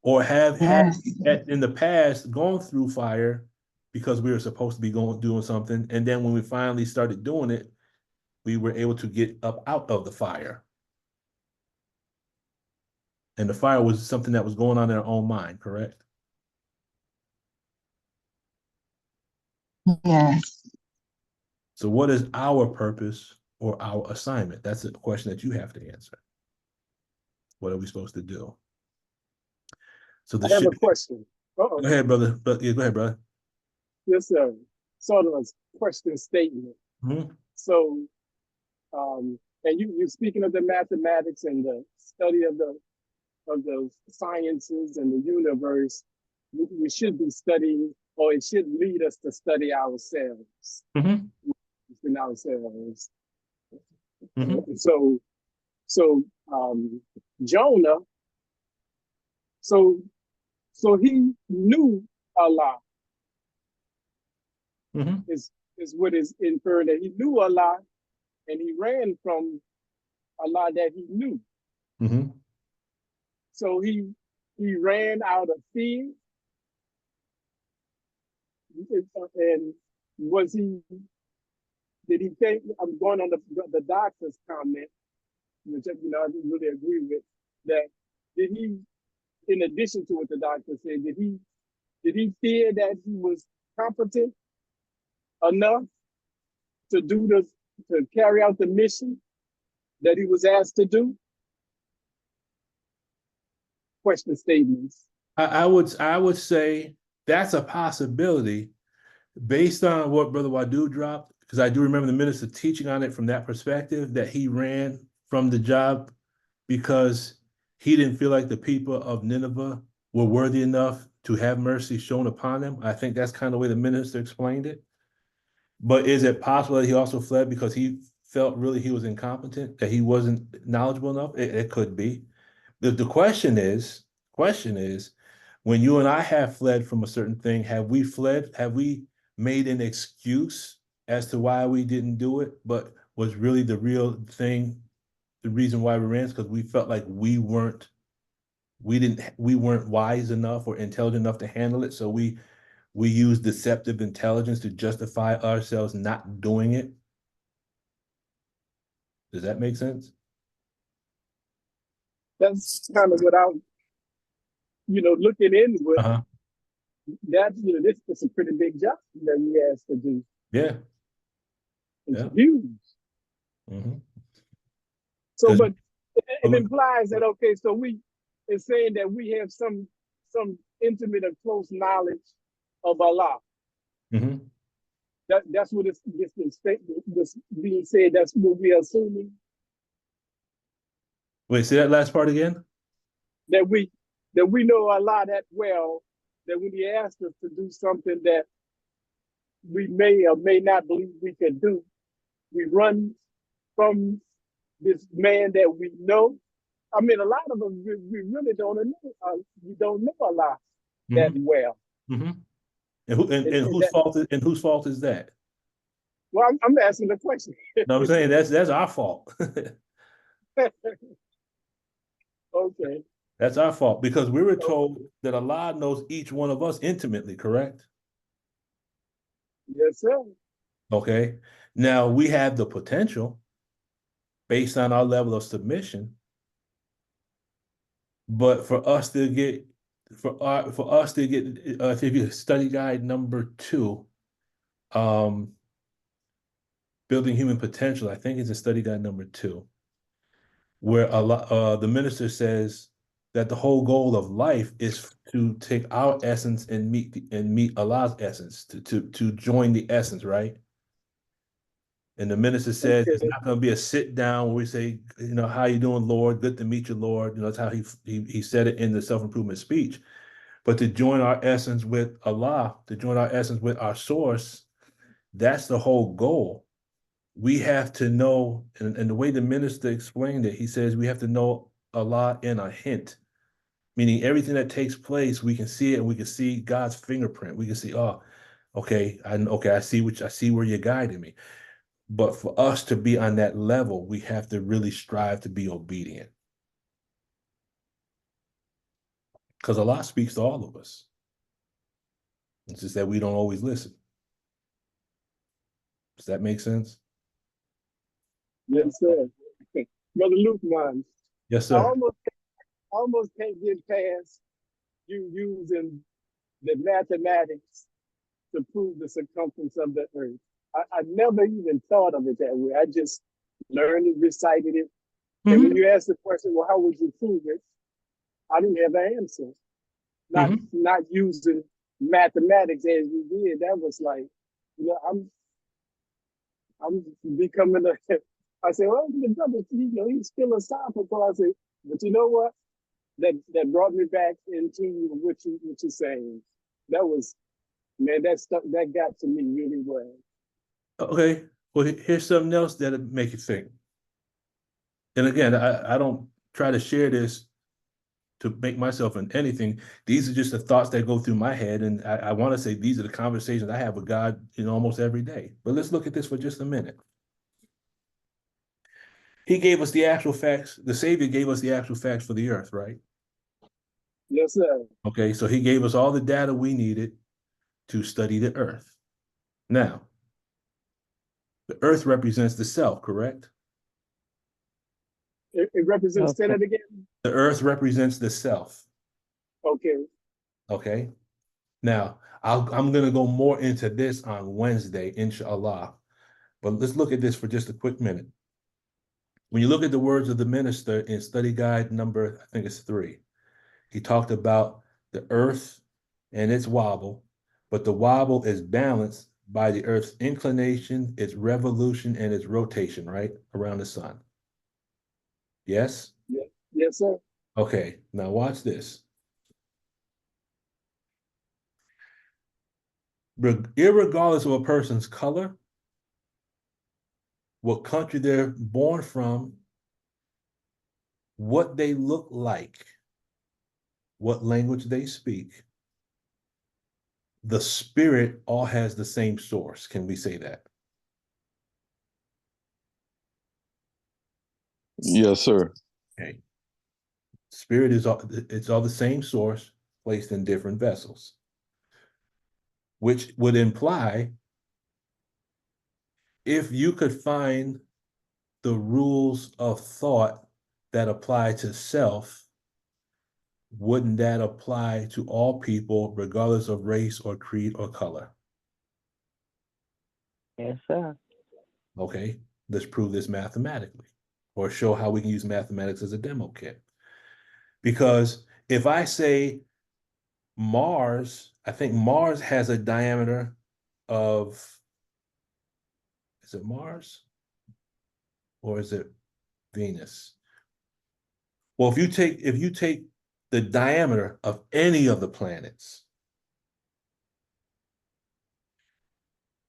Or have had in the past gone through fire because we were supposed to be doing something, and then when we finally started doing it, we were able to get up out of the fire. And the fire was something that was going on in our own mind, correct? Yes. So what is our purpose or our assignment? That's a question that you have to answer. What are we supposed to do? So I have a question. Uh-oh. Go ahead, brother. Yeah, go ahead, brother. Yes, sir. Sort of a question statement. Mm-hmm. So, and you speaking of the mathematics and the study of the sciences and the universe. we should be studying, or it should lead us to study ourselves Mhm. in ourselves. Mhm. So Jonah, so he knew Allah Mhm. is what is inferred, that he knew Allah and he ran from Allah that he knew. Mhm. So he ran out of fear, and was he? Did he think? I'm going on the doctor's comment, which I didn't really agree with. That did he? In addition to what the doctor said, did he fear that he was competent enough to do to carry out the mission that he was asked to do? Question statements. I would say that's a possibility based on what Brother Wadu dropped, because I do remember the minister teaching on it from that perspective, that he ran from the job because he didn't feel like the people of Nineveh were worthy enough to have mercy shown upon them. I think that's kind of the way the minister explained it. But is it possible that he also fled because he felt really he was incompetent, that he wasn't knowledgeable enough? It could be. The question is, when you and I have fled from a certain thing, have we fled? Have we made an excuse as to why we didn't do it, but was really the real thing, the reason why we ran is because we felt like we weren't wise enough or intelligent enough to handle it. So we use deceptive intelligence to justify ourselves not doing it. Does that make sense? That's kind of what I, looking into it. Uh-huh. That this is a pretty big job that we asked to do. Yeah. It's Yeah. huge. Mm-hmm. So, but it implies that so it's saying that we have some intimate or close knowledge of Allah. Mm-hmm. That's what this being said. That's what we are assuming, Wait, say that last part again. that we know Allah that well, that when He asks us to do something that we may or may not believe we can do, we run from this man that we know. I mean, a lot of us we really don't know. We don't know Allah that Mm-hmm. well. Mm-hmm. And whose fault is that? Well, I'm asking the question. No, I'm saying that's our fault. Okay. That's our fault because we were told that Allah knows each one of us intimately, correct? Yes, sir. Okay. Now we have the potential based on our level of submission, but for us to get if you study guide number 2, building human potential, I think it's a study guide number 2, where the minister says that the whole goal of life is to take our essence and meet Allah's essence, to join the essence, right? And the minister says it's Okay. not going to be a sit down where we say, how you doing, Lord? Good to meet you, Lord. That's how he said it in the self-improvement speech. But to join our essence with Allah, to join our essence with our source, that's the whole goal. We have to know, and the way the minister explained it, he says we have to know Allah in a hint, meaning everything that takes place, we can see it and we can see God's fingerprint. We can see, oh, okay, I see where you're guiding me. But for us to be on that level, we have to really strive to be obedient. Because Allah speaks to all of us. It's just that we don't always listen. Does that make sense? Yes, sir. Brother Luke, man, Yes, I sir. almost can't get past you using the mathematics to prove the circumference of the earth. I never even thought of it that way. I just learned it, recited it. And when you ask the question, well, how would you prove it? I didn't have an answer. Not using mathematics as you did. That was like, I'm becoming I said, well, the brother, he's philosophical. I said, but you know what? that brought me back into what you're saying. That was, man, that got to me really well. Okay, well, here's something else that'll make you think. And again, I don't try to share this to make myself in anything. These are just the thoughts that go through my head. And I want to say these are the conversations I have with God, almost every day. But let's look at this for just a minute. He gave us the actual facts. The Savior gave us the actual facts for the earth, right? Yes, sir. Okay, so he gave us all the data we needed to study the earth. Now, the earth represents the self, correct? It represents, say that again? The earth represents the self. Okay. Okay. Now, I'm going to go more into this on Wednesday, inshallah. But let's look at this for just a quick minute. When you look at the words of the minister in study guide number, I think it's 3, he talked about the earth and its wobble, but the wobble is balanced by the earth's inclination, its revolution, and its rotation, right, around the sun. Yes? Yeah. Yes, sir. Okay, now watch this. Irregardless of a person's color, what country they're born from, what they look like, what language they speak, the spirit all has the same source. Can we say that? Yes, sir. Okay. Spirit is all the same source placed in different vessels, which would imply if you could find the rules of thought that apply to self, wouldn't that apply to all people, regardless of race or creed or color? Yes, sir. Okay, let's prove this mathematically, or show how we can use mathematics as a demo kit. Because if I say Mars, I think Mars has a diameter of, is it Mars? Or is it Venus? Well, if you take the diameter of any of the planets,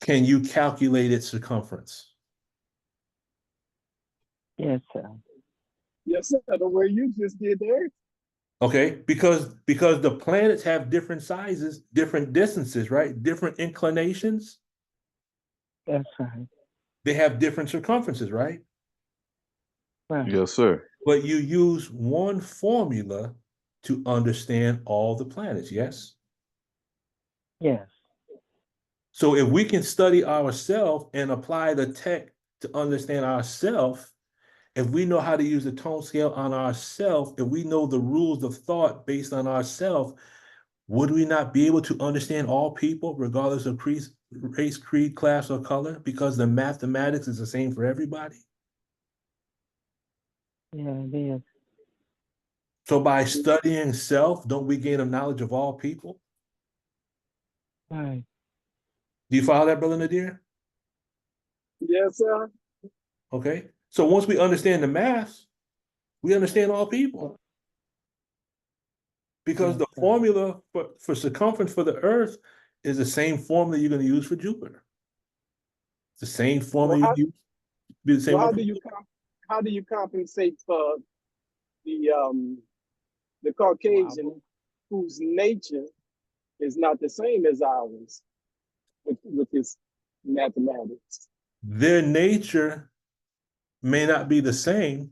can you calculate its circumference? Yes, sir. Yes, sir. The way you just did there. Okay, because the planets have different sizes, different distances, right? Different inclinations. That's right. They have different circumferences, right? Right. Yes, sir. But you use one formula to understand all the planets, yes? Yes. So if we can study ourselves and apply the tech to understand ourselves, if we know how to use the tone scale on ourselves, if we know the rules of thought based on ourselves, would we not be able to understand all people, regardless of race, creed, class, or color? Because the mathematics is the same for everybody. Yeah, it is. So by studying self, don't we gain a knowledge of all people? Right. Do you follow that, Brother Nadir? Yes, sir. Okay. So once we understand the math, we understand all people. Because Yes, the sir. formula for circumference for the Earth is the same formula you're going to use for Jupiter. It's the same formula Well, you be the same well, one. how do you compensate for the Caucasian whose nature is not the same as ours with his mathematics? Their nature may not be the same,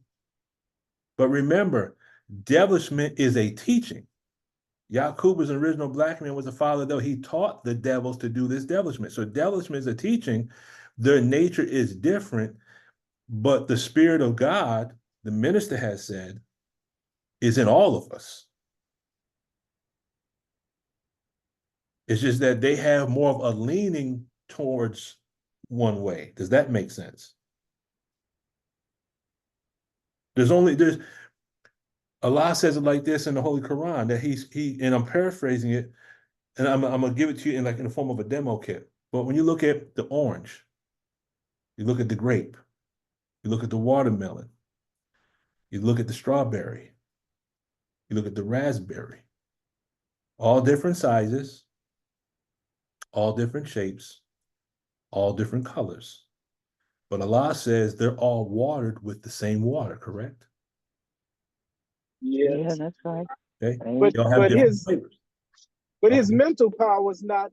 but remember, devilishment is a teaching. Yaqub was an original black man, was a father, though he taught the devils to do this devilishment. So devilishment is a teaching. Their nature is different, but the Spirit of God, the minister has said, is in all of us. It's just that they have more of a leaning towards one way. Does that make sense? There's Allah says it like this in the Holy Quran that he and I'm paraphrasing it, and I'm gonna give it to you in the form of a demo kit. But when you look at the orange, you look at the grape, you look at the watermelon, you look at the strawberry, You look at the raspberry, all different sizes, all different shapes, all different colors. But Allah says they're all watered with the same water, correct? Yeah, Yes. that's right. Okay. Same. They'll have different flavors. But his Okay. mental power is not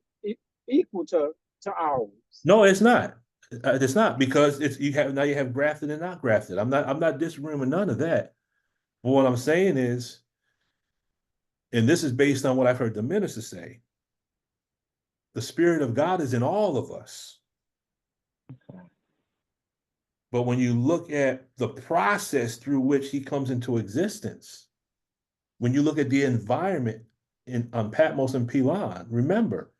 equal to ours. No, it's not. It's not, because it's you have grafted and not grafted. I'm not disagreeing with none of that. But what I'm saying is, and this is based on what I've heard the minister say, the Spirit of God is in all of us. But when you look at the process through which he comes into existence, when you look at the environment on Patmos and Pelon, remember,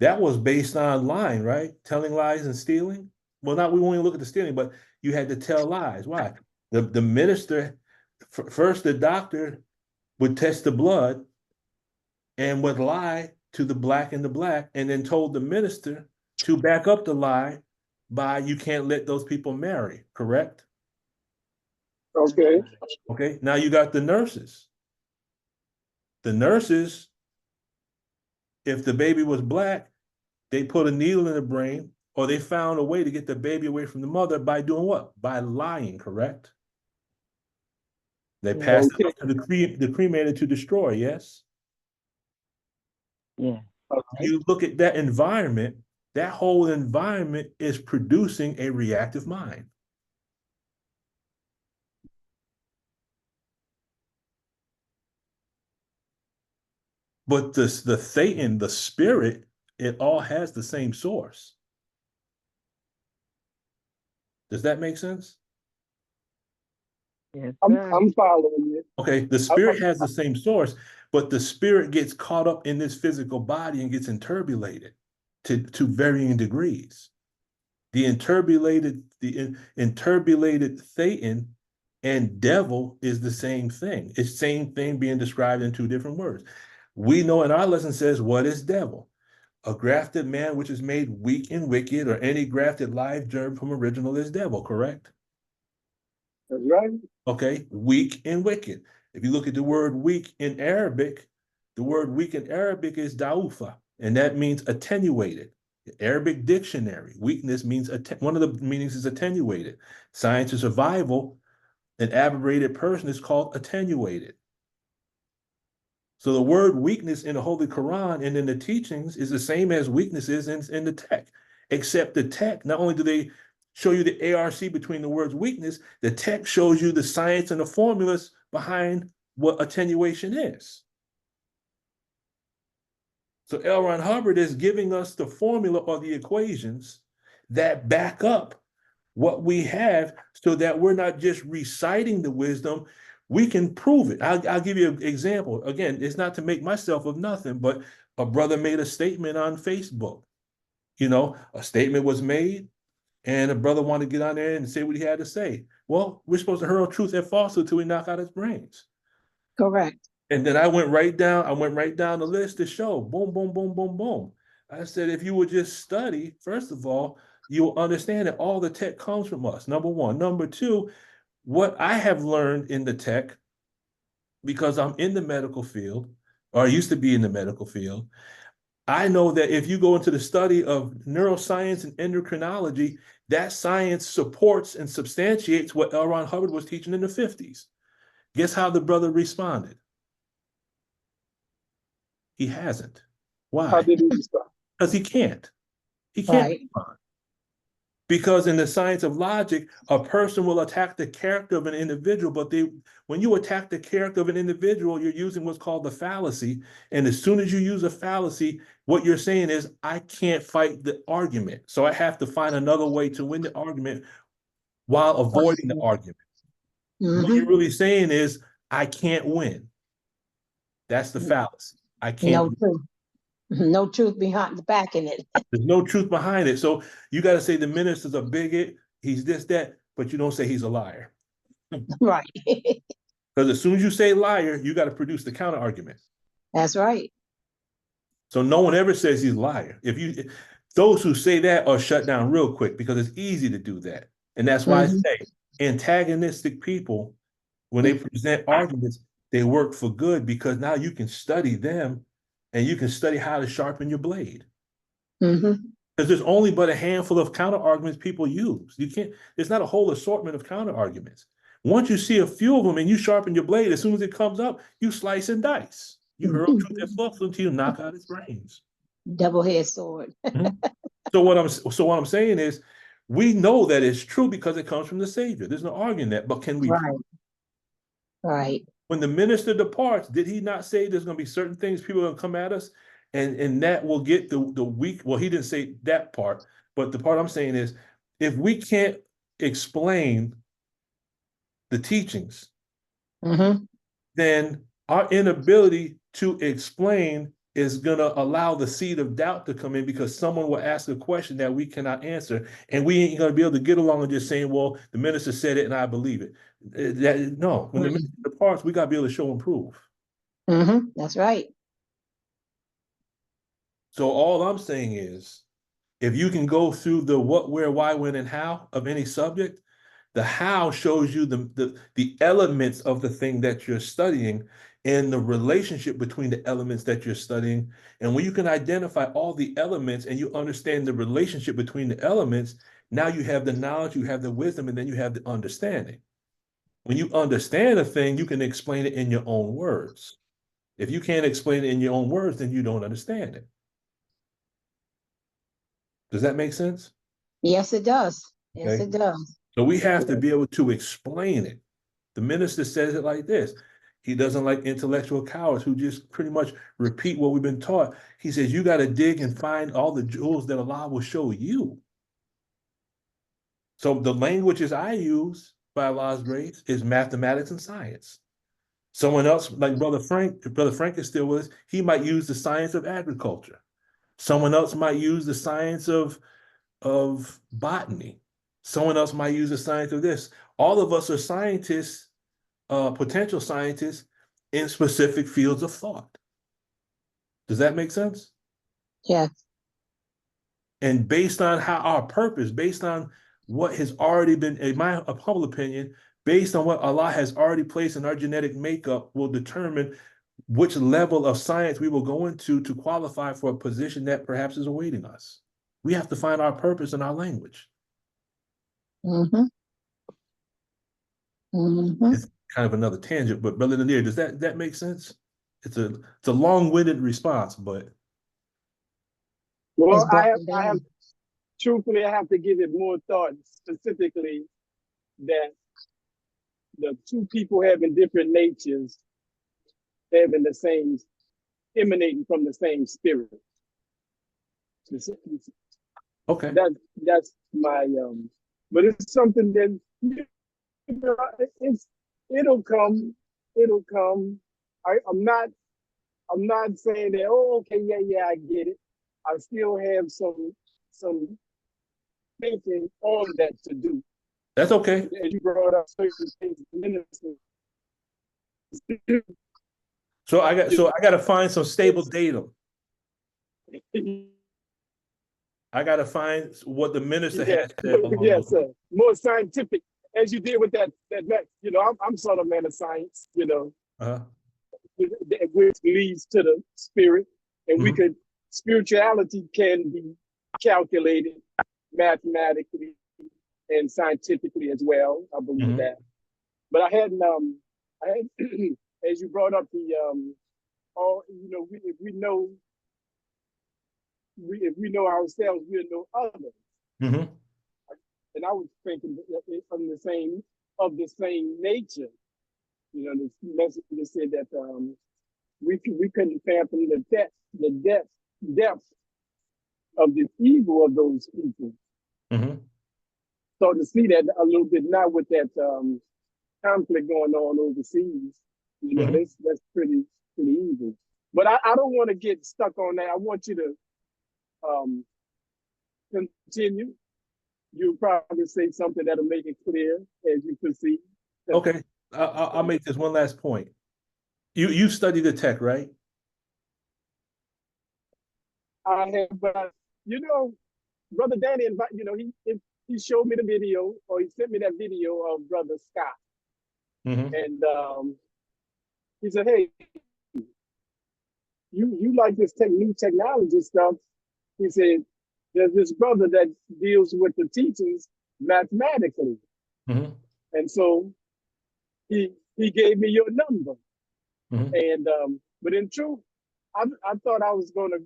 that was based on lying, right? Telling lies and stealing. Well, we won't even look at the stealing, but you had to tell lies. Why? The minister, first the doctor would test the blood and would lie to the black and the black, and then told the minister to back up the lie by, you can't let those people marry, correct? Okay. Okay, now you got the nurses. The nurses, if the baby was black, they put a needle in the brain, or they found a way to get the baby away from the mother by doing what? By lying, correct? They passed it up to the cremated to destroy, yes? Yeah. You look at that environment, that whole environment is producing a reactive mind. But the Thetan, the spirit, it all has the same source. Does that make sense? Yes, I'm sir. I'm following you. Okay, the spirit has the same source, but the spirit gets caught up in this physical body and gets interbulated to varying degrees. The interbulated Thetan and devil is the same thing. It's the same thing being described in two different words. We know in our lesson says, what is devil? A grafted man which is made weak and wicked, or any grafted live germ from original is devil, correct? That's right. Okay, weak and wicked. If you look at the word weak in Arabic, the word weak in Arabic is daufa, and that means attenuated. The Arabic dictionary, weakness means, one of the meanings is attenuated. Science of survival, an aberrated person is called attenuated. So the word weakness in the Holy Quran and in the teachings is the same as weaknesses in the tech, except the tech, not only do they show you the ARC between the words weakness, the tech shows you the science and the formulas behind what attenuation is. So L. Ron Hubbard is giving us the formula or the equations that back up what we have, so that we're not just reciting the wisdom, we can prove it. I'll give you an example. Again, it's not to make myself of nothing, but a brother made a statement on Facebook. You know, a statement was made, and a brother wanted to get on there and say what he had to say. Well, we're supposed to hurl truth and falsehood till we knock out his brains. Correct. And then I went right down the list to show, boom, boom, boom, boom, boom. I said, if you would just study, first of all, you'll understand that all the tech comes from us, number one. Number two, what I have learned in the tech, because I'm in the medical field, or I used to be in the medical field, I know that if you go into the study of neuroscience and endocrinology, that science supports and substantiates what L. Ron Hubbard was teaching in the 50s. Guess how the brother responded? He hasn't. How Why? did he respond? Because he can't. He can't Right. respond. Because in the science of logic, a person will attack the character of an individual, but when you attack the character of an individual, you're using what's called the fallacy. And as soon as you use a fallacy, what you're saying is, I can't fight the argument. So I have to find another way to win the argument while avoiding the argument. What you're really saying is, I can't win. That's the fallacy. I can't No win. truth. No truth behind the back in it. There's no truth behind it. So you got to say the minister's a bigot, he's this, that, but you don't say he's a liar. Right. Because as soon as you say liar, you got to produce the counter argument. That's right. So no one ever says he's a liar. Those who say that are shut down real quick, because it's easy to do that. And that's why I say antagonistic people, when they present arguments, they work for good because now you can study them and you can study how to sharpen your blade. Mm-hmm. Because there's only but a handful of counter arguments people use. You can't, there's not a whole assortment of counter arguments. Once you see a few of them and you sharpen your blade, as soon as it comes up, you slice and dice. You hurl truth and flux until you knock out its brains. Double-headed sword. Mhm. So what I'm saying is, we know that it's true because it comes from the Savior. There's no arguing that, but can we? Right. Right. When the minister departs, did he not say there's going to be certain things people are going to come at us, and that will get the weak? Well, he didn't say that part, but the part I'm saying is, if we can't explain the teachings, Mm-hmm. then our inability to explain is going to allow the seed of doubt to come in, because someone will ask a question that we cannot answer, and we ain't going to be able to get along and just saying, well, the minister said it and I believe it. No, when the minister departs, we got to be able to show and prove. Mm-hmm. That's right. So all I'm saying is, if you can go through the what, where, why, when, and how of any subject, the how shows you the elements of the thing that you're studying and the relationship between the elements that you're studying. And when you can identify all the elements and you understand the relationship between the elements, now you have the knowledge, you have the wisdom, and then you have the understanding. When you understand a thing, you can explain it in your own words. If you can't explain it in your own words, then you don't understand it. Does that make sense? Yes, it does. Yes, Okay. it does. So we have to be able to explain it. The minister says it like this. He doesn't like intellectual cowards who just pretty much repeat what we've been taught. He says, you got to dig and find all the jewels that Allah will show you. So the languages I use by Allah's grace is mathematics and science. Someone else, like Brother Frank, if Brother Frank is still with us, he might use the science of agriculture. Someone else might use the science of botany. Someone else might use the science of this. All of us are scientists, potential scientists in specific fields of thought. Does that make sense? Yes. And based on how our purpose, based on what has already been, in my humble opinion, based on what Allah has already placed in our genetic makeup, will determine which level of science we will go into to qualify for a position that perhaps is awaiting us. We have to find our purpose in our language. Mm-hmm. Mm-hmm. It's kind of another tangent, but Brother Nadir, does that make sense? It's a long-winded response, but Well, It's broken I have down. truthfully, I have to give it more thought, specifically that the two people having different natures, having the same, emanating from the same spirit. okay. That's my but it's something that, you know, it'll come. I'm not saying that, oh, okay, yeah, I get it. I still have some thinking on that to do. That's okay. As you brought up certain things, ministers do. So I got to find some stable datum. I got to find what the minister Yeah, has said along yes, those lines. sir. More scientific, as you did with that. You know, I'm sort of man of science. You know, Uh-huh. which leads to the spirit, and we Mhm. could spirituality can be calculated mathematically and scientifically as well. I believe Mhm. that. But I had as you brought up the all, you know, if we know ourselves, we'll know others. Mhm. And I was thinking from the same nature. You know, the message said that we couldn't fathom the depth of the evil of those people. Mhm. So to see that a little bit now with that conflict going on overseas, you know, Mhm. that's pretty evil. But I don't want to get stuck on that. I want you to continue. You'll probably say something that'll make it clear as you proceed. Okay. I'll make this one last point. You study the tech, right? I have, but you know, Brother Danny, you know, he showed me the video, or he sent me that video of Brother Scott, Mhm. and he said, hey, you like this new technology stuff. He said, there's this brother that deals with the teachings mathematically. Mm-hmm. And so he gave me your number. Mm-hmm. And but in truth, I thought I was gonna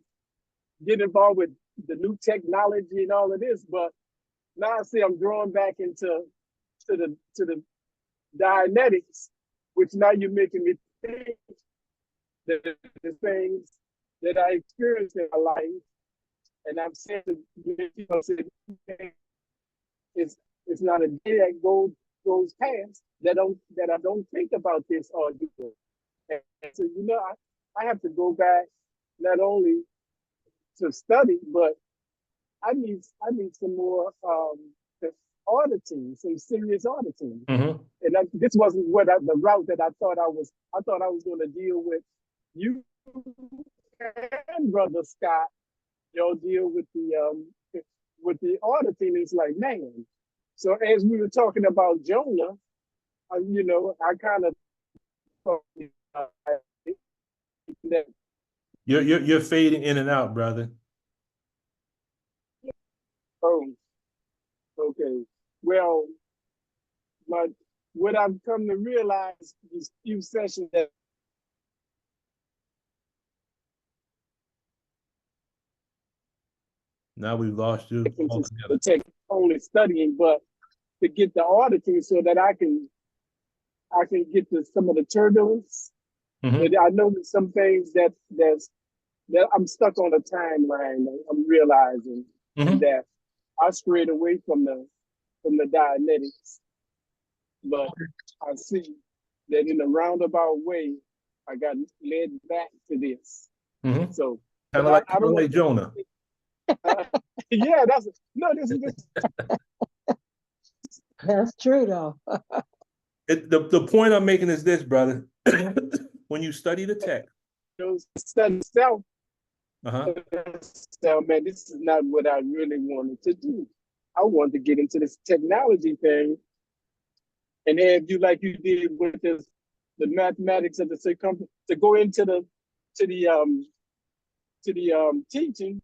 get involved with the new technology and all of this, but now I see I'm drawing back into the Dianetics, which now you're making me think that the things that I experienced in my life, and I'm saying, it's not a day that goes past that I don't think about this or do it. And so I have to go back not only to study, but I need some more auditing, some serious auditing. Mm-hmm. And this wasn't the route that I thought I was. I thought I was going to deal with you and Brother Scott. Y'all deal with the auditing. It's like, man. So as we were talking about Jonah, I kind of thought that. You're fading in and out, brother. Oh, okay. Well, what I've come to realize these few sessions that Now we've lost you altogether. to take only studying, but to get the auditing so that I can get some of the turbulence. Mm-hmm. And I know that some things that I'm stuck on a timeline. I'm realizing that I strayed away from the Dianetics, but I see that in a roundabout way, I got led back to this. Mm-hmm. So kind of like Jonah. Yeah, this is just. That's true, though. The point I'm making is this, brother. When you study the text, Study self. uh-huh. So, man, this is not what I really wanted to do. I wanted to get into this technology thing and have you like you did with the mathematics of the circumference to go into the teaching.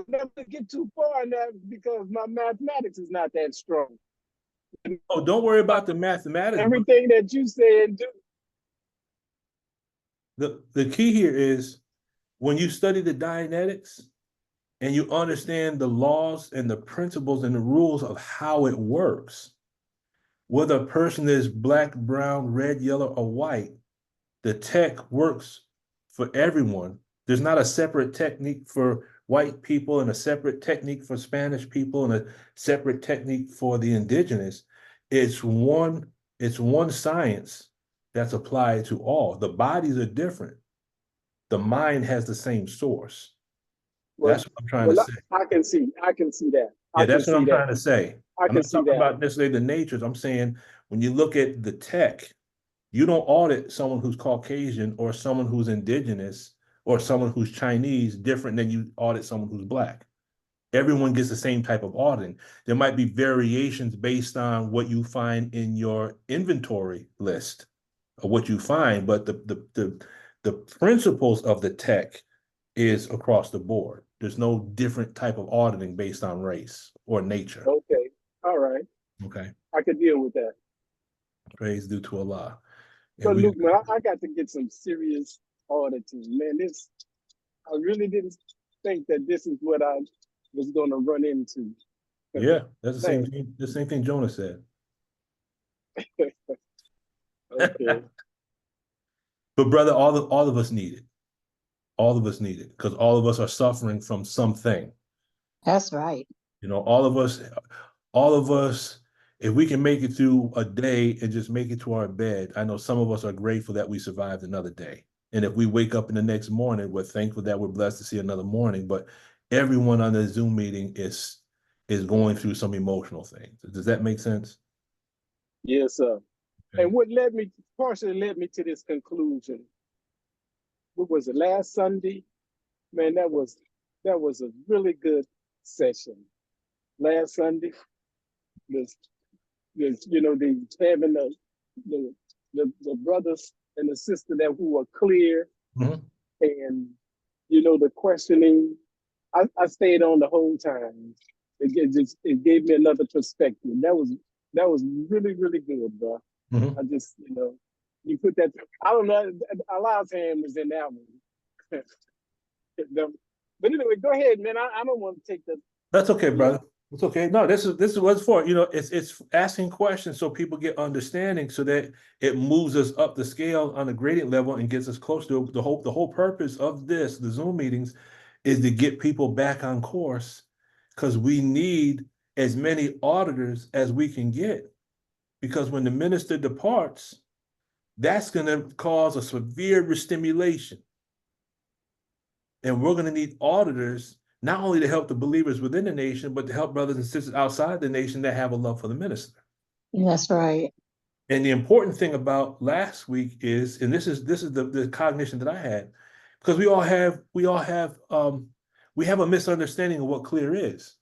Never get too far in that because my mathematics is not that strong. Oh, don't worry about the mathematics. Everything that you say and do. The key here is when you study the Dianetics and you understand the laws and the principles and the rules of how it works, whether a person is black, brown, red, yellow, or white, the tech works for everyone. There's not a separate technique for white people and a separate technique for Spanish people and a separate technique for the indigenous. It's one science that's applied to all. The bodies are different. The mind has the same source. That's what I'm trying to say. I can see that. Yeah, that's what I'm trying to say. I'm not talking about necessarily the natures. I'm saying when you look at the tech, you don't audit someone who's Caucasian or someone who's indigenous or someone who's Chinese different than you audit someone who's black. Everyone gets the same type of auditing. There might be variations based on what you find in your inventory list of what you find, but the principles of the tech is across the board. There's no different type of auditing based on race or nature. Okay. All right. Okay. I could deal with that. Praise due to Allah. But Luke, man, I got to get some serious auditing. Man, I really didn't think that this is what I was going to run into. Yeah, that's the same thing Jonah said. Okay. But brother, all of us need it. All of us need it because all of us are suffering from something. That's right. You know, all of us, if we can make it through a day and just make it to our bed, I know some of us are grateful that we survived another day. And if we wake up in the next morning, we're thankful that we're blessed to see another morning. But everyone on the Zoom meeting is going through some emotional things. Does that make sense? Yes, sir. Okay. And what partially led me to this conclusion. What was it, last Sunday? Man, that was a really good session. Last Sunday, having the the brothers and the sister that who were clear, Mhm. and the questioning. I stayed on the whole time. It gave me another perspective. That was really, really good, bro. Mhm. I just you put that. I don't know. A lot of time was in that one. But anyway, go ahead, man. I don't want to take the. That's okay, brother. It's okay. No, this is what it's for. It's asking questions so people get understanding, so that it moves us up the scale on a gradient level and gets us close to the hope. The whole purpose of the Zoom meetings, is to get people back on course, because we need as many auditors as we can get. Because when the minister departs, that's going to cause a severe restimulation. And we're going to need auditors, not only to help the believers within the nation, but to help brothers and sisters outside the nation that have a love for the minister. That's right. And the important thing about last week is, and this is the cognition that I had, because we have a misunderstanding of what clear is.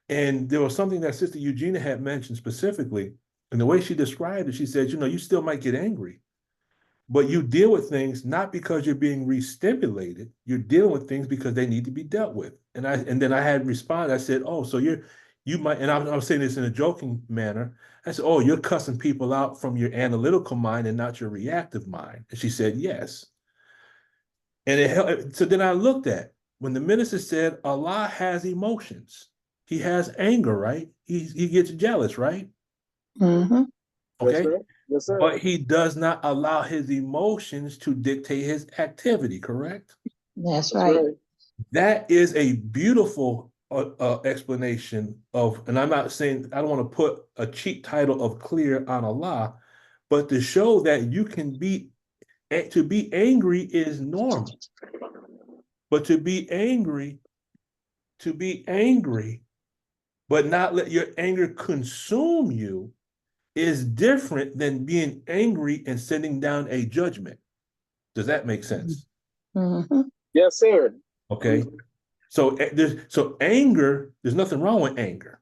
And there was something that Sister Eugenia had mentioned specifically, and the way she described it, she said, you still might get angry, but you deal with things not because you're being re-stimulated. You're dealing with things because they need to be dealt with. And then I had responded. I said, "Oh, so you might," and I'm saying this in a joking manner. I said, "Oh, you're cussing people out from your analytical mind and not your reactive mind." And she said, "Yes." And it helped. So then I looked at when the minister said, "Allah has emotions. He has anger, right? He gets jealous, right? Mm-hmm. That's Okay." right. Yes, sir. But he does not allow his emotions to dictate his activity, correct? That's That's right. right. That is a beautiful explanation of, and I'm not saying, I don't want to put a cheap title of clear on Allah, but to show that you can to be angry is normal. But to be angry, but not let your anger consume you, is different than being angry and sending down a judgment. Does that make sense? Mm-hmm. Yes, sir. Okay. So anger, there's nothing wrong with anger.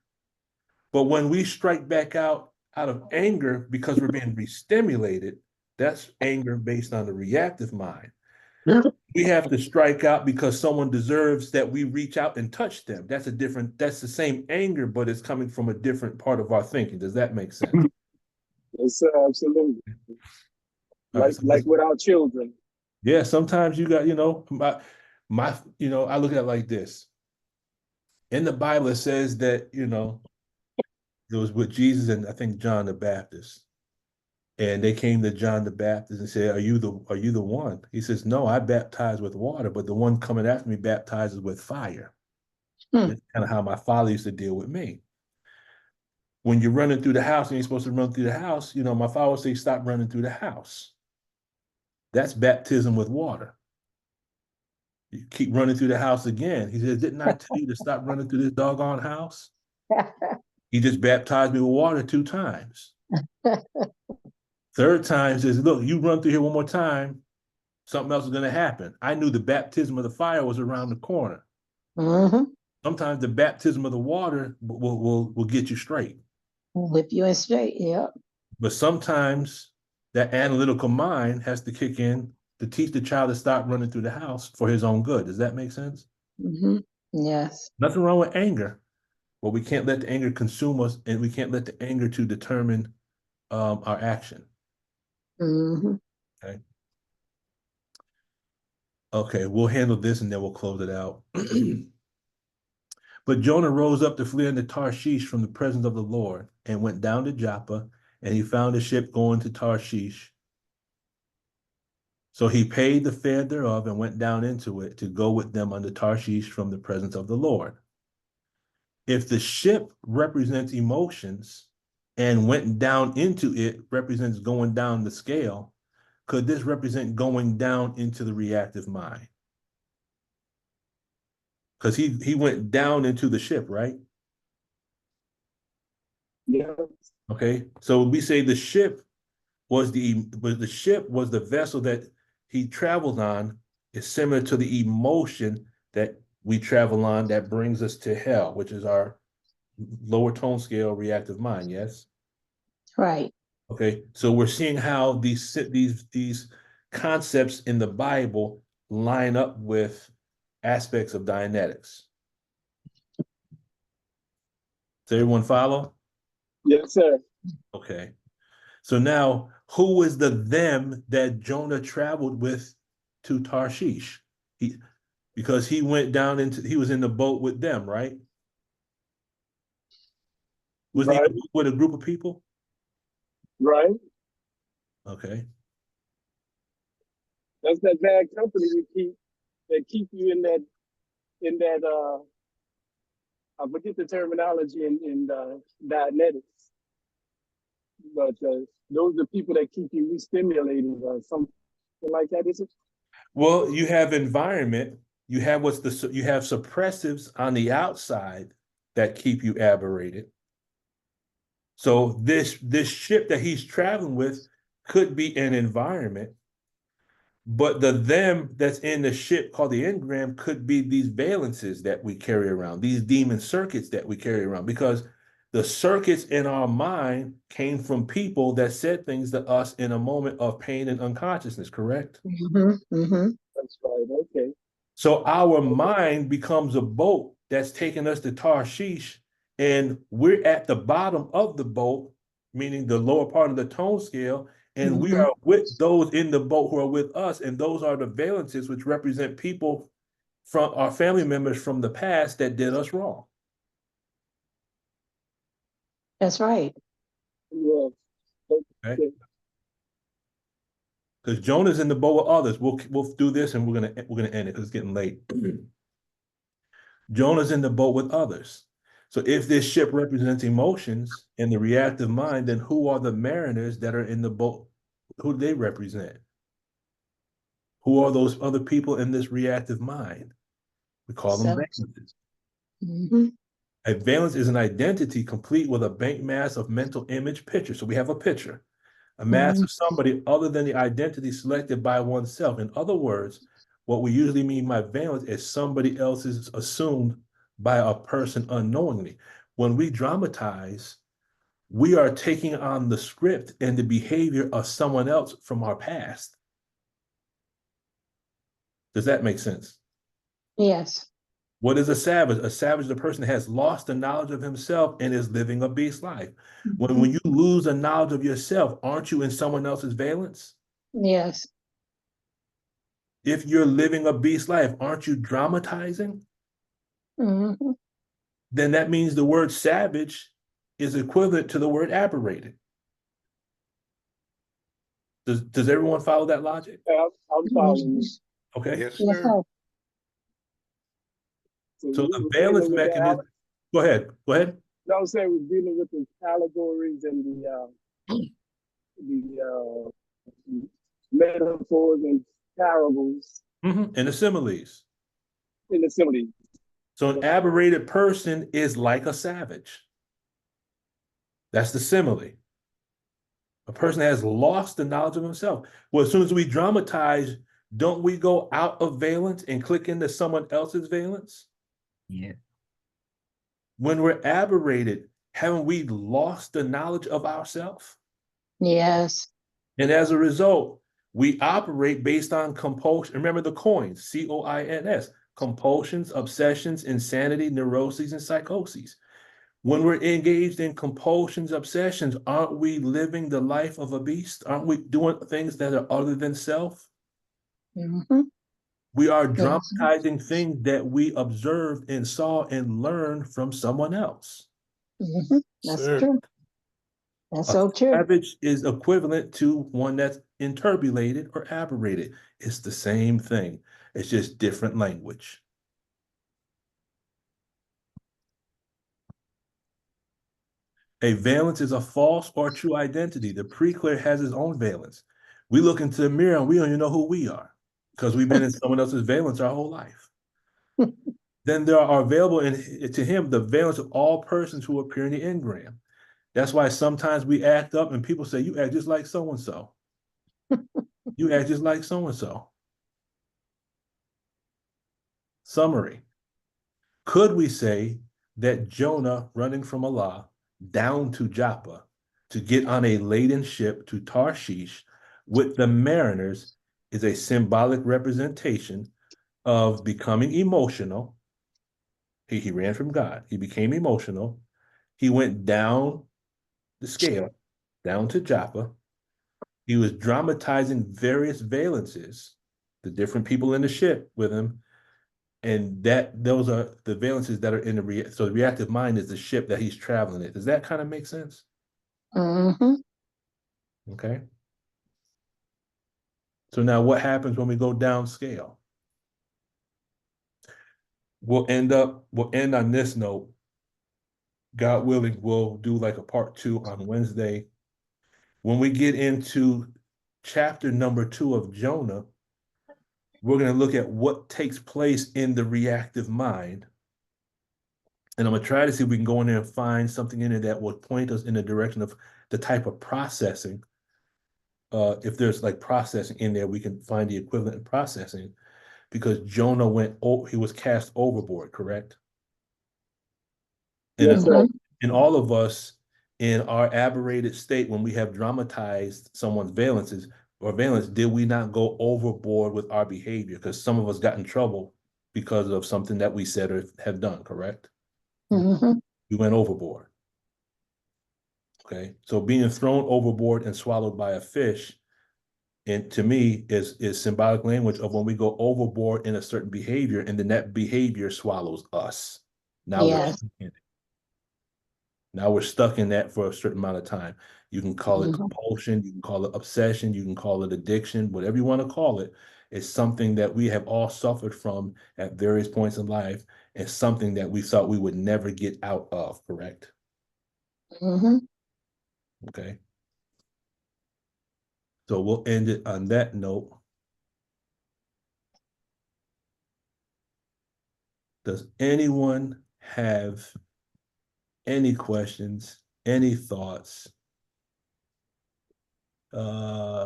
But when we strike back out of anger because we're being re-stimulated, that's anger based on the reactive mind. We have to strike out because someone deserves that we reach out and touch them. That's the same anger, but it's coming from a different part of our thinking. Does that make sense? Yes, sir. Absolutely. All right. Like with our children. Yeah, sometimes you got, I look at it like this. In the Bible, it says that, it was with Jesus and I think John the Baptist. And they came to John the Baptist and said, Are you the one? He says, No, I baptize with water, but the one coming after me baptizes with fire. Hmm. That's kind of how my father used to deal with me. When you're running through the house and you're supposed to run through the house, my father would say, Stop running through the house. That's baptism with water. You keep running through the house again. He says, Didn't I tell you to stop running through this doggone house? He just baptized me with water 2 times. Third time says, Look, you run through here one more time, something else is going to happen. I knew the baptism of the fire was around the corner. Mm-hmm. Sometimes the baptism of the water will get you straight. Whip you in straight. Yep. But sometimes that analytical mind has to kick in to teach the child to stop running through the house for his own good. Does that make sense? Mm-hmm. Yes. Nothing wrong with anger, but we can't let the anger consume us, and we can't let the anger to determine our action. Mm-hmm. Okay. Okay, we'll handle this and then we'll close it out. But Jonah rose up to flee into Tarshish from the presence of the Lord and went down to Joppa, and he found a ship going to Tarshish. So he paid the fare thereof and went down into it to go with them unto Tarshish from the presence of the Lord. If the ship represents emotions and went down into it represents going down the scale, could this represent going down into the reactive mind? Because he went down into the ship, right? Yeah. Okay, so we say the ship was the vessel that he traveled on, is similar to the emotion that we travel on that brings us to hell, which is our lower tone scale reactive mind. Yes. Right. Okay, so we're seeing how these concepts in the Bible line up with aspects of Dianetics. Does everyone follow? Yes, sir. Okay. So now, who was the them that Jonah traveled with to Tarshish? Because he went down he was in the boat with them, right? Was he Right, with a group of people? right. Okay. That's that bad company that keep you in that I forget the terminology in Dianetics, but those are people that keep you re-stimulated or something like that, is it? Well, you have environment, you have you have suppressives on the outside that keep you aberrated. So this ship that he's traveling with could be an environment, but the them that's in the ship called the engram could be these valences that we carry around, these demon circuits that we carry around, because the circuits in our mind came from people that said things to us in a moment of pain and unconsciousness, correct? That's right. Okay. So our mind becomes a boat that's taking us to Tarshish, and we're at the bottom of the boat, meaning the lower part of the tone scale, and we are with those in the boat who are with us, and those are the valences which represent people from our family members from the past that did us wrong. That's right. Yeah. Okay. Okay. Because Jonah's in the boat with others. We'll do this and we're gonna end it because it's getting late. Jonah's in the boat with others. So if this ship represents emotions in the reactive mind, then who are the mariners that are in the boat? Who do they represent? Who are those other people in this reactive mind? We call them valences. A valence is an identity complete with a bank mass of mental image picture. So we have a picture, a mass of somebody other than the identity selected by oneself. In other words, what we usually mean by valence is somebody else is assumed by a person unknowingly. When we dramatize, we are taking on the script and the behavior of someone else from our past. Does that make sense? Yes. What is a savage? A savage is a person that has lost the knowledge of himself and is living a beast life. When you lose the knowledge of yourself, aren't you in someone else's valence? Yes. If you're living a beast life, aren't you dramatizing? Then that means the word savage is equivalent to the word aberrated. Does everyone follow that logic? I'm following you. Okay. Yes, Yes, sir. So We're the valence dealing with mechanism. Go ahead. Go ahead. no, I'm saying we're dealing with the allegories and the metaphors and parables And the similes. in the simile. So an aberrated person is like a savage. That's the simile. A person has lost the knowledge of himself. Well, as soon as we dramatize, don't we go out of valence and click into someone else's valence? Yeah. When we're aberrated, haven't we lost the knowledge of ourselves? Yes. And as a result, we operate based on compulsion. Remember the coins, COINS, compulsions, obsessions, insanity, neuroses, and psychoses. When we're engaged in compulsions, obsessions, aren't we living the life of a beast? Aren't we doing things that are other than self? We are dramatizing things that we observed and saw and learned from someone else. That's true. That's so true. Savage is equivalent to one that's interbulated or aberrated. It's the same thing. It's just different language. A valence is a false or true identity. The pre-clear has its own valence. We look into the mirror and we don't even know who we are because we've been in someone else's valence our whole life. Then there are available to him the valence of all persons who appear in the engram. That's why sometimes we act up and people say, you act just like so-and-so. You act just like so-and-so. Summary. Could we say that Jonah running from Allah down to Joppa to get on a laden ship to Tarshish with the mariners is a symbolic representation of becoming emotional. He ran from God. He became emotional. He went down the scale, down to Joppa. He was dramatizing various valences, the different people in the ship with him, and those are the valences that are in so the reactive mind is the ship that he's traveling in. Does that kind of make sense? Mm-hmm. Okay. So now what happens when we go downscale? We'll end on this note. God willing, we'll do like a part 2 on Wednesday. When we get into chapter number 2 of Jonah, we're going to look at what takes place in the reactive mind. And I'm going to try to see if we can go in there and find something in there that will point us in the direction of the type of processing. If there's like processing in there, we can find the equivalent in processing, because Jonah he was cast overboard, correct? And Yes, sir. in all of us, in our aberrated state, when we have dramatized someone's valences or valence, did we not go overboard with our behavior? Because some of us got in trouble because of something that we said or have done, correct? Mm-hmm. We went overboard. Okay, so being thrown overboard and swallowed by a fish, and to me, is symbolic language of when we go overboard in a certain behavior, and then that behavior swallows us. Now Yes. we're stuck in that for a certain amount of time. You can call it Mhm. compulsion, you can call it obsession, you can call it addiction, whatever you want to call it. It's something that we have all suffered from at various points in life, and something that we thought we would never get out of, correct? Mm-hmm. Okay. So we'll end it on that note. Does anyone have any questions, any thoughts?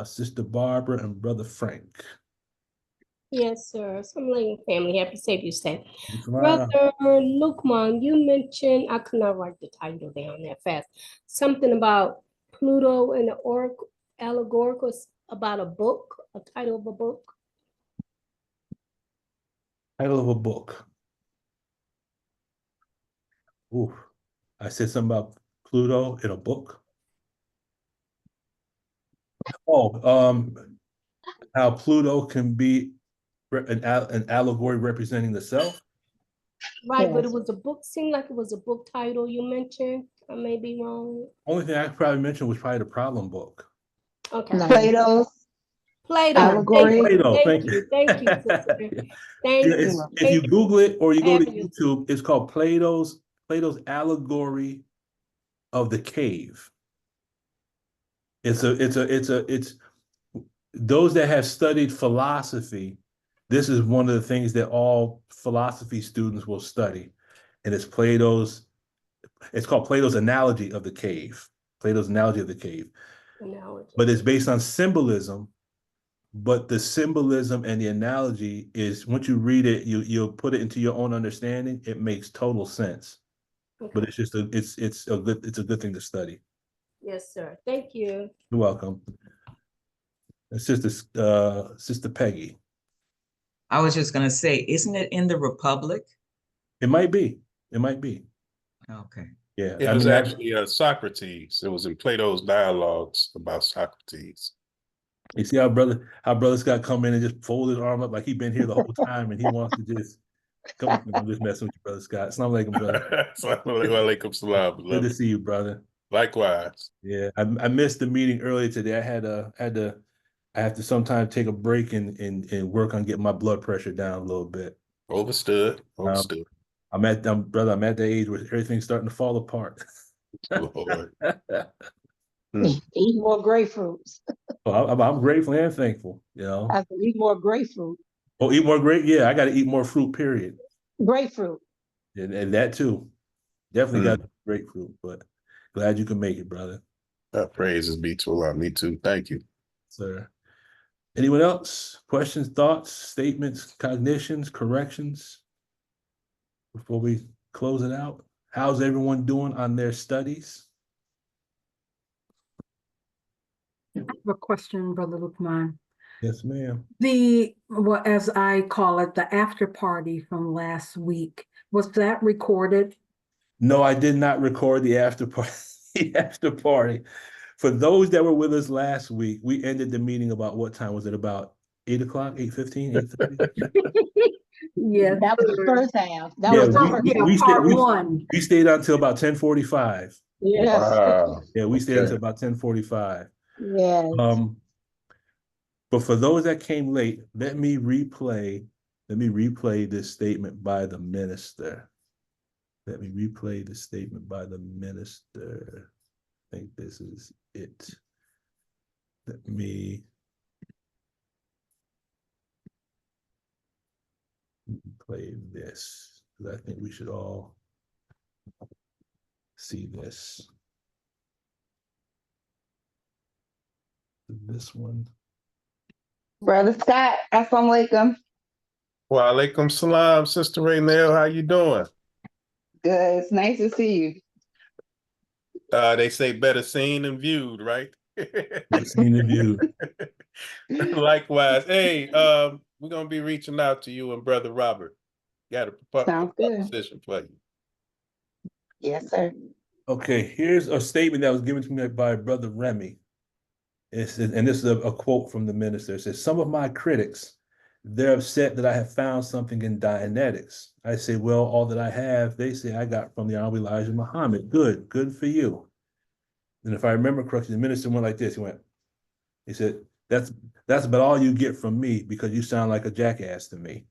Sister Barbara and Brother Frank. Yes, sir. Assalamu alaikum, family. Happy Savior's Day. Wow. Brother Lukman, you mentioned, I could not write the title down that fast, something about Pluto and the oracle, allegorical, about a book, a title of a book. Title of a book. Ooh, I said something about Pluto in a book. Oh, how Pluto can be an allegory representing the self. Right, but Yes. it was a book, seemed like it was a book title you mentioned. I may be wrong. Only thing I probably mentioned was probably the problem book. Okay. Nice. Plato's Plato. Allegory. Plato, thank Thank you. you. Thank you, sister. Yeah, Thank you. if you Google it or you go to Fabulous. YouTube, it's called Plato's Allegory of the Cave. It's those that have studied philosophy, this is one of the things that all philosophy students will study. And it's called Plato's Analogy of the Cave. Plato's Analogy of the Cave. Analogy. But it's based on symbolism. But the symbolism and the analogy is, once you read it, you'll put it into your own understanding. It makes total sense. Okay. But it's just it's a good thing to study. Yes, sir. Thank you. You're welcome. And Sister Peggy. I was just gonna say, isn't it in the Republic? It might be. It might be. Okay. Yeah. It was actually Socrates. It was in Plato's dialogues about Socrates. You see how brother Scott come in and just fold his arm up like he been here the whole time and he wants to just come on. I'm just messing with you, Brother Scott. Assalamu alaikum, brother. Walaikum salam. Good to see you, brother. Likewise. Yeah, I missed the meeting earlier today. I have to sometimes take a break and work on getting my blood pressure down a little bit. Understood. I'm at the age where everything's starting to fall apart. Lord. Eat more grapefruits. Well, I'm grateful and thankful, you know. I have to eat more grapefruit. Oh, eat more grape? Yeah, I got to eat more fruit, period. Grapefruit. And that too. Definitely got grapefruit, but glad you can make it, brother. Praises be to Allah. Me too. Thank you. Sir. Anyone else? Questions, thoughts, statements, cognitions, corrections before we close it out? How's everyone doing on their studies? a question, Brother Lukman. Yes, ma'am. Well, as I call it, the after party from last week, was that recorded? No, I did not record the after party. The after party. For those that were with us last week, we ended the meeting about what time? Was it about 8 o'clock, 8:15, 8:30? Yes. That was the first half. That Yeah, was the first half. Part one. we stayed until about 10:45. Yes. Wow. Yeah, we stayed Okay. until about 10:45. Yes. But for those that came late, let me replay this statement by the minister. Let me replay the statement by the minister. I think this is it. Let me play this, because I think we should all see this. This one. Brother Scott, assalamu alaikum. Wa alaikum salam, Sister Raynell. How you doing? Good. It's nice to see you. They say better seen than viewed, right? Seen and viewed. Likewise. Hey, we're gonna be reaching out to you and Brother Robert. Got a Sounds good. proposition for you. Yes, sir. Okay, here's a statement that was given to me by Brother Remy. And this is a quote from the minister. It says, some of my critics, they're upset that I have found something in Dianetics. I say, well, all that I have, they say I got from the Honorable Elijah Muhammad. Good for you. And if I remember correctly, the minister went like this. He said, that's about all you get from me because you sound like a jackass to me.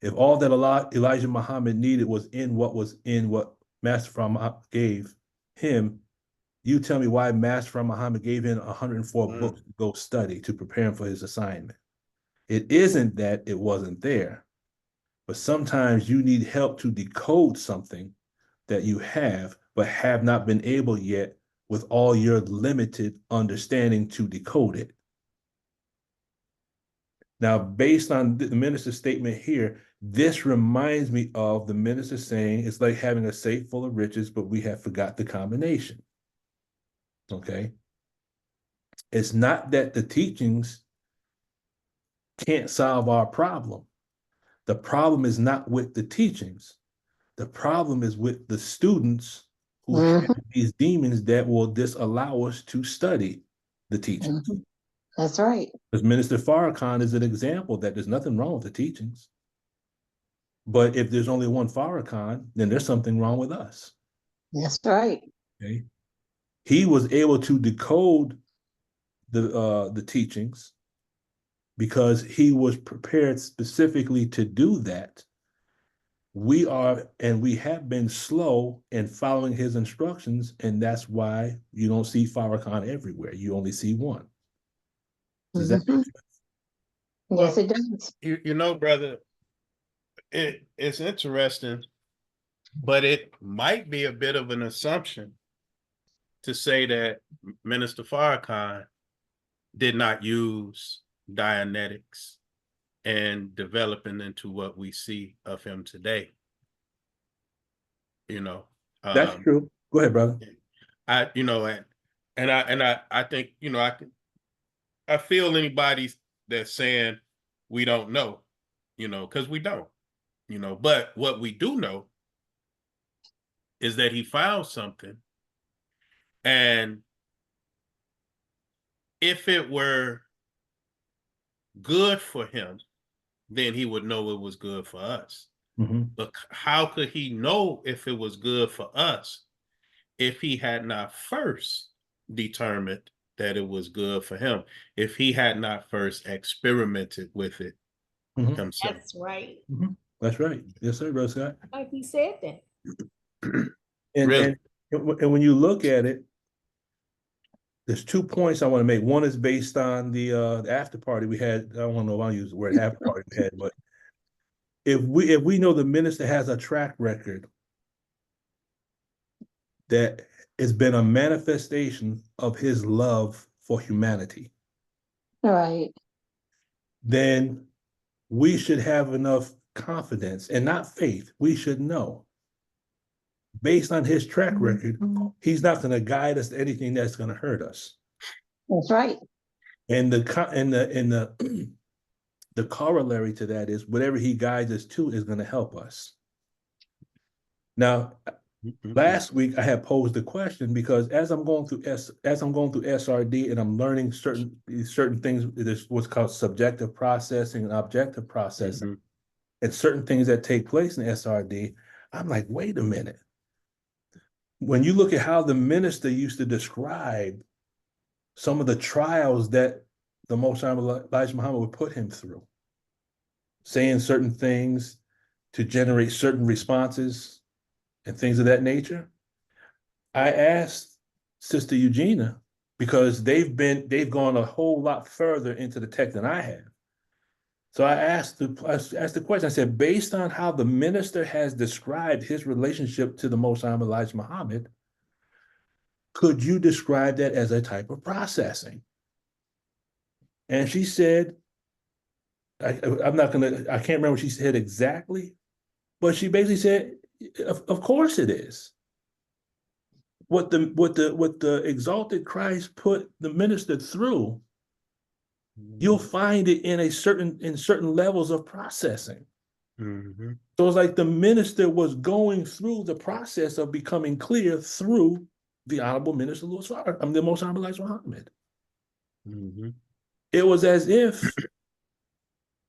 If all that Elijah Muhammad needed was in what Master Muhammad gave him, you tell me why Master Muhammad gave him 104 books to go study to prepare him for his assignment. It isn't that it wasn't there, but sometimes you need help to decode something that you have, but have not been able yet with all your limited understanding to decode it. Now, based on the minister's statement here, this reminds me of the minister saying it's like having a safe full of riches, but we have forgot the combination. Okay? It's not that the teachings can't solve our problem. The problem is not with the teachings. The problem is with the students who have these demons that will disallow us to study the teachings. That's right. Because Minister Farrakhan is an example that there's nothing wrong with the teachings. But if there's only one Farrakhan, then there's something wrong with us. That's right. Okay. He was able to decode the teachings because he was prepared specifically to do that. We are, and we have been slow in following his instructions, and that's why you don't see Farrakhan everywhere. You only see one. Does that make sense? Yes, it does. You know, brother, it's interesting, but it might be a bit of an assumption to say that Minister Farrakhan did not use Dianetics and developing into what we see of him today. You know, that's true. Go ahead, brother. I think, you know, I feel anybody that's saying we don't know, you know, because we don't, you know, but what we do know is that he found something, and if it were good for him, then he would know it was good for us. But how could he know if it was good for us if he had not first determined that it was good for him, if he had not first experimented with it himself? That's right. That's right. Yes, sir, Brother Scott. Like he said that. And when you look at it, there's 2 points I want to make. One is based on the after party we had. I don't know if I'll use the word after party we had, but if we know the minister has a track record that has been a manifestation of his love for humanity, Right. then we should have enough confidence and not faith. We should know, based on his track record, he's not going to guide us to anything that's going to hurt us. That's right. And the the corollary to that is whatever he guides us to is going to help us. Now, last week I had posed the question because as I'm going through SRD and I'm learning certain things, there's what's called subjective processing and objective processing, and certain things that take place in SRD, I'm like, wait a minute. When you look at how the minister used to describe some of the trials that the Most High Elijah Muhammad would put him through, saying certain things to generate certain responses and things of that nature. I asked Sister Eugenia because they've gone a whole lot further into the text than I have. So I asked the question. I said, based on how the minister has described his relationship to the Most High Elijah Muhammad, could you describe that as a type of processing? And she said, I can't remember what she said exactly, but she basically said, of course it is. What the exalted Christ put the minister through, you'll find it in certain levels of processing. So it's like the minister was going through the process of becoming clear through the Honorable Minister Louis Farrakhan, the Most Honorable Elijah Muhammad. It was as if,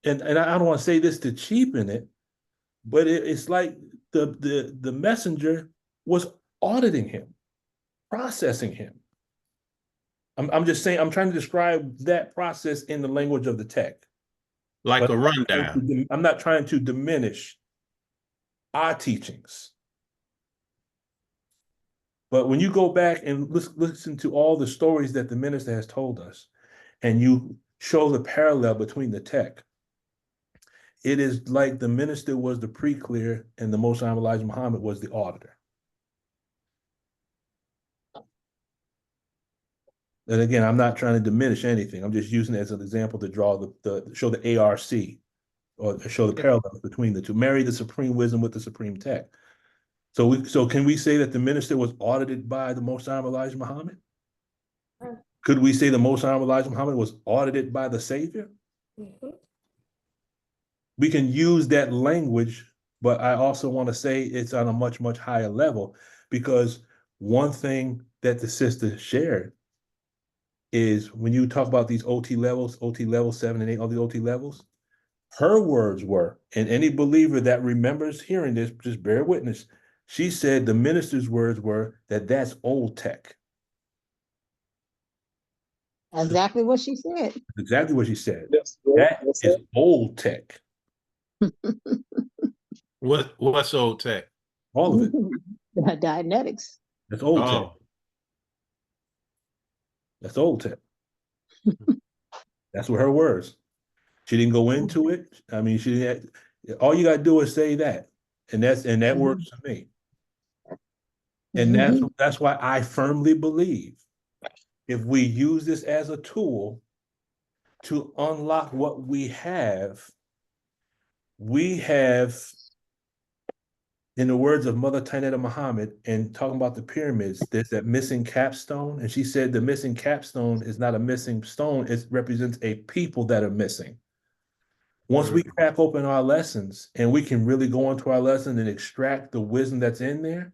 and I don't want to say this to cheapen it, but it's like the messenger was auditing him, processing him. I'm just saying, I'm trying to describe that process in the language of the tech. Like a rundown. I'm not trying to diminish our teachings. But when you go back and listen to all the stories that the minister has told us, and you show the parallel between the tech, it is like the minister was the pre-clear and the Most High Elijah Muhammad was the auditor. And again, I'm not trying to diminish anything. I'm just using it as an example to draw show the ARC or show the parallels between the two. Marry the supreme wisdom with the supreme tech. So can we say that the minister was audited by the Most High Elijah Muhammad? Could we say the Most High Elijah Muhammad was audited by the Savior? We can use that language, but I also want to say it's on a much, much higher level, because one thing that the sister shared is when you talk about these OT levels 7 and 8, all the OT levels, her words were, and any believer that remembers hearing this, just bear witness, she said the minister's words were that that's old tech. Exactly what she said. Exactly what she said. Yes, That yes, is old tech. What's old tech? All of it. Dianetics. That's old tech. That's old tech. That's what her words. She didn't go into it. I mean, she didn't. All you got to do is say that, and that works for me. And that's why I firmly believe if we use this as a tool to unlock what we have, in the words of Mother Tainetta Muhammad, and talking about the pyramids, there's that missing capstone. And she said the missing capstone is not a missing stone, it represents a people that are missing. Once we crack open our lessons and we can really go into our lesson and extract the wisdom that's in there,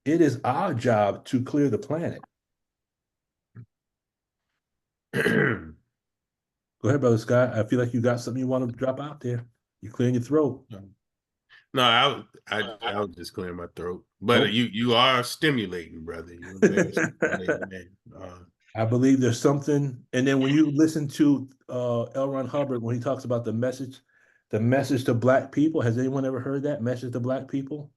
it is our job to clear the planet. Go ahead, Brother Scott. I feel like you got something you want to drop out there. You're clearing your throat. No, I was just clearing my throat. But you are stimulating, brother. You're very stimulating, man. I believe there's something. And then when you listen to L. Ron Hubbard, when he talks about the message to Black people, has anyone ever heard that message to Black people?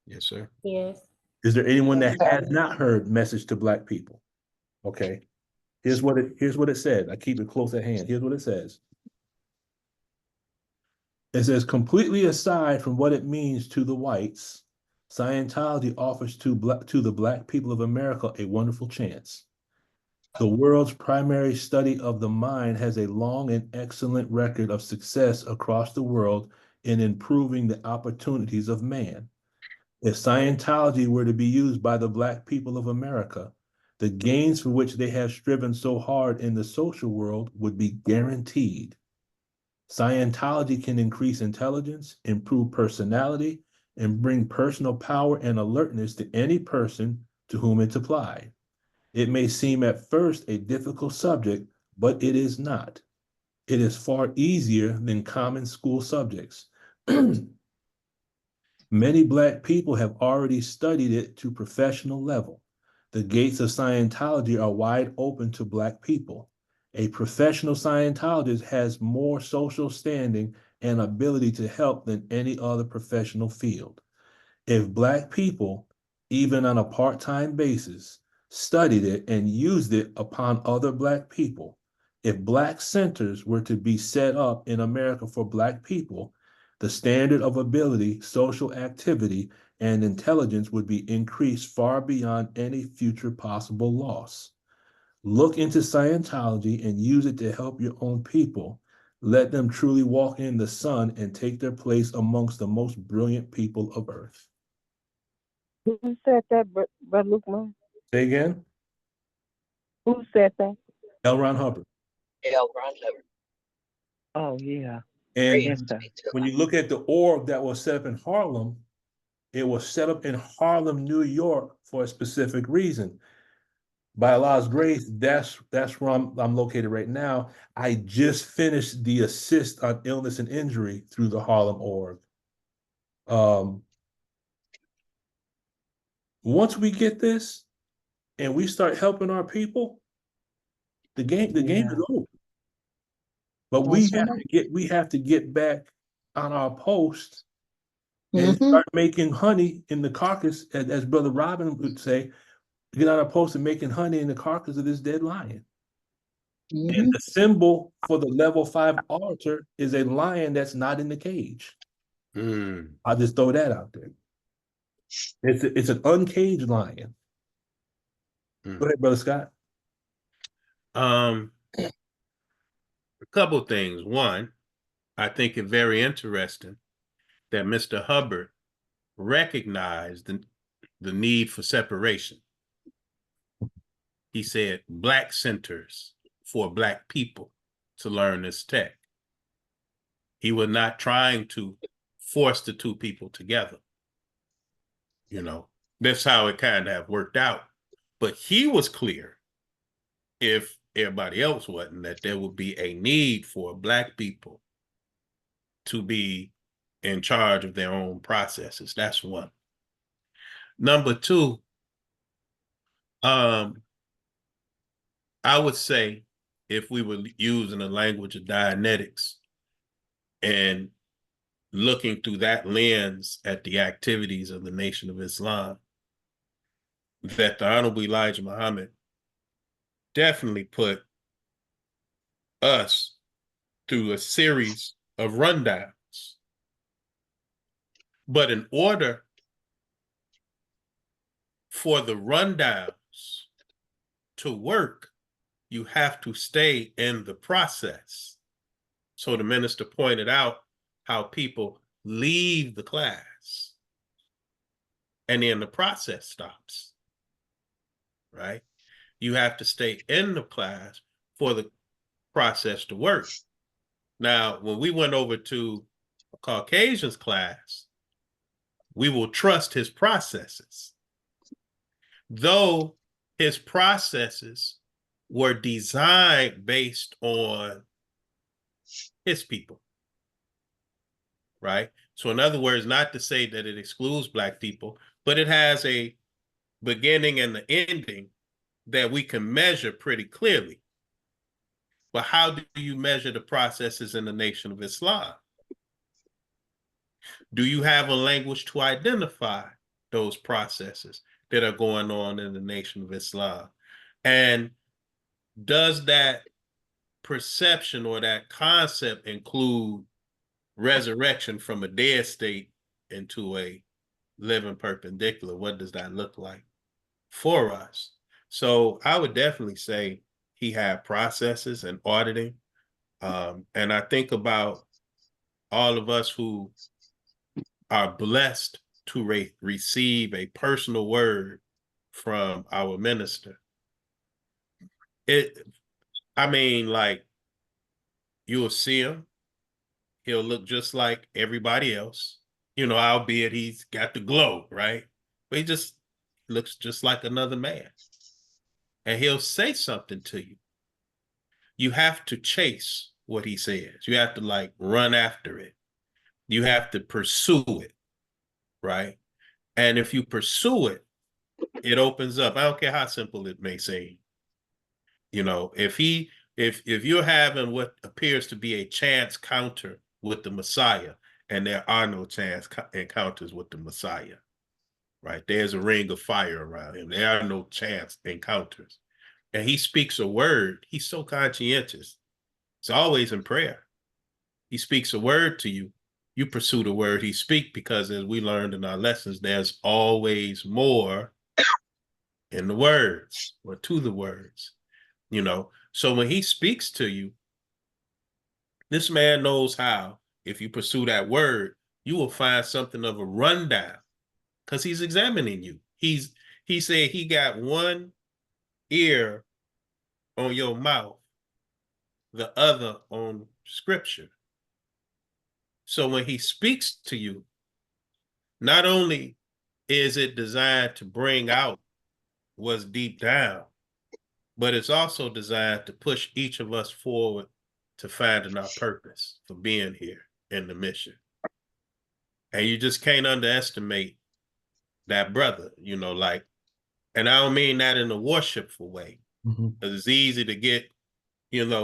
Yes, sir. Yes. Is there anyone that has not heard message to Black people? Okay. Here's what it said. I keep it close at hand. Here's what it says. It says, completely aside from what it means to the whites, Scientology offers to the Black people of America a wonderful chance. The world's primary study of the mind has a long and excellent record of success across the world in improving the opportunities of man. If Scientology were to be used by the Black people of America, the gains for which they have striven so hard in the social world would be guaranteed. Scientology can increase intelligence, improve personality, and bring personal power and alertness to any person to whom it's applied. It may seem at first a difficult subject, but it is not. It is far easier than common school subjects. Many Black people have already studied it to professional level. The gates of Scientology are wide open to Black people. A professional Scientologist has more social standing and ability to help than any other professional field. If Black people, even on a part-time basis, studied it and used it upon other Black people, if Black centers were to be set up in America for Black people, the standard of ability, social activity, and intelligence would be increased far beyond any future possible loss. Look into Scientology and use it to help your own people. Let them truly walk in the sun and take their place amongst the most brilliant people of earth. Who said that, Brother Lukeman? Say again? Who said that? L. Ron Hubbard. Oh, yeah. And Yes, sir. when you look at the org that was set up in Harlem, it was set up in Harlem, New York for a specific reason. By Allah's grace, that's where I'm located right now. I just finished the assist on illness and injury through the Harlem org. Once we get this and we start helping our people, the game is over. But we have to get back on our post and start making honey in the carcass, as Brother Robin would say, get on our post and making honey in the carcass of this dead lion. And the symbol for the level 5 altar is a lion that's not in the cage. I'll just throw that out there. It's an uncaged lion. Go ahead, Brother Scott. A couple things. One, I think it's very interesting that Mr. Hubbard recognized the need for separation. He said Black centers for Black people to learn this tech. He was not trying to force the two people together. You know, that's how it kind of have worked out. But he was clear, if everybody else wasn't, that there would be a need for Black people to be in charge of their own processes. That's one. Number two, I would say, if we were using the language of Dianetics and looking through that lens at the activities of the Nation of Islam, that the Honorable Elijah Muhammad definitely put us through a series of rundowns. But in order for the rundowns to work, you have to stay in the process. So the minister pointed out how people leave the class and then the process stops, right? You have to stay in the class for the process to work. Now, when we went over to a Caucasian's class, we will trust his processes. Though his processes were designed based on his people, right? So in other words, not to say that it excludes Black people, but it has a beginning and the ending that we can measure pretty clearly. But how do you measure the processes in the Nation of Islam? Do you have a language to identify those processes that are going on in the Nation of Islam? And does that perception or that concept include resurrection from a dead state into a living perpendicular? What does that look like for us? So I would definitely say he had processes and auditing. And I think about all of us who are blessed to receive a personal word from our minister. I mean, like, you'll see him. He'll look just like everybody else, albeit he's got the glow, right? But he just looks just like another man. And he'll say something to you. You have to chase what he says. You have to like run after it. You have to pursue it, right? And if you pursue it, it opens up. I don't care how simple it may seem. If you're having what appears to be a chance counter with the Messiah, and there are no chance encounters with the Messiah, right? There's a ring of fire around him. There are no chance encounters. And he speaks a word. He's so conscientious. It's always in prayer. He speaks a word to you. You pursue the word he speaks, because as we learned in our lessons, there's always more in the words or to the words, So when he speaks to you, this man knows how, if you pursue that word, you will find something of a rundown, because he's examining you. He said he got one ear on your mouth, the other on scripture. So when he speaks to you, not only is it designed to bring out what's deep down, but it's also designed to push each of us forward to finding our purpose for being here in the mission. And you just can't underestimate that brother, and I don't mean that in a worshipful way. Because it's easy to get,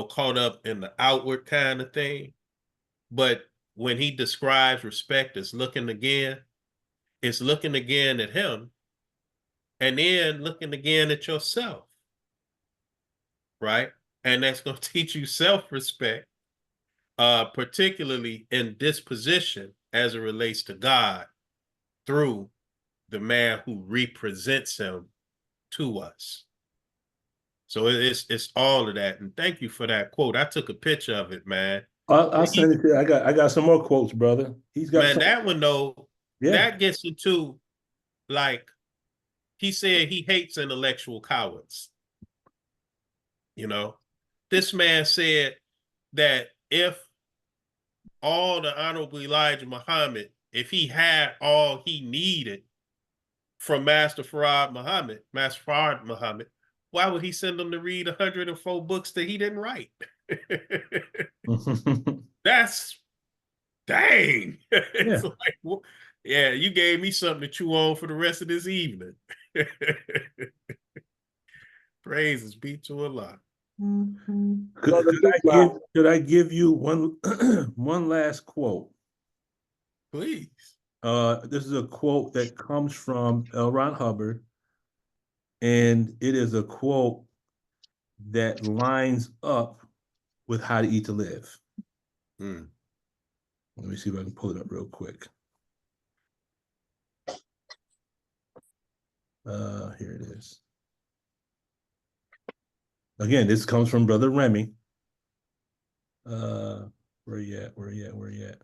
caught up in the outward kind of thing. But when he describes respect as looking again, it's looking again at him and then looking again at yourself, right? And that's going to teach you self-respect, particularly in disposition as it relates to God through the man who represents him to us. So it's all of that. And thank you for that quote. I took a picture of it, man. I'll send it to you. I got some more quotes, brother. He's got Man, that one though, that gets into, like, he said he hates intellectual cowards. This man said that if all the Honorable Elijah Muhammad, if he had all he needed from Master Farad Muhammad, why would he send them to read 104 books that he didn't write? That's dang. It's like, well, yeah, you gave me something to chew on for the rest of this evening. Praises be to Allah. Could I give you one one last quote? Please. This is a quote that comes from L. Ron Hubbard, and it is a quote that lines up with how to eat to live. Let me see if I can pull it up real quick. Here it is. Again, this comes from Brother Remy. Where you at? Where you at? Where you at?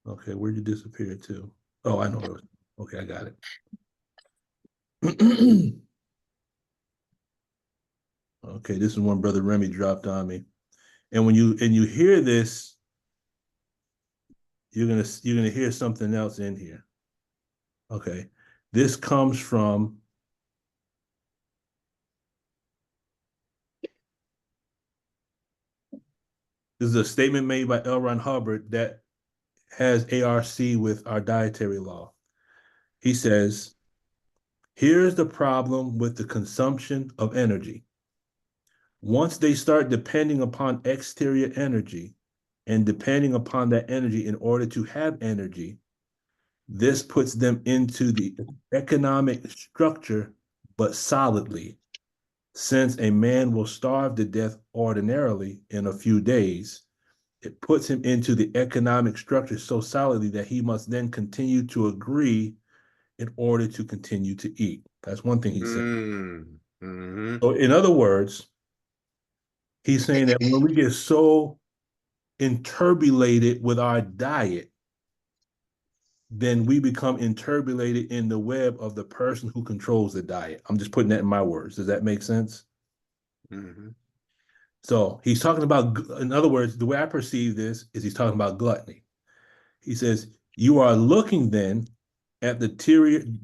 Okay, where'd you disappear to? Oh, I know it was. Okay, I got it. Okay, this is one Brother Remy dropped on me. And when you hear this, you're gonna hear something else in here. Okay. This comes from this is a statement made by L. Ron Hubbard that has ARC with our dietary law. He says, here's the problem with the consumption of energy. Once they start depending upon exterior energy and depending upon that energy in order to have energy, this puts them into the economic structure, but solidly. Since a man will starve to death ordinarily in a few days, it puts him into the economic structure so solidly that he must then continue to agree in order to continue to eat. That's one thing he said. So in other words, he's saying that when we get so enturbulated with our diet then we become interpolated in the web of the person who controls the diet. I'm just putting that in my words. Does that make sense? Mm-hmm. So he's talking about, in other words, the way I perceive this is he's talking about gluttony. He says, you are looking then at the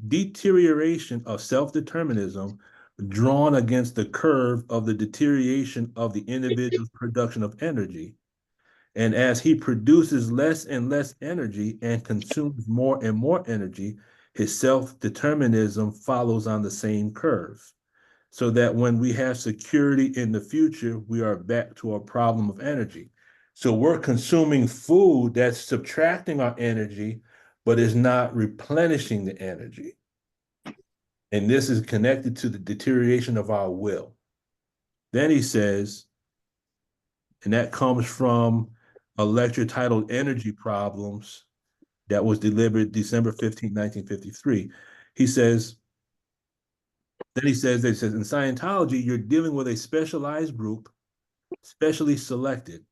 deterioration of self-determinism drawn against the curve of the deterioration of the individual's production of energy. And as he produces less and less energy and consumes more and more energy, his self-determinism follows on the same curve. So that when we have security in the future, we are back to a problem of energy. So we're consuming food that's subtracting our energy, but is not replenishing the energy. And this is connected to the deterioration of our will. Then he says, and that comes from a lecture titled Energy Problems that was delivered December 15, 1953. He says, in Scientology, you're dealing with a specialized group, specially selected.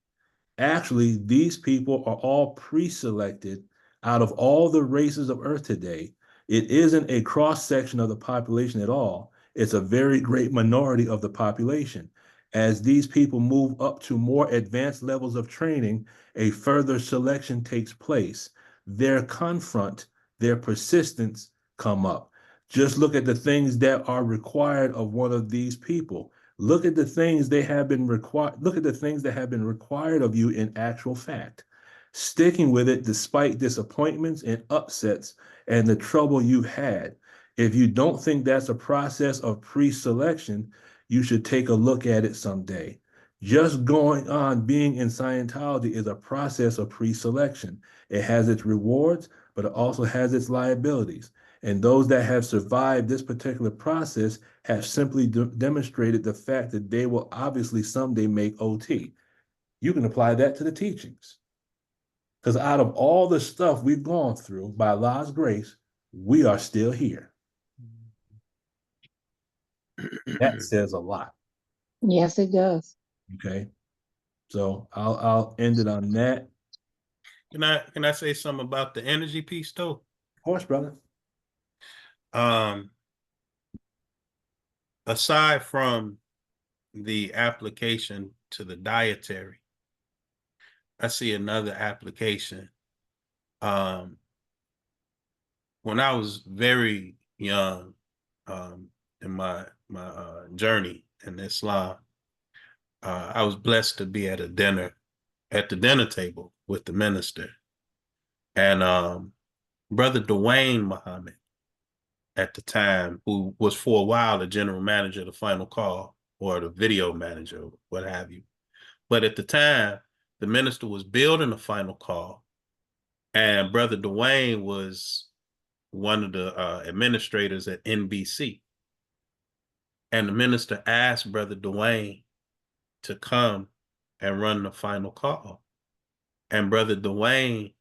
Actually, these people are all pre-selected out of all the races of Earth today. It isn't a cross-section of the population at all. It's a very great minority of the population. As these people move up to more advanced levels of training, a further selection takes place. Their confront, their persistence come up. Just look at the things that are required of one of these people. Look at the things they have been required. Look at the things that have been required of you in actual fact. Sticking with it despite disappointments and upsets and the trouble you've had. If you don't think that's a process of pre-selection, you should take a look at it someday. Just going on being in Scientology is a process of pre-selection. It has its rewards, but it also has its liabilities. And those that have survived this particular process have simply demonstrated the fact that they will obviously someday make OT. You can apply that to the teachings. Because out of all the stuff we've gone through, by Allah's grace, we are still here. That says a lot. Yes, it does. Okay. So I'll end it on that. Can I say something about the energy piece though? Of course, brother. Aside from the application to the dietary, I see another application. When I was very young, in my journey in Islam, I was blessed to be at the dinner table with the minister, and Brother Dwayne Muhammad at the time, who was for a while the general manager of the Final Call or the video manager, what have you. But at the time, the minister was building the Final Call, and Brother Dwayne was one of the administrators at NBC. And the minister asked Brother Dwayne to come and run the Final Call. And Brother Dwayne,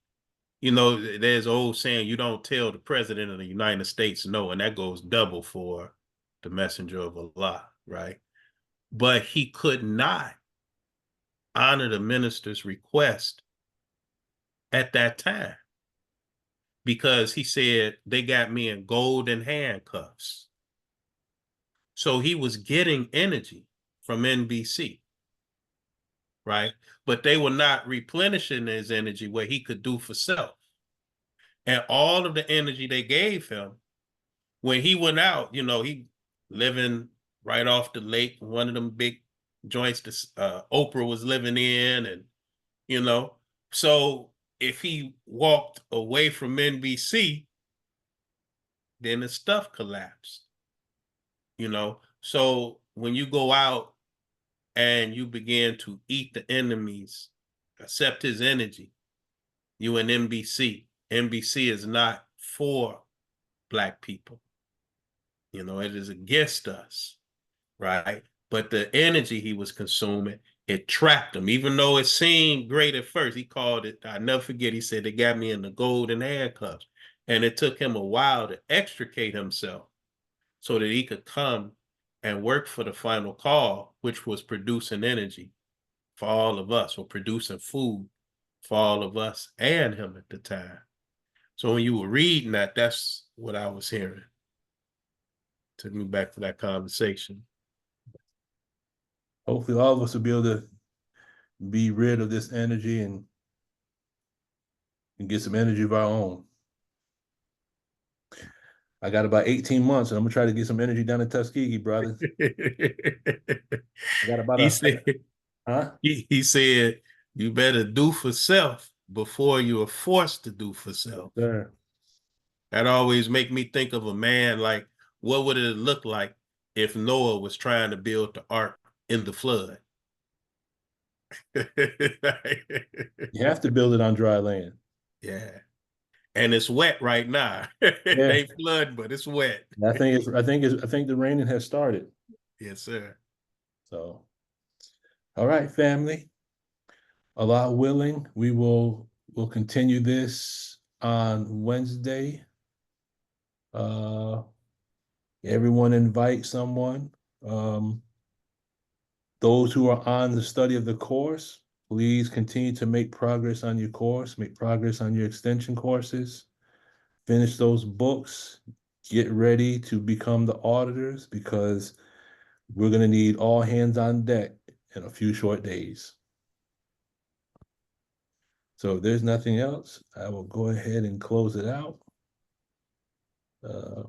you know, there's old saying, you don't tell the president of the United States no, and that goes double for the messenger of Allah, right? But he could not honor the minister's request at that time because he said, they got me in golden handcuffs. So he was getting energy from NBC, right? But they were not replenishing his energy where he could do for self. And all of the energy they gave him, when he went out, you know, he living right off the lake, one of them big joints that Oprah was living in, and, you know, so if he walked away from NBC, then his stuff collapsed, you know. So when you go out and you begin to eat the enemies, accept his energy, you in NBC. NBC is not for Black people. You know, it is against us, right? But the energy he was consuming, it trapped him. Even though it seemed great at first, he called it, I never forget, he said, they got me in the golden handcuffs. And it took him a while to extricate himself so that he could come and work for the Final Call, which was producing energy for all of us, or producing food for all of us and him at the time. So when you were reading that, that's what I was hearing. Took me back to that conversation. Hopefully all of us will be able to be rid of this energy and get some energy of our own. I got about 18 months, and I'm gonna try to get some energy down in Tuskegee, brother. I got about he said, you better do for self before you are forced to do for self. Sure. That always make me think of a man, like, what would it look like if Noah was trying to build the ark in the flood? You have to build it on dry land. Yeah. And it's wet right now. It ain't flood, but it's wet. I think the raining has started. Yes, sir. So, all right, family. Allah willing, we'll continue this on Wednesday. Everyone invite someone. Those who are on the study of the course, please continue to make progress on your course, make progress on your extension courses, finish those books, get ready to become the auditors, because we're going to need all hands on deck in a few short days. So if there's nothing else, I will go ahead and close it out.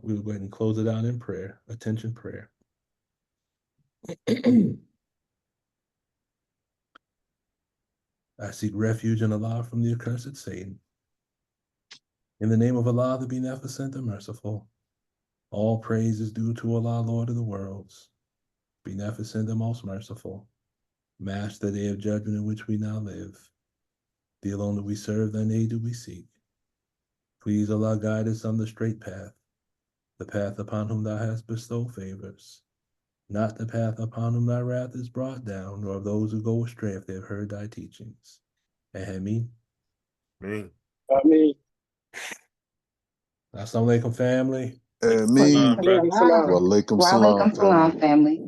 We will go ahead and close it out in prayer, attention prayer. I seek refuge in Allah from the accursed Satan. In the name of Allah, the Beneficent, the Merciful, all praise is due to Allah, Lord of the worlds, Beneficent, the Most Merciful, Master, the day of judgment in which we now live. Thee alone do we serve, thine aid do we seek. Please, Allah, guide us on the straight path, the path upon whom thou hast bestowed favors, not the path upon whom thy wrath is brought down, nor of those who go astray if they have heard thy teachings. Ameen. Ameen. Ameen. Assalamu alaikum, family. Me. Alaikum salam. Walaikum salam, family. family.